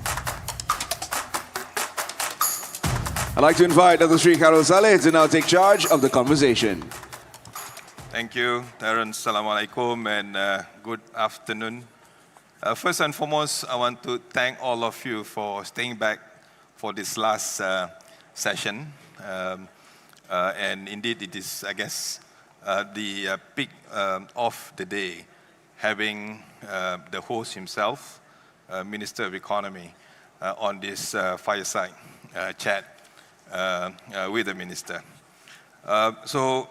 I'd like to invite Dato' Sri Khairul Saleh to now take charge of the conversation. Thank you, Terence. Assalamualaikum and good afternoon. First and foremost, I want to thank all of you for staying back for this last session. And indeed, it is, I guess, the peak of the day, having the host himself, Minister of Economy, on this fireside chat with the Minister. So,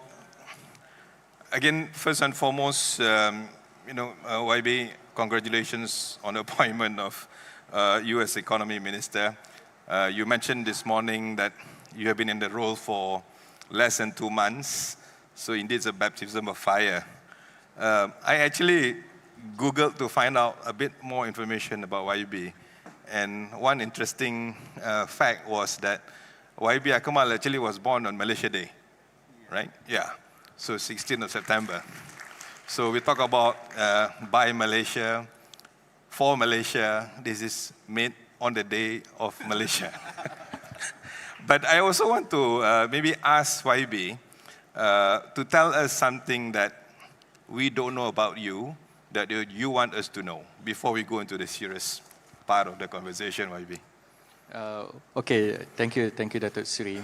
again, first and foremost, YB, congratulations on the appointment of you as Economy Minister. You mentioned this morning that you have been in the role for less than 2 months, so indeed it's a baptism of fire. I actually Googled to find out a bit more information about YB, and one interesting fact was that YB Akmal actually was born on Malaysia Day, right? Yeah. So 16th of September. So we talk about by Malaysia, for Malaysia. This is made on the day of Malaysia. But I also want to maybe ask YB to tell us something that we don't know about you, that you want us to know before we go into the serious part of the conversation, YB. Okay, thank you, Dato' Sri.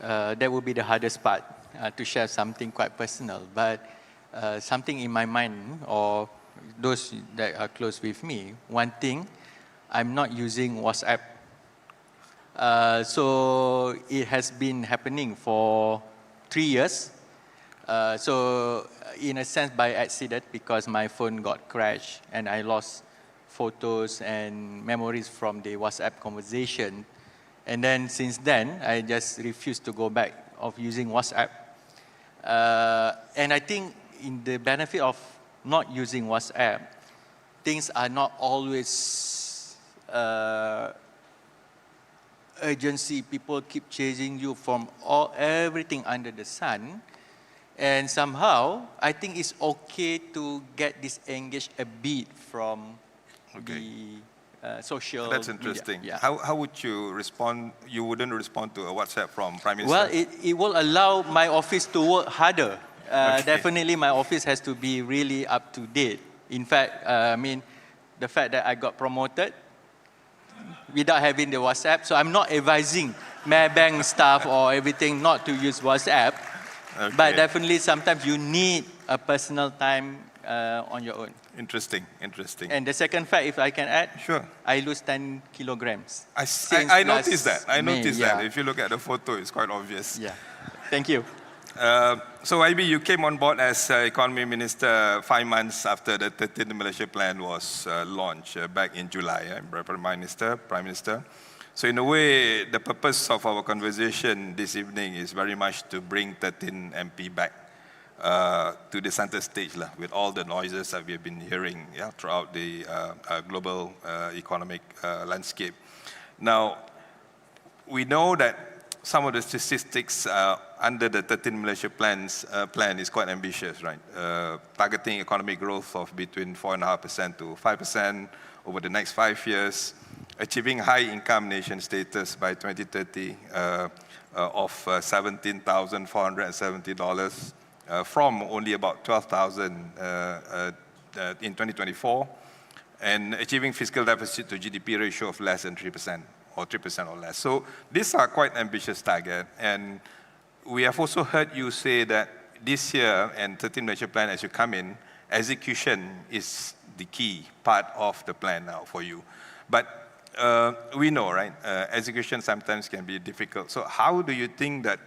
That will be the hardest part. To share something quite personal, but something in my mind or those that are close with me. One thing, I'm not using WhatsApp. So it has been happening for 3 years. So in a sense by accident, because my phone got crashed and I lost photos and memories from the WhatsApp conversation. And then since then, I just refused to go back of using WhatsApp. And I think in the benefit of not using WhatsApp, things are not always urgency. People keep chasing you from everything under the sun. And somehow, I think it's okay to get disengaged a bit from the social That's interesting. media. Yeah. How would you respond? You wouldn't respond to a WhatsApp from Prime Minister? Well, it will allow my office to work harder. Okay. Definitely, my office has to be really up to date. In fact, the fact that I got promoted without having the WhatsApp, so I'm not advising Maybank staff or everything not to use WhatsApp. Okay. But definitely, sometimes you need a personal time on your own. Interesting. And the second fact, if I can add, sure, I lose 10 kilograms. I noticed that. I noticed May, that. If you look at the photo, it's quite obvious. Yeah. Thank you. So IB, you came on board as Economy Minister 5 months after the 13th Malaysia Plan was launched back in July, Prime Minister. So in a way, the purpose of our conversation this evening is very much to bring 13 MP back to the center stage with all the noises that we have been hearing throughout the global economic landscape. Now, we know that some of the statistics under the 13 Malaysia plan is quite ambitious, right? Targeting economic growth of between 4.5% to 5% over the next 5 years, achieving high-income nation status by 2030 of $17,470 from only about 12,000 in 2024, and achieving fiscal deficit to GDP ratio of less than 3%. Or 3% or less. So these are quite ambitious targets. And we have also heard you say that this year and 13 Malaysia Plan, as you come in, execution is the key part of the plan now for you. But we know, right, execution sometimes can be difficult. So how do you think that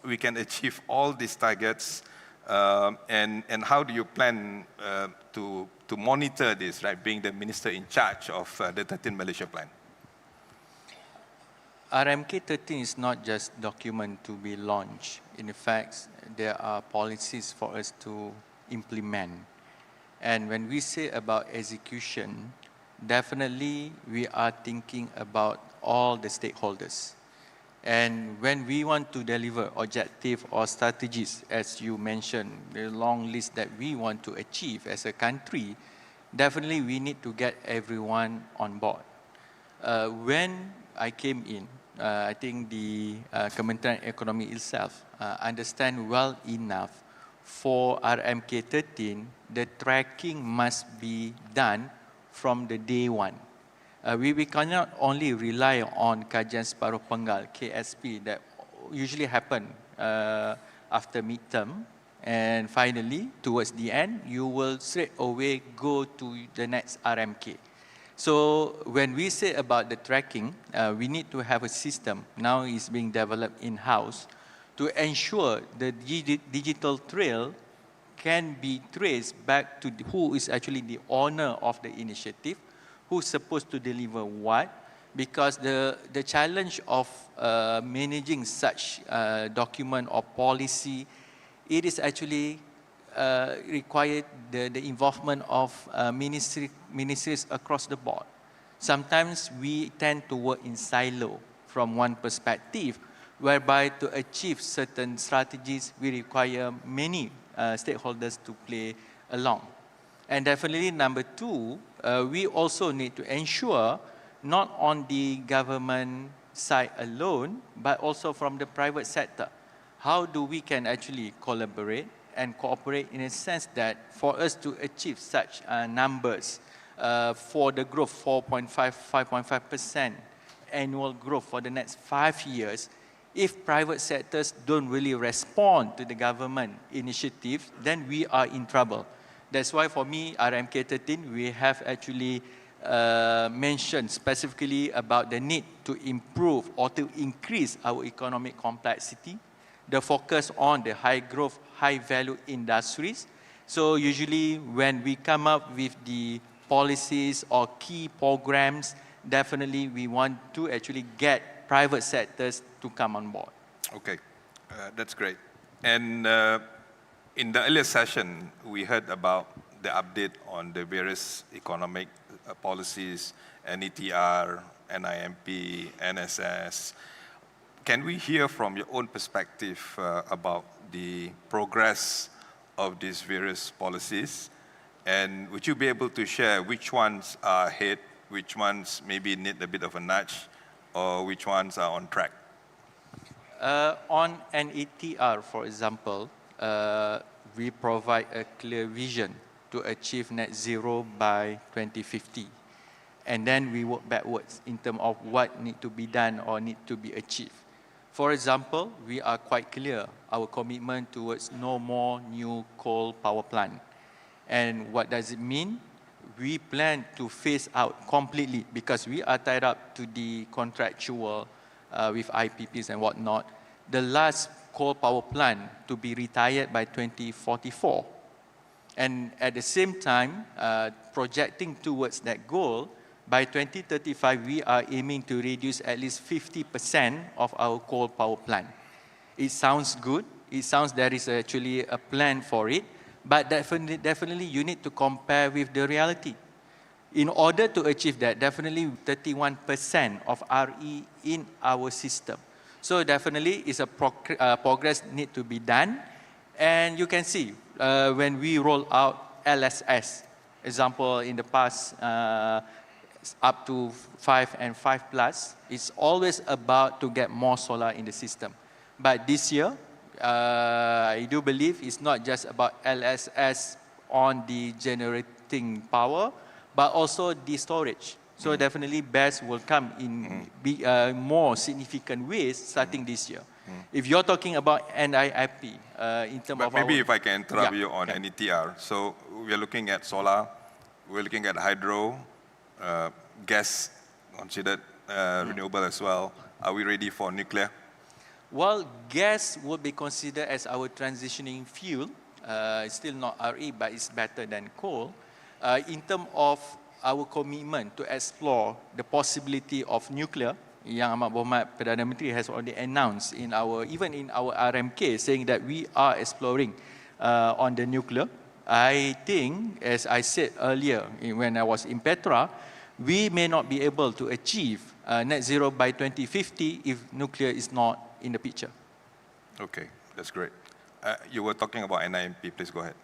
we can achieve all these targets, and how do you plan to monitor this, right, being the minister in charge of the 13 Malaysia Plan? RMK 13 is not just document to be launched. In fact, there are policies for us to implement. And when we say about execution, definitely we are thinking about all the stakeholders. And when we want to deliver objective or strategies, as you mentioned, the long list that we want to achieve as a country, definitely we need to get everyone on board. When I came in, I think the Kementerian Ekonomi itself understand well enough for RMK 13, the tracking must be done from the day one. We cannot only rely on kajian separuh penggal, KSP, that usually happen after midterm, and finally, towards the end, you will straight away go to the next RMK. So when we say about the tracking, we need to have a system, now is being developed in-house, to ensure the digital trail can be traced back to who is actually the owner of the initiative, who's supposed to deliver what, because the challenge of managing such document or policy, it is actually required the involvement of ministries across the board. Sometimes we tend to work in silo from one perspective, whereby to achieve certain strategies, we require many stakeholders to play along. And definitely number two, we also need to ensure not on the government side alone, but also from the private sector. How do we can actually collaborate and cooperate in a sense that for us to achieve such numbers for the growth, 5.5% annual growth for the next 5 years, if private sectors don't really respond to the government initiatives, then we are in trouble. That's why for me, RMK 13, we have actually mentioned specifically about the need to improve or to increase our economic complexity, the focus on the high growth, high value industries. So usually when we come up with the policies or key programs, definitely we want to actually get private sectors to come on board. Okay, that's great. And in the earlier session, we heard about the update on the various economic policies, NETR, NIMP, NSS. Can we hear from your own perspective about the progress of these various policies? And would you be able to share which ones are ahead, which ones maybe need a bit of a nudge, or which ones are on track? On NETR, for example, we provide a clear vision to achieve net zero by 2050. And then we work backwards in terms of what need to be done or need to be achieved. For example, we are quite clear, our commitment towards no more new coal power plant. And what does it mean? We plan to phase out completely because we are tied up to the contractual with IPPs and whatnot. The last coal power plant to be retired by 2044. And at the same time, projecting towards that goal, by 2035, we are aiming to reduce at least 50% of our coal power plant. It sounds good. It sounds there is actually a plan for it, but definitely you need to compare with the reality. In order to achieve that, definitely 31% of RE in our system. So definitely it's a progress need to be done. And you can see when we roll out LSS, example in the past up to 5 and 5+, it's always about to get more solar in the system. But this year, I do believe it's not just about LSS on the generating power, but also the storage. So definitely BESS will come in more significant ways starting this year. If you're talking about NIIP, in terms of maybe if I can interrupt you on NETR. So we're looking at solar, we're looking at hydro, gas considered renewable as well. Are we ready for nuclear? Well, gas will be considered as our transitioning fuel. It's still not RE, but it's better than coal. In terms of our commitment to explore the possibility of nuclear, Yang Amat Berhormat Perdana Menteri has already announced in our, even in our RMK, saying that we are exploring on the nuclear. I think, as I said earlier when I was in Petra, we may not be able to achieve net zero by 2050 if nuclear is not in the picture. Okay, that's great. You were talking about NIMP, please go ahead.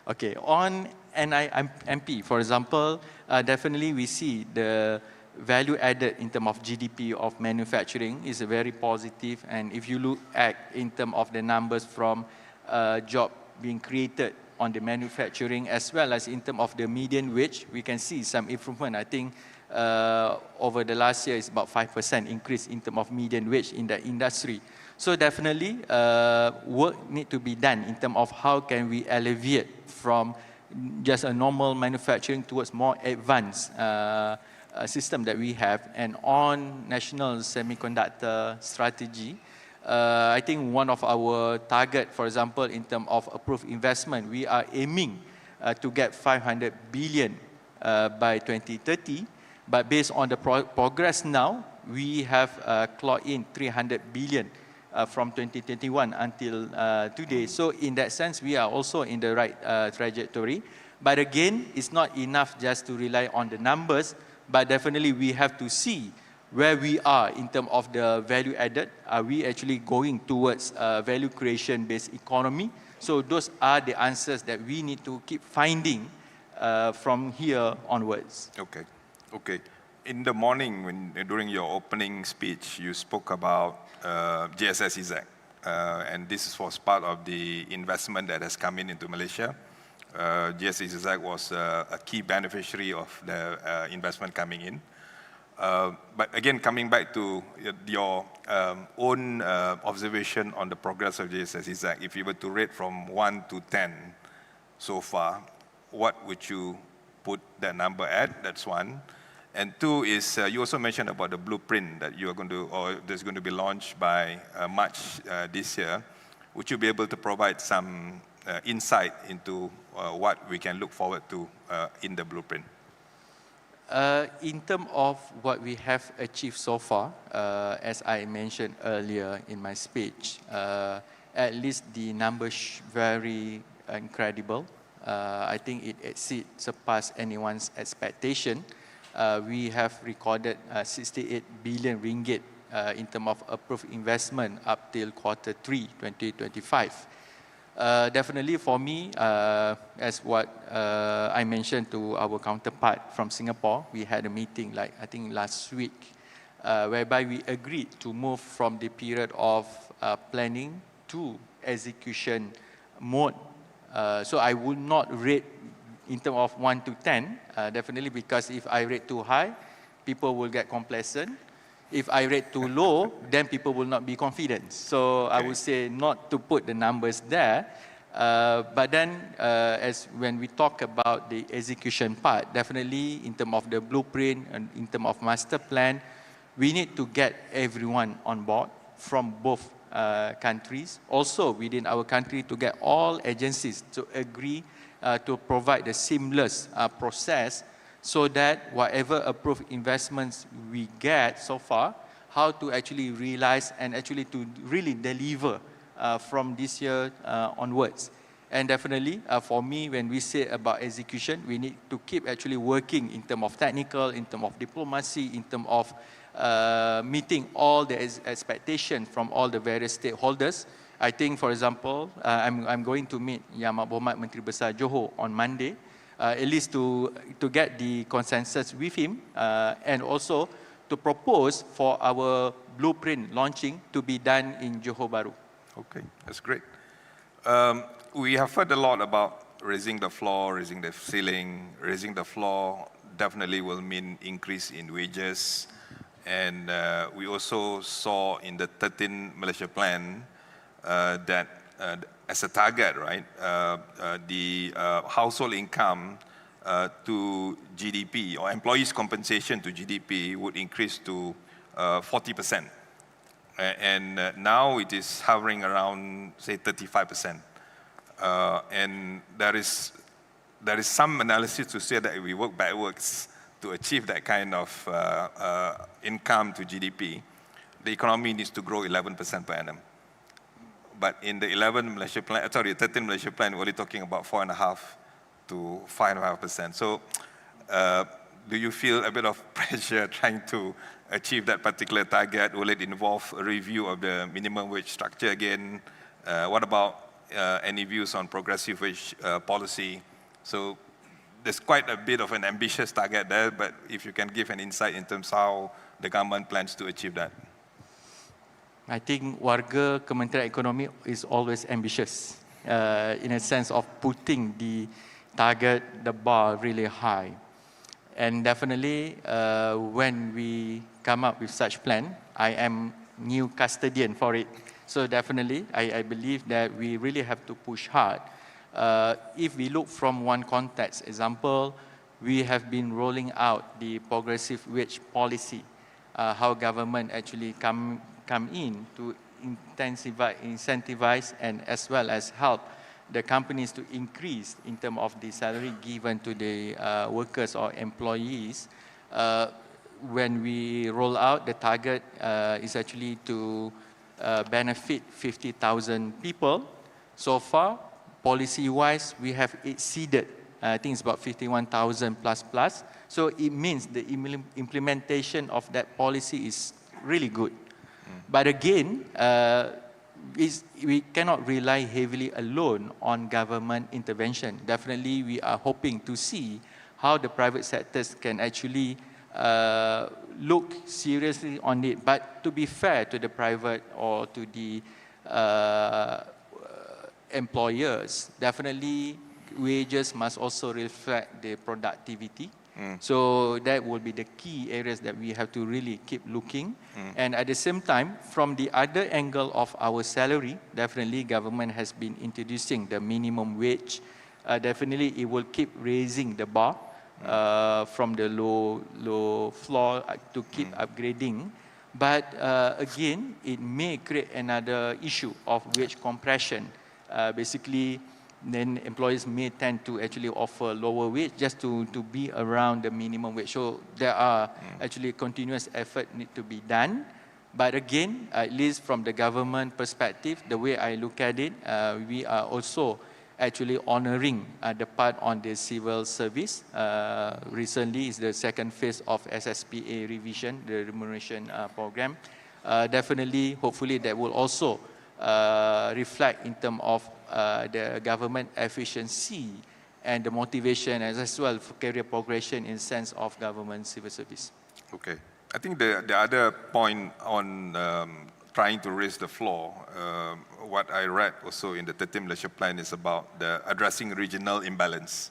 Okay, on NIMP, for example, definitely we see the value added in terms of GDP of manufacturing is very positive. And if you look at in terms of the numbers from job being created on the manufacturing as well as in terms of the median wage, we can see some improvement. I think over the last year, it's about 5% increase in terms of median wage in the industry. So definitely, work need to be done in terms of how can we alleviate from just a normal manufacturing towards more advanced system that we have. And on national semiconductor strategy, I think one of our target, for example, in terms of approved investment, we are aiming to get 500 billion by 2030. But based on the progress now, we have clocked in 300 billion from 2021 until today. So in that sense, we are also in the right trajectory. But again, it's not enough just to rely on the numbers, but definitely we have to see where we are in terms of the value added. Are we actually going towards value creation based economy? So those are the answers that we need to keep finding from here onwards. Okay. Okay. In the morning, during your opening speech, you spoke about GSS-EZ, and this was part of the investment that has come into Malaysia. GSS-EZ was a key beneficiary of the investment coming in. But again, coming back to your own observation on the progress of GSS-EZ, if you were to rate from 1 to 10 so far, what would you put that number at? That's one. And two is, you also mentioned about the blueprint that you are going to, or there's going to be launched by March this year. Would you be able to provide some insight into what we can look forward to in the blueprint? In terms of what we have achieved so far, as I mentioned earlier in my speech, at least the numbers very incredible. I think it surpassed anyone's expectation. We have recorded 68 billion ringgit in terms of approved investment up till Q3 2025. Definitely for me, as what I mentioned to our counterpart from Singapore, we had a meeting I think last week, whereby we agreed to move from the period of planning to execution mode. So I would not rate in terms of 1 to 10, definitely, because if I rate too high, people will get complacent. If I rate too low, then people will not be confident. So I would say not to put the numbers there. But then, as when we talk about the execution part, definitely in terms of the blueprint and in terms of master plan, we need to get everyone on board from both countries, also within our country, to get all agencies to agree to provide a seamless process so that whatever approved investments we get so far, how to actually realize and actually to really deliver from this year onwards. And definitely for me, when we say about execution, we need to keep actually working in terms of technical, in terms of diplomacy, in terms of meeting all the expectations from all the various stakeholders. I think, for example, I'm going to meet Yang Berhormat Menteri Besar Johor on Monday, at least to get the consensus with him and also to propose for our blueprint launching to be done in Johor Bahru. Okay, that's great. We have heard a lot about raising the floor, raising the ceiling. Raising the floor definitely will mean increase in wages. And we also saw in the 13th Malaysia Plan that as a target, right, the household income to GDP or employees' compensation to GDP would increase to 40%. And now it is hovering around, say, 35%. And there is some analysis to say that if we work backwards to achieve that kind of income to GDP, the economy needs to grow 11% per annum. But in the 13 Malaysia Plan, we're only talking about 4.5% to 5.5%. So do you feel a bit of pressure trying to achieve that particular target? Will it involve a review of the minimum wage structure again? What about any views on progressive wage policy? So there's quite a bit of an ambitious target there, but if you can give an insight in terms of how the government plans to achieve that. I think warga Kementerian Ekonomi is always ambitious in a sense of putting the target, the bar really high. And definitely when we come up with such plan, I am new custodian for it. So definitely I believe that we really have to push hard. If we look from one context, example, we have been rolling out the progressive wage policy, how government actually come in to incentivize and as well as help the companies to increase in terms of the salary given to the workers or employees. When we roll out, the target is actually to benefit 50,000 people. So far, policy-wise, we have exceeded, I think it's about 51,000 plus. So it means the implementation of that policy is really good. But again, we cannot rely heavily alone on government intervention. Definitely, we are hoping to see how the private sectors can actually look seriously on it. But to be fair to the private or to the employers, definitely wages must also reflect the productivity. So that will be the key areas that we have to really keep looking. And at the same time, from the other angle of our salary, definitely government has been introducing the minimum wage. Definitely it will keep raising the bar from the low floor to keep upgrading. But again, it may create another issue of wage compression. Basically, then employers may tend to actually offer lower wage just to be around the minimum wage. So there are actually continuous effort need to be done. But again, at least from the government perspective, the way I look at it, we are also actually honoring the part on the civil service. Recently is the second phase of SSPA revision, the remuneration program. Definitely, hopefully that will also reflect in terms of the government efficiency and the motivation as well for career progression in sense of government civil service. Okay. I think the other point on trying to raise the floor, what I read also in the 13 Malaysia Plan is about the addressing regional imbalance.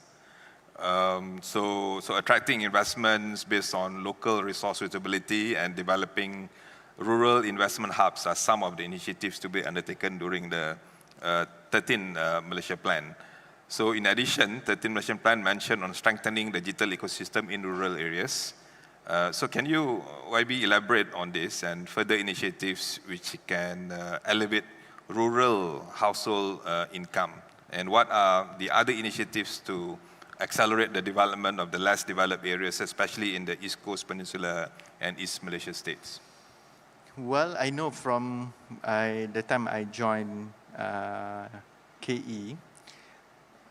So attracting investments based on local resource suitability and developing rural investment hubs are some of the initiatives to be undertaken during the 13 Malaysia Plan. So in addition, 13 Malaysian Plan mentioned on strengthening the digital ecosystem in rural areas, So can you, YB, elaborate on this and further initiatives which can elevate rural household income? And what are the other initiatives to accelerate the development of the less developed areas, especially in the East Coast Peninsula and East Malaysia states? Well, I know from the time I joined KE,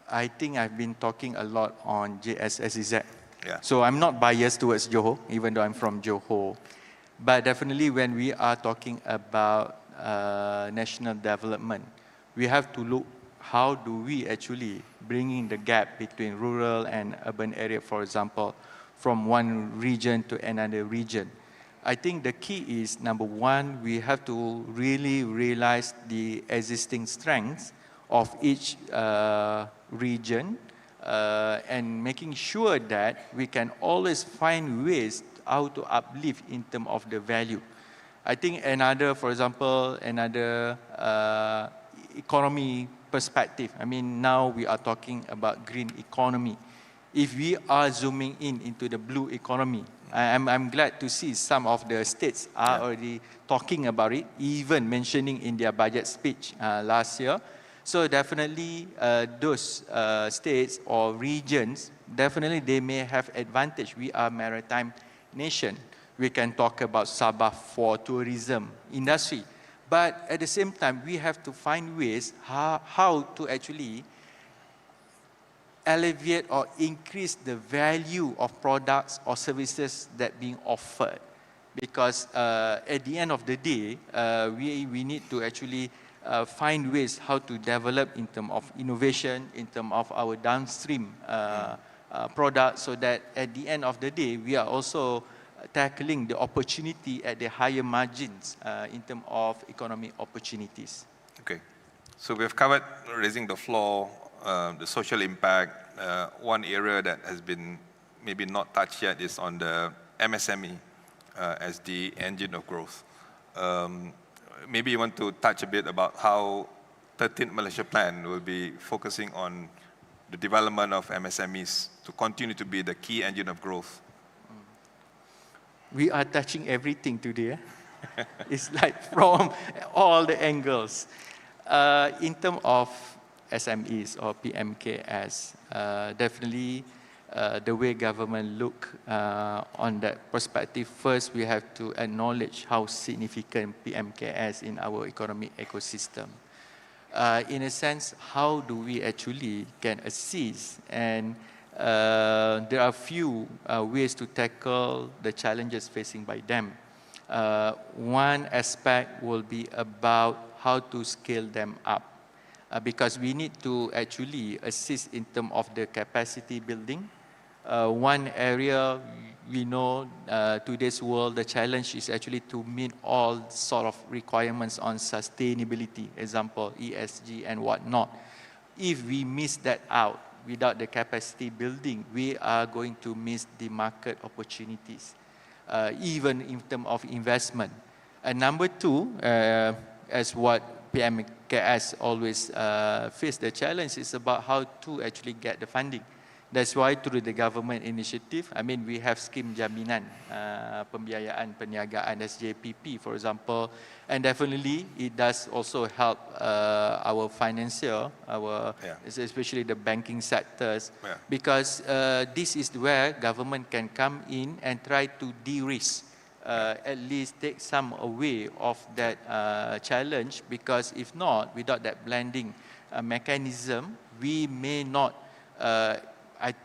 I think I've been talking a lot on JSSEZ. Yeah. So I'm not biased towards Johor, even though I'm from Johor. But definitely when we are talking about national development, we have to look how do we actually bring in the gap between rural and urban area, for example, from one region to another region. I think the key is, number one, we have to really realize the existing strengths of each region and making sure that we can always find ways how to uplift in terms of the value. I think another, for example, another economy perspective. I mean, now we are talking about green economy. If we are zooming into the blue economy, I'm glad to see some of the states are already talking about it, even mentioning in their budget speech last year. So definitely those states or regions, definitely they may have advantage. We are a maritime nation. We can talk about Sabah for tourism industry. But at the same time, we have to find ways how to actually elevate or increase the value of products or services that being offered. Because at the end of the day, we need to actually find ways how to develop in terms of innovation, in terms of our downstream products, so that at the end of the day, we are also tackling the opportunity at the higher margins in terms of economic opportunities. Okay. So we've covered raising the floor, the social impact. One area that has been maybe not touched yet is on the MSME as the engine of growth. Maybe you want to touch a bit about how 13th Malaysia Plan will be focusing on the development of MSMEs to continue to be the key engine of growth. We are touching everything today. It's like from all the angles. In terms of SMEs or PMKS, definitely the way government look on that perspective, first we have to acknowledge how significant PMKS in our economic ecosystem. In a sense, how do we actually can assist, and there are few ways to tackle the challenges facing by them. One aspect will be about how to scale them up. Because we need to actually assist in terms of the capacity building. One area, we know today's world, the challenge is actually to meet all sort of requirements on sustainability, example, ESG and whatnot. If we miss that out, without the capacity building, we are going to miss the market opportunities, even in terms of investment. And number two, as what PMKS always face the challenge, is about how to actually get the funding. That's why through the government initiative, I mean, we have scheme jaminan, pembiayaan perniagaan, SJPP, for example, and definitely it does also help our financial, especially the banking sectors, because this is where government can come in and try to de-risk, at least take some away of that challenge, because if not, without that blending mechanism, we may not,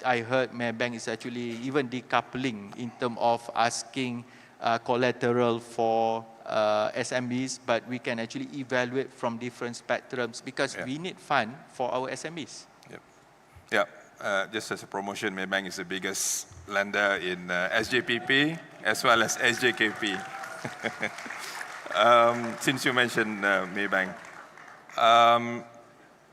I heard Maybank is actually even decoupling in terms of asking collateral for SMEs, but we can actually evaluate from different spectrums, because we need fund for our SMEs. Just as a promotion, Maybank is the biggest lender in SJPP as well as SJKP. Since you mentioned Maybank,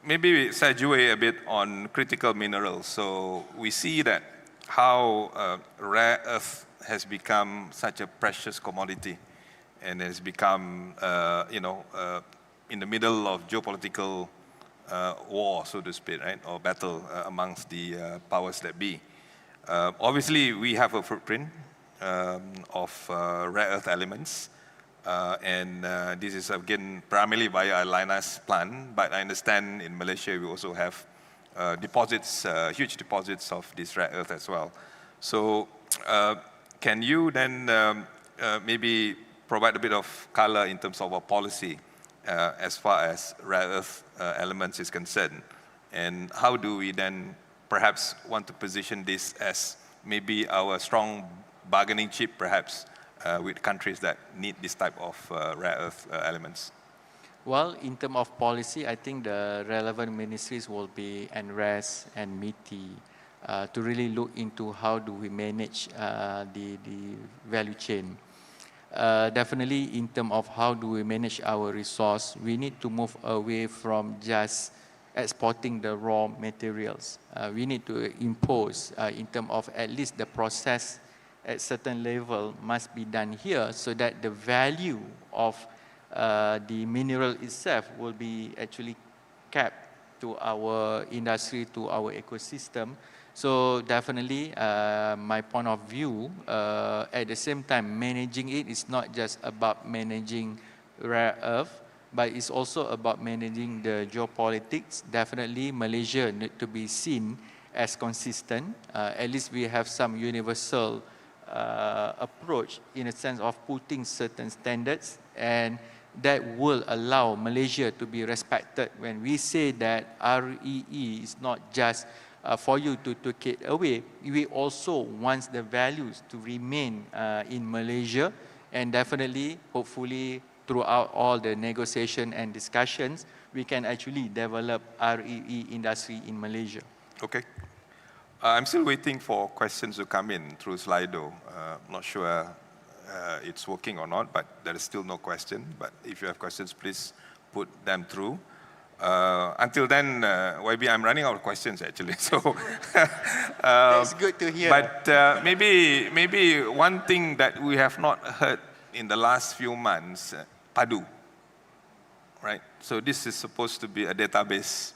maybe segue a bit on critical minerals. So we see that how rare earth has become such a precious commodity and has become, in the middle of geopolitical war, so to speak, right, or battle amongst the powers that be. Obviously, we have a footprint of rare earth elements. And this is again primarily via a Malaysia Plan, but I understand in Malaysia we also have deposits, huge deposits of this rare earth as well. So can you then maybe provide a bit of color in terms of our policy as far as rare earth elements is concerned? And how do we then perhaps want to position this as maybe our strong bargaining chip perhaps with countries that need this type of rare earth elements? Well, in terms of policy, I think the relevant ministries will be NRES and MITI to really look into how do we manage the value chain. Definitely in terms of how do we manage our resource, we need to move away from just exporting the raw materials. We need to impose in terms of at least the process at certain level must be done here so that the value of the mineral itself will be actually kept to our industry, to our ecosystem. So definitely my point of view, at the same time managing it is not just about managing rare earth, but it's also about managing the geopolitics. Definitely Malaysia need to be seen as consistent. At least we have some universal approach in a sense of putting certain standards, and that will allow Malaysia to be respected when we say that REE is not just for you to take it away. We also want the values to remain in Malaysia, and definitely, hopefully, throughout all the negotiation and discussions, we can actually develop REE industry in Malaysia. Okay. I'm still waiting for questions to come in through Slido. Not sure it's working or not, but there is still no question. But if you have questions, please put them through. Until then, YB, I'm running out of questions actually. So that's good to hear. But maybe one thing that we have not heard in the last few months, PADU, right? So this is supposed to be a database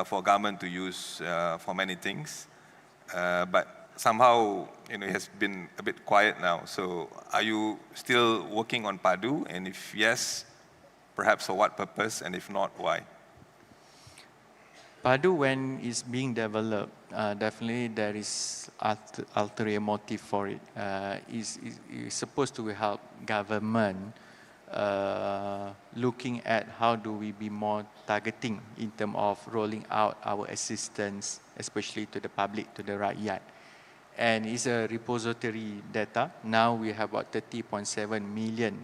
for government to use for many things, but somehow it has been a bit quiet now. So are you still working on PADU? And if yes, perhaps for what purpose? And if not, why? PADU, when it's being developed, definitely there is ulterior motive for it. It's supposed to help government looking at how do we be more targeting in terms of rolling out our assistance, especially to the public, to the rakyat. And it's a repository data. Now we have about 30.7 million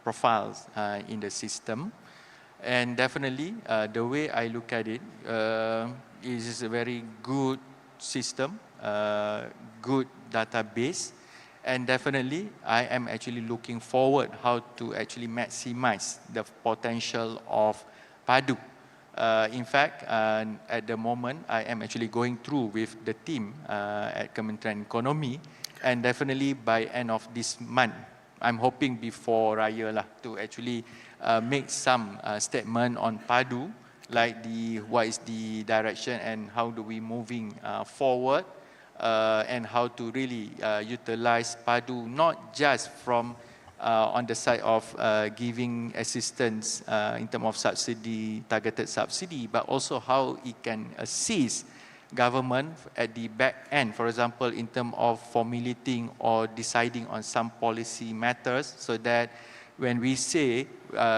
profiles in the system. And definitely, the way I look at it is a very good system, good database. And definitely, I am actually looking forward how to actually maximize the potential of PADU. In fact, at the moment, I am actually going through with the team at Kementerian Ekonomi, and definitely by end of this month, I'm hoping before Raya lah, to actually make some statement on PADU, like what is the direction and how do we moving forward, and how to really utilize PADU, not just from on the side of giving assistance in terms of subsidy, targeted subsidy, but also how it can assist government at the back end, for example, in terms of formulating or deciding on some policy matters, so that when we say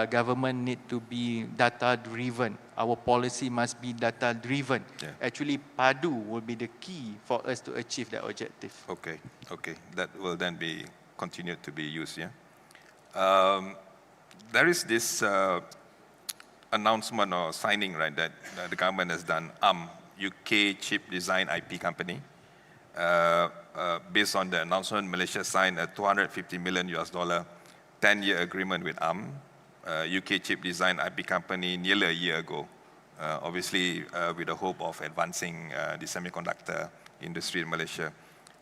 government need to be data-driven, our policy must be data-driven. Yeah. Actually, PADU will be the key for us to achieve that objective. Okay, okay. That will then be continued to be used, yeah? There is this announcement or signing, right, that the government has done, UK chip design IP company. Based on the announcement, Malaysia signed a $250 million 10-year agreement with UK chip design IP company nearly a year ago. Obviously, with the hope of advancing the semiconductor industry in Malaysia.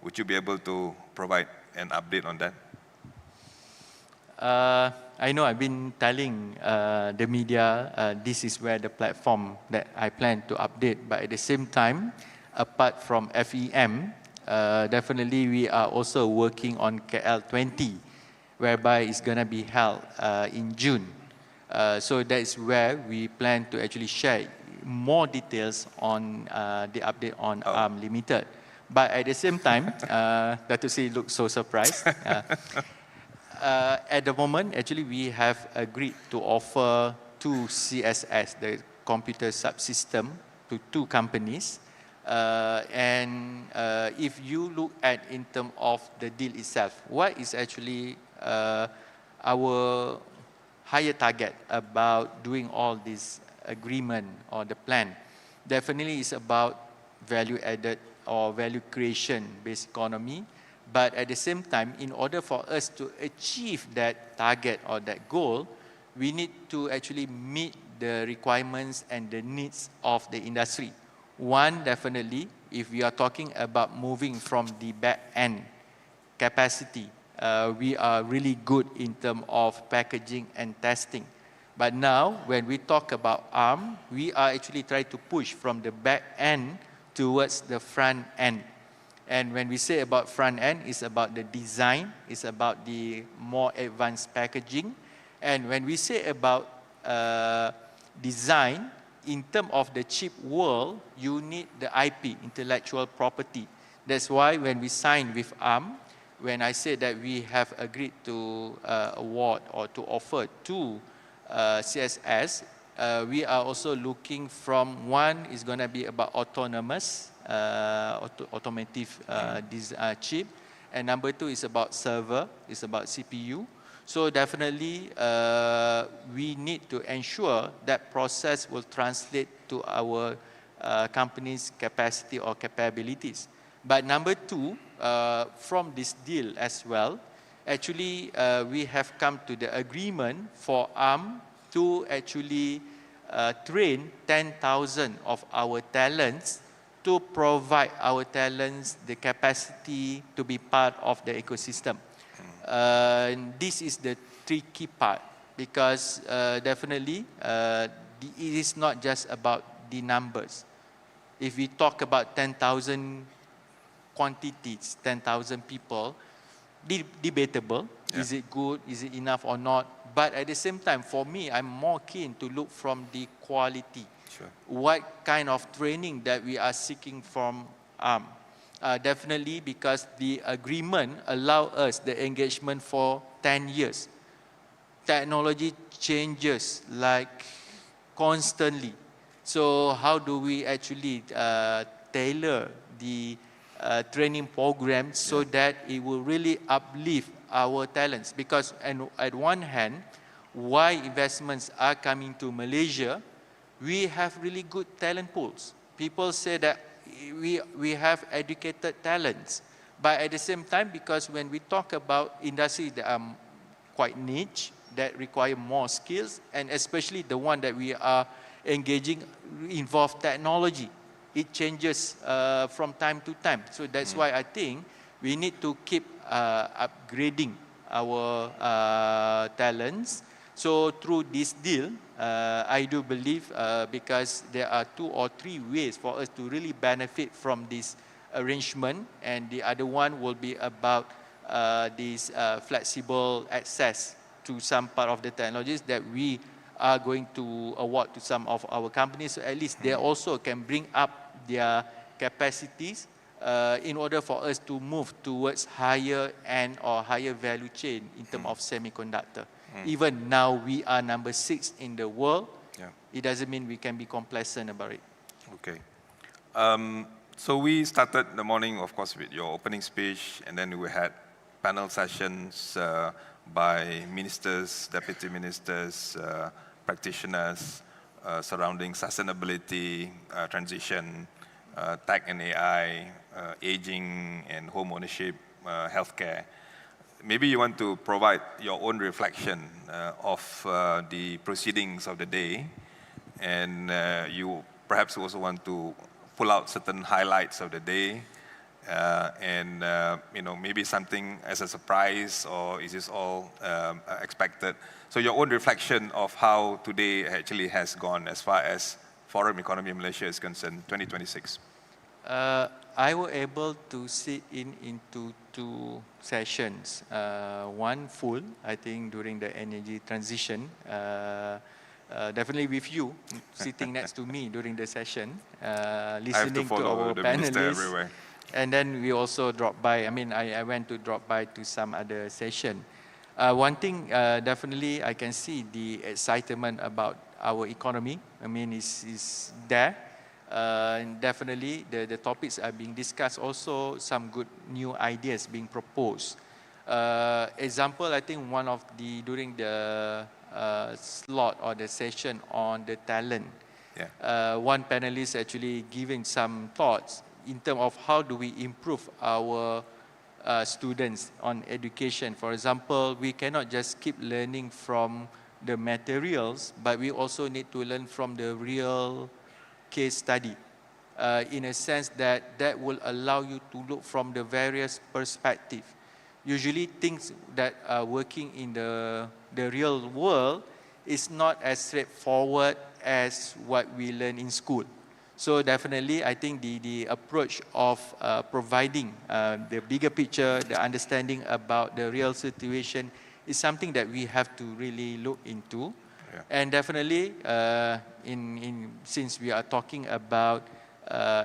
Would you be able to provide an update on that? I know I've been telling the media this is where the platform that I plan to update, but at the same time, apart from FEM, definitely we are also working on KL20, whereby it's going to be held in June. So that is where we plan to actually share more details on the update on ARM Limited. But at the same time, Dato' Sri looks so surprised. At the moment, actually, we have agreed to offer 2 CSS, the computer subsystem, to 2 companies. And if you look at in terms of the deal itself, what is actually our higher target about doing all this agreement or the plan? Definitely is about value added or value creation based economy. But at the same time, in order for us to achieve that target or that goal, we need to actually meet the requirements and the needs of the industry. One, definitely, if we are talking about moving from the back end capacity, we are really good in terms of packaging and testing. But now, when we talk about ARM, we are actually trying to push from the back end towards the front end. And when we say about front end, it's about the design, it's about the more advanced packaging. And when we say about design, in terms of the chip world, you need the IP, intellectual property. That's why when we sign with ARM, when I say that we have agreed to award or to offer 2 CSS, we are also looking from one is going to be about autonomous, automotive chip, and number 2 is about server, is about CPU. So definitely we need to ensure that process will translate to our company's capacity or capabilities. But number 2, from this deal as well, actually we have come to the agreement for ARM to actually train 10,000 of our talents to provide our talents the capacity to be part of the ecosystem. This is the tricky part because definitely it is not just about the numbers. If we talk about 10,000 quantities, 10,000 people, debatable. Yeah. Is it good? Is it enough or not? But at the same time, for me, I'm more keen to look from the quality. Sure. What kind of training that we are seeking from ARM? Definitely because the agreement allow us the engagement for 10 years. Technology changes like constantly. So how do we actually tailor the training program so that it will really uplift our talents? Because at one hand, why investments are coming to Malaysia, we have really good talent pools. People say that we have educated talents. But at the same time, because when we talk about industries that are quite niche, that require more skills, and especially the one that we are engaging involve technology. It changes from time to time. So that's why I think we need to keep upgrading our talents. So through this deal, I do believe because there are 2 or 3 ways for us to really benefit from this arrangement, and the other one will be about this flexible access to some part of the technologies that we are going to award to some of our companies. So at least they also can bring up their capacities in order for us to move towards higher end or higher value chain in terms of semiconductor. Even now we are number 6 in the world. Yeah. It doesn't mean we can be complacent about it. Okay. So we started the morning, of course, with your opening speech, and then we had panel sessions by ministers, deputy ministers, practitioners surrounding sustainability, transition, tech and AI, aging and home ownership, healthcare. Maybe you want to provide your own reflection of the proceedings of the day, and you perhaps also want to pull out certain highlights of the day, and maybe something as a surprise, or is this all expected? So your own reflection of how today actually has gone as far as Forum Economy Malaysia is concerned, 2026. I was able to sit into 2 sessions. One full, I think, during the energy transition. Definitely with you sitting next to me during the session, listening to our panelists. And then we also dropped by. I mean, I went to drop by to some other session. One thing, definitely, I can see the excitement about our economy. I mean, is there. And definitely, the topics are being discussed. Also, some good new ideas being proposed. Example, I think one of the during the slot or the session on the talent. One panelist actually giving some thoughts in terms of how do we improve our students on education. For example, we cannot just keep learning from the materials, but we also need to learn from the real case study. In a sense that will allow you to look from the various perspectives. Usually things that are working in the real world is not as straightforward as what we learn in school. So definitely, I think the approach of providing the bigger picture, the understanding about the real situation is something that we have to really look into. And definitely, since we are talking about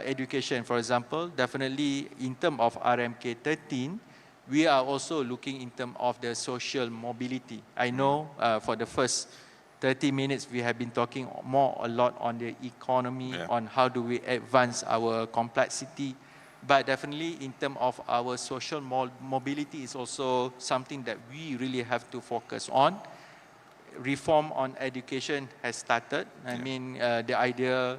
education, for example, definitely in terms of RMK 13, we are also looking in terms of the social mobility. I know for the first 30 minutes, we have been talking a lot on the economy, on how do we advance our complexity. But definitely in terms of our social mobility is also something that we really have to focus on. Reform on education has started. I mean, the idea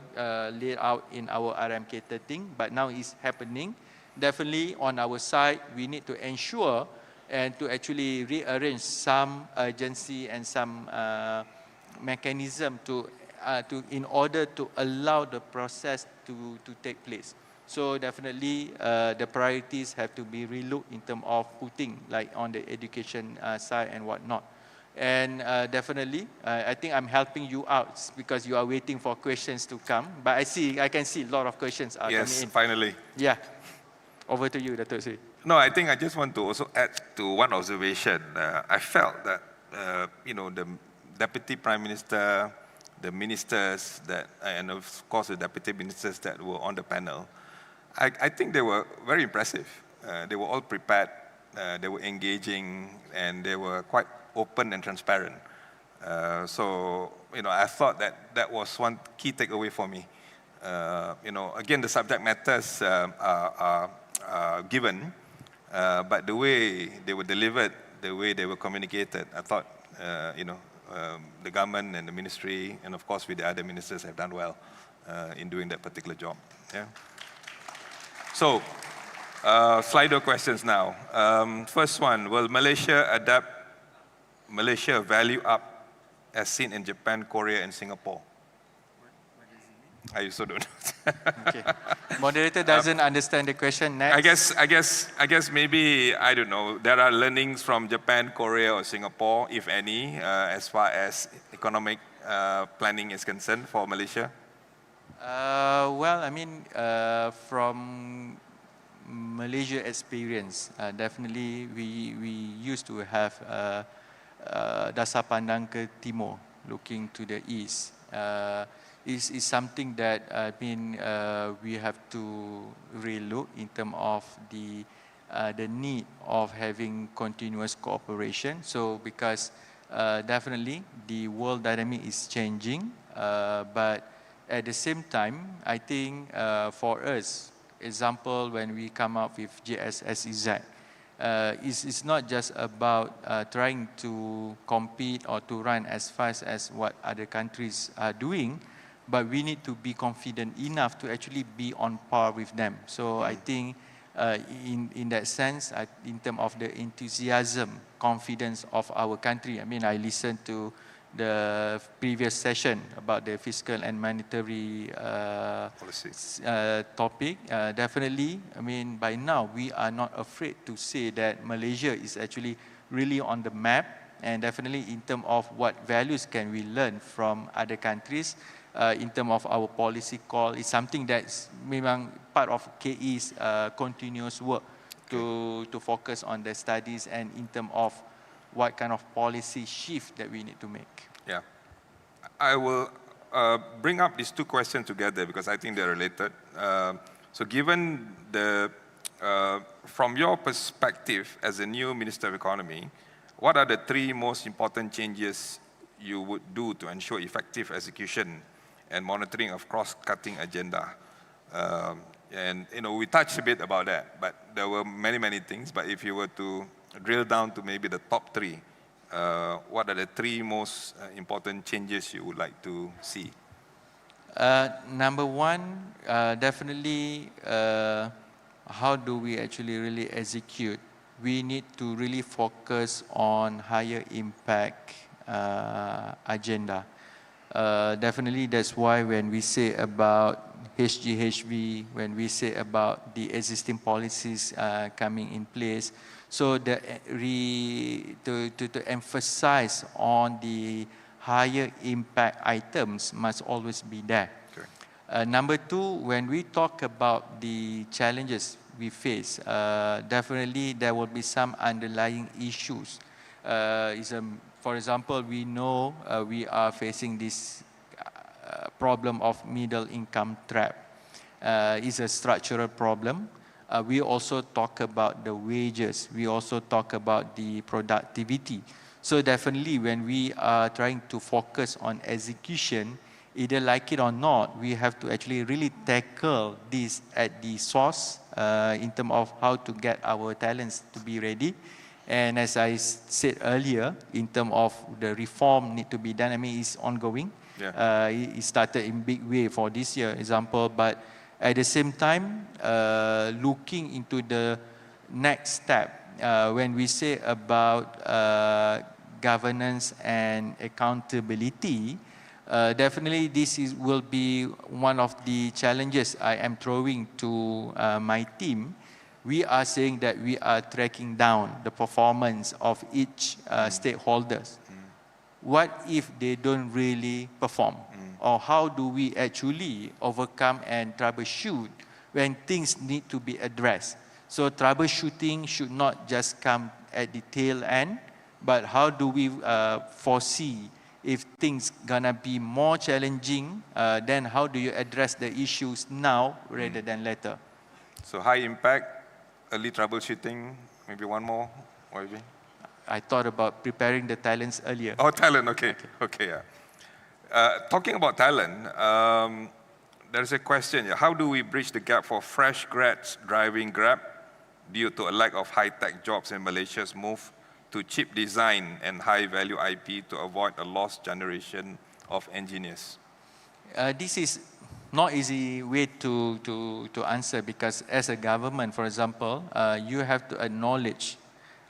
laid out in our RMK 13, but now it's happening. Definitely on our side, we need to ensure and to actually rearrange some urgency and some mechanism in order to allow the process to take place. So definitely the priorities have to be relooked in terms of putting like on the education side and whatnot. And definitely, I think I'm helping you out because you are waiting for questions to come. But I can see a lot of questions are coming in. Yes, finally. Yeah. Over to you, Datuk Sri. No, I think I just want to also add to one observation. I felt that, the Deputy Prime Minister, the ministers and of course the Deputy Ministers that were on the panel, I think they were very impressive. They were all prepared, they were engaging, and they were quite open and transparent. So, I thought that was one key takeaway for me. Again, the subject matters are given, but the way they were delivered, the way they were communicated, I thought, the government and the ministry, and of course with the other ministers have done well in doing that particular job. Yeah. So, Slido questions now. First one, will Malaysia value up as seen in Japan, Korea, and Singapore? I also don't know. Okay. Moderator doesn't understand the question. Next. I guess maybe, I don't know, there are learnings from Japan, Korea, or Singapore, if any, as far as economic planning is concerned for Malaysia? Well, I mean, from Malaysia experience, definitely we used to have dasar pandang ke timur, looking to the east. Is something that we have to relook in terms of the need of having continuous cooperation. So because definitely the world dynamic is changing, but at the same time, I think for us, example when we come up with GSSEZ, it's not just about trying to compete or to run as fast as what other countries are doing, but we need to be confident enough to actually be on par with them. So I think in that sense, in terms of the enthusiasm, confidence of our country, I mean, I listened to the previous session about the fiscal and monetary topic. Definitely, I mean, by now, we are not afraid to say that Malaysia is actually really on the map, and definitely in terms of what values can we learn from other countries, in terms of our policy call. It's something that's memang part of KE's continuous work to focus on the studies and in terms of what kind of policy shift that we need to make. Yeah. I will bring up these two questions together because I think they're related. So given the, from your perspective as a new Minister of Economy, what are the three most important changes you would do to ensure effective execution and monitoring of cross-cutting agenda? And we touched a bit about that, but there were many, many things. But if you were to drill down to maybe the top three, what are the three most important changes you would like to see? Number one, definitely, how do we actually really execute? We need to really focus on higher impact agenda. Definitely, that's why when we say about HGHV, when we say about the existing policies coming in place, so to emphasize on the higher impact items must always be there. Okay. Number two, when we talk about the challenges we face, definitely there will be some underlying issues. For example, we know we are facing this problem of middle income trap. It's a structural problem. We also talk about the wages. We also talk about the productivity. So definitely when we are trying to focus on execution, either like it or not, we have to actually really tackle this at the source in terms of how to get our talents to be ready. And as I said earlier, in terms of the reform need to be done, I mean, it's ongoing. Yeah. It started in big way for this year, example, but at the same time, looking into the next step, when we say about governance and accountability, definitely this will be one of the challenges I am throwing to my team. We are saying that we are tracking down the performance of each stakeholders. What if they don't really perform? Or how do we actually overcome and troubleshoot when things need to be addressed? So troubleshooting should not just come at the tail end, but how do we foresee if things gonna be more challenging, then how do you address the issues now rather than later? So high impact, early troubleshooting, maybe one more, maybe? I thought about preparing the talents earlier. Oh, talent, okay, yeah. Talking about talent, there's a question here. How do we bridge the gap for fresh grads driving Grab due to a lack of high-tech jobs in Malaysia's move to chip design and high-value IP to avoid a lost generation of engineers? This is not easy way to answer because as a government, for example, you have to acknowledge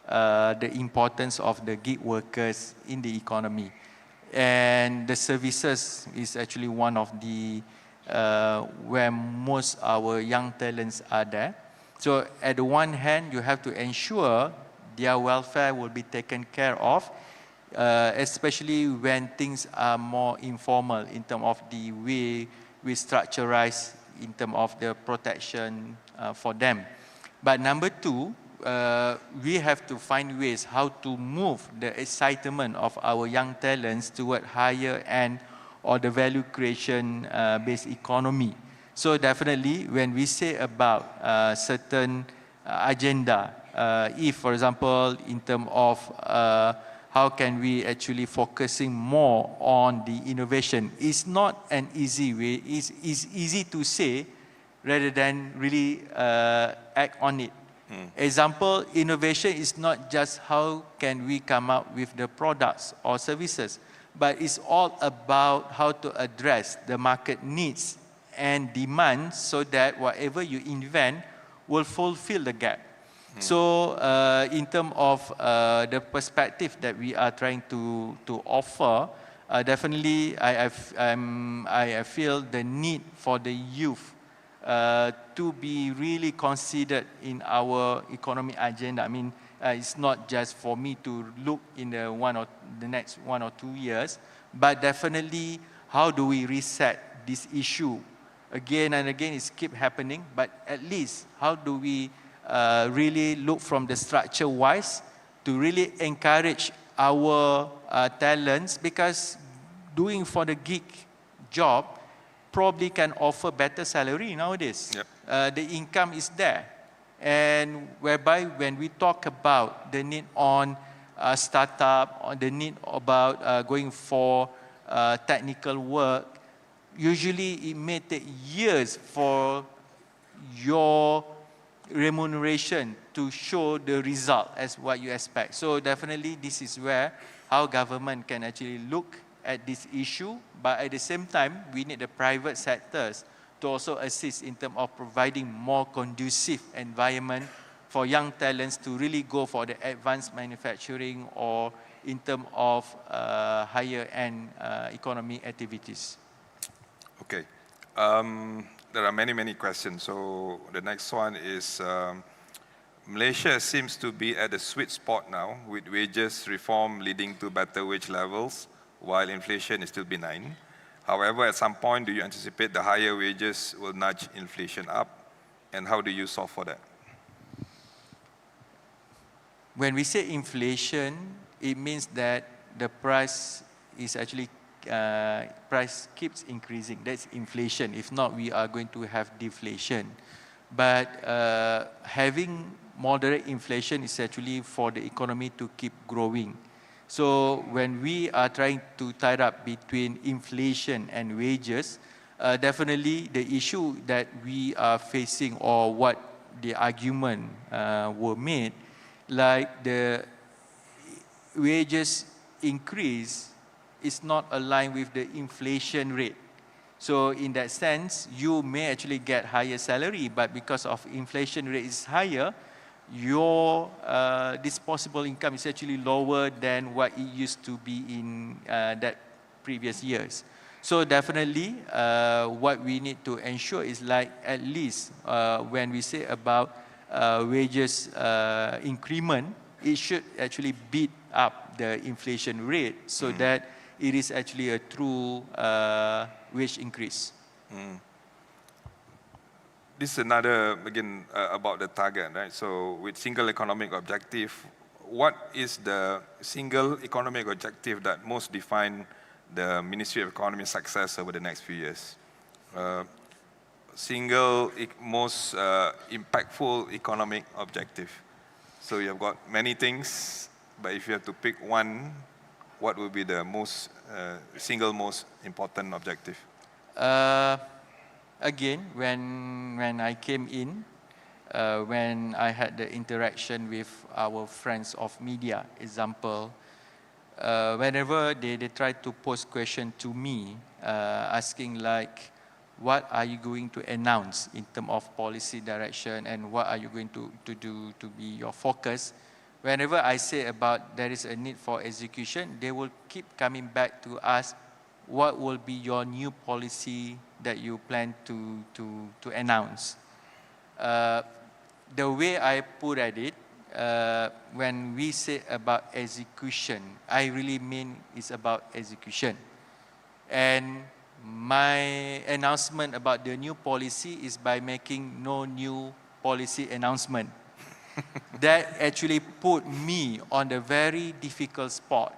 the importance of the gig workers in the economy. And the services is actually one of the, where most our young talents are there. So at the one hand, you have to ensure their welfare will be taken care of, especially when things are more informal in terms of the way we structurize in terms of the protection for them. But number two, we have to find ways how to move the excitement of our young talents toward higher end or the value creation based economy. So definitely when we say about certain agenda, if for example in terms of how can we actually focusing more on the innovation, it's not an easy way, it's easy to say rather than really act on it. Example, innovation is not just how can we come up with the products or services, but it's all about how to address the market needs and demands so that whatever you invent will fulfill the gap. So in terms of the perspective that we are trying to offer, definitely I feel the need for the youth to be really considered in our economic agenda. I mean, it's not just for me to look in the next 1 or 2 years, but definitely how do we reset this issue? Again and again, it's keep happening, but at least how do we really look from the structure-wise to really encourage our talents, because doing for the gig job probably can offer better salary nowadays. Yep. The income is there. And whereby when we talk about the need on startup, or the need about going for technical work, usually it may take years for your remuneration to show the result as what you expect. So definitely this is where our government can actually look at this issue, but at the same time, we need the private sectors to also assist in terms of providing more conducive environment for young talents to really go for the advanced manufacturing or in terms of higher end economic activities. Okay. There are many questions. So the next one is, Malaysia seems to be at a sweet spot now, with wages reform leading to better wage levels, while inflation is still benign. However, at some point, do you anticipate the higher wages will nudge inflation up? And how do you solve for that? When we say inflation, it means that the price is actually price keeps increasing. That's inflation. If not, we are going to have deflation. But having moderate inflation is actually for the economy to keep growing. So when we are trying to tie up between inflation and wages, definitely the issue that we are facing, or what the argument were made, like the wages increase is not aligned with the inflation rate. So in that sense, you may actually get higher salary, but because of inflation rate is higher, your disposable income is actually lower than what it used to be in that previous years. So definitely, what we need to ensure is, like, at least when we say about wages increment, it should actually beat up the inflation rate, so that it is actually a true wage increase. This is another, again, about the target, right? So with single economic objective, what is the single economic objective that most define the Ministry of Economy success over the next few years? Single most impactful economic objective. So you have got many things, but if you have to pick one, what will be the most single most important objective? Again, when I came in, when I had the interaction with our friends of media, example, whenever they try to pose question to me, asking like, what are you going to announce in terms of policy direction, and what are you going to do to be your focus? Whenever I say about there is a need for execution, they will keep coming back to ask, what will be your new policy that you plan to announce? The way I put at it, when we say about execution, I really mean it's about execution. And my announcement about the new policy is by making no new policy announcement. That actually put me on a very difficult spot,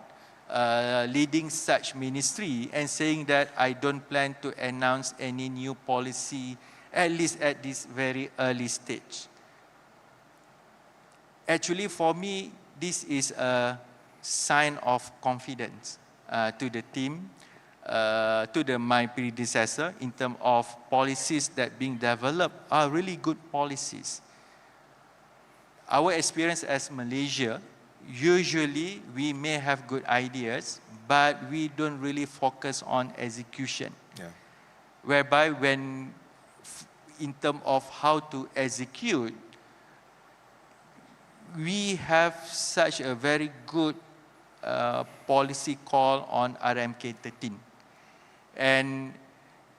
leading such ministry and saying that I don't plan to announce any new policy, at least at this very early stage. Actually, for me, this is a sign of confidence to the team, to my predecessor, in terms of policies that being developed are really good policies. Our experience as Malaysia, usually we may have good ideas, but we don't really focus on execution. Yeah. Whereby when, in terms of how to execute, we have such a very good policy call on RMK 13. And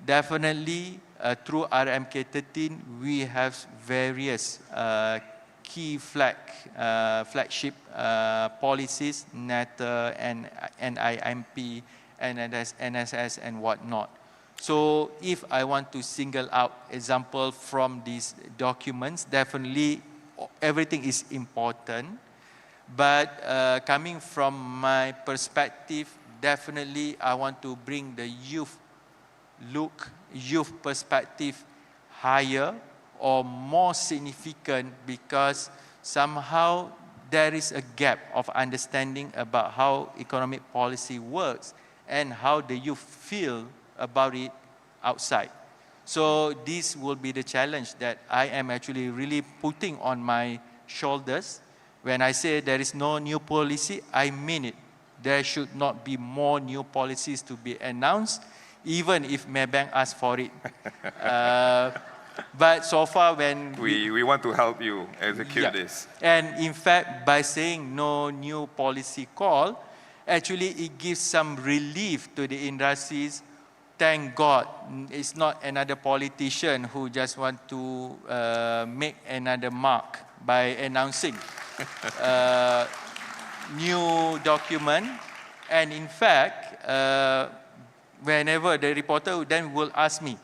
definitely through RMK 13, we have various key flagship policies, NATA and NIMP NSS and whatnot. So if I want to single out example from these documents, definitely everything is important. But coming from my perspective, definitely I want to bring the youth perspective higher or more significant, because somehow there is a gap of understanding about how economic policy works and how the youth feel about it outside. So this will be the challenge that I am actually really putting on my shoulders. When I say there is no new policy, I mean it. There should not be more new policies to be announced, even if Maybank asks for it. But so far when we want to help you execute this. And in fact, by saying no new policy call, actually it gives some relief to the industries. Thank God, it's not another politician who just want to make another mark by announcing new document. And in fact, whenever the reporter then will ask me,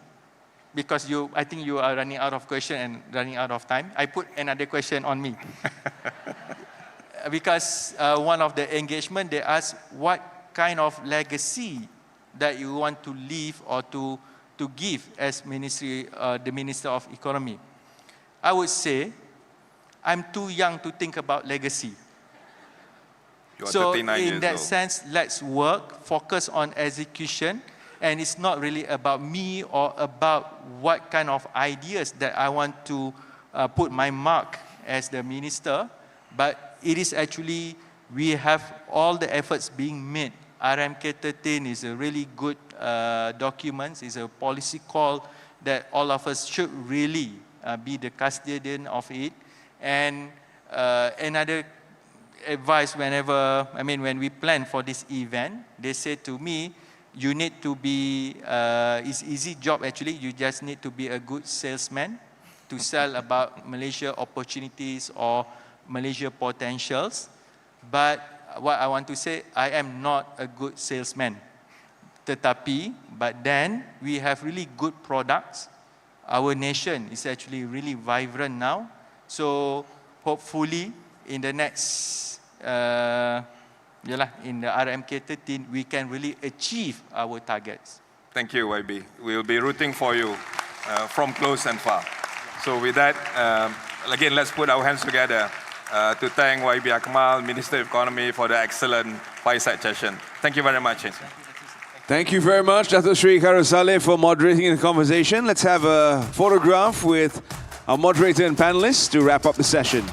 because I think you are running out of question and running out of time, I put another question on me. Because one of the engagement, they ask what kind of legacy that you want to leave or to give as the Minister of Economy. I would say, I'm too young to think about legacy. You are So 39 years in that old. sense, let's work, focus on execution, and it's not really about me or about what kind of ideas that I want to put my mark as the minister, but it is actually, we have all the efforts being made. RMK 13 is a really good document, it's a policy call that all of us should really be the custodian of it. And another advice when we plan for this event, they say to me, you need to be, it's easy job actually, you just need to be a good salesman to sell about Malaysia opportunities or Malaysia potentials. But what I want to say, I am not a good salesman. But then we have really good products. Our nation is actually really vibrant now. So hopefully in the next, in the RMK 13, we can really achieve our targets. Thank you, YB. We'll be rooting for you from close and far. So with that, again, let's put our hands together to thank YB Akmal, Minister of Economy, for the excellent Fireside session. Thank you very much. Thank you very much, Dato Sri Karusale, for moderating the conversation. Let's have a photograph with our moderator and panelists to wrap up the session.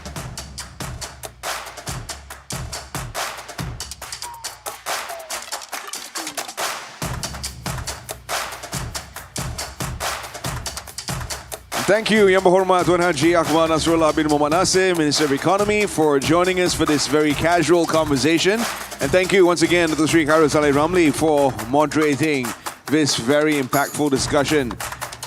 Thank you, Yang Berhormat Tuan Haji Akmal Nasrullah bin Muhammad Nasir, Minister of Economy, for joining us for this very casual conversation. And thank you once again to Sri Karusale Ramli for moderating this very impactful discussion.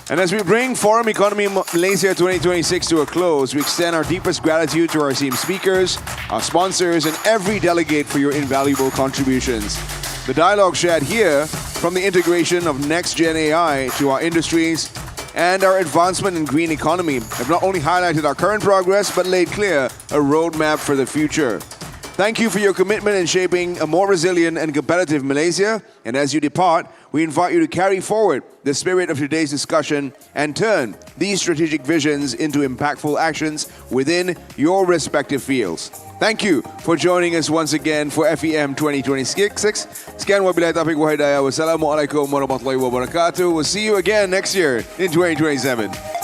And as we bring Forum Ekonomi Malaysia 2026 to a close, we extend our deepest gratitude to our esteemed speakers, our sponsors, and every delegate for your invaluable contributions. The dialogue shared here, from the integration of next-gen AI to our industries, and our advancement in green economy, have not only highlighted our current progress, but laid clear a roadmap for the future. Thank you for your commitment in shaping a more resilient and competitive Malaysia. And as you depart, we invite you to carry forward the spirit of today's discussion and turn these strategic visions into impactful actions within your respective fields. Thank you for joining us once again for FEM 2026. Sekian wabillahi taufiq wa hidayah. Wassalamualaikum warahmatullahi wabarakatuh. We'll see you again next year in 2027.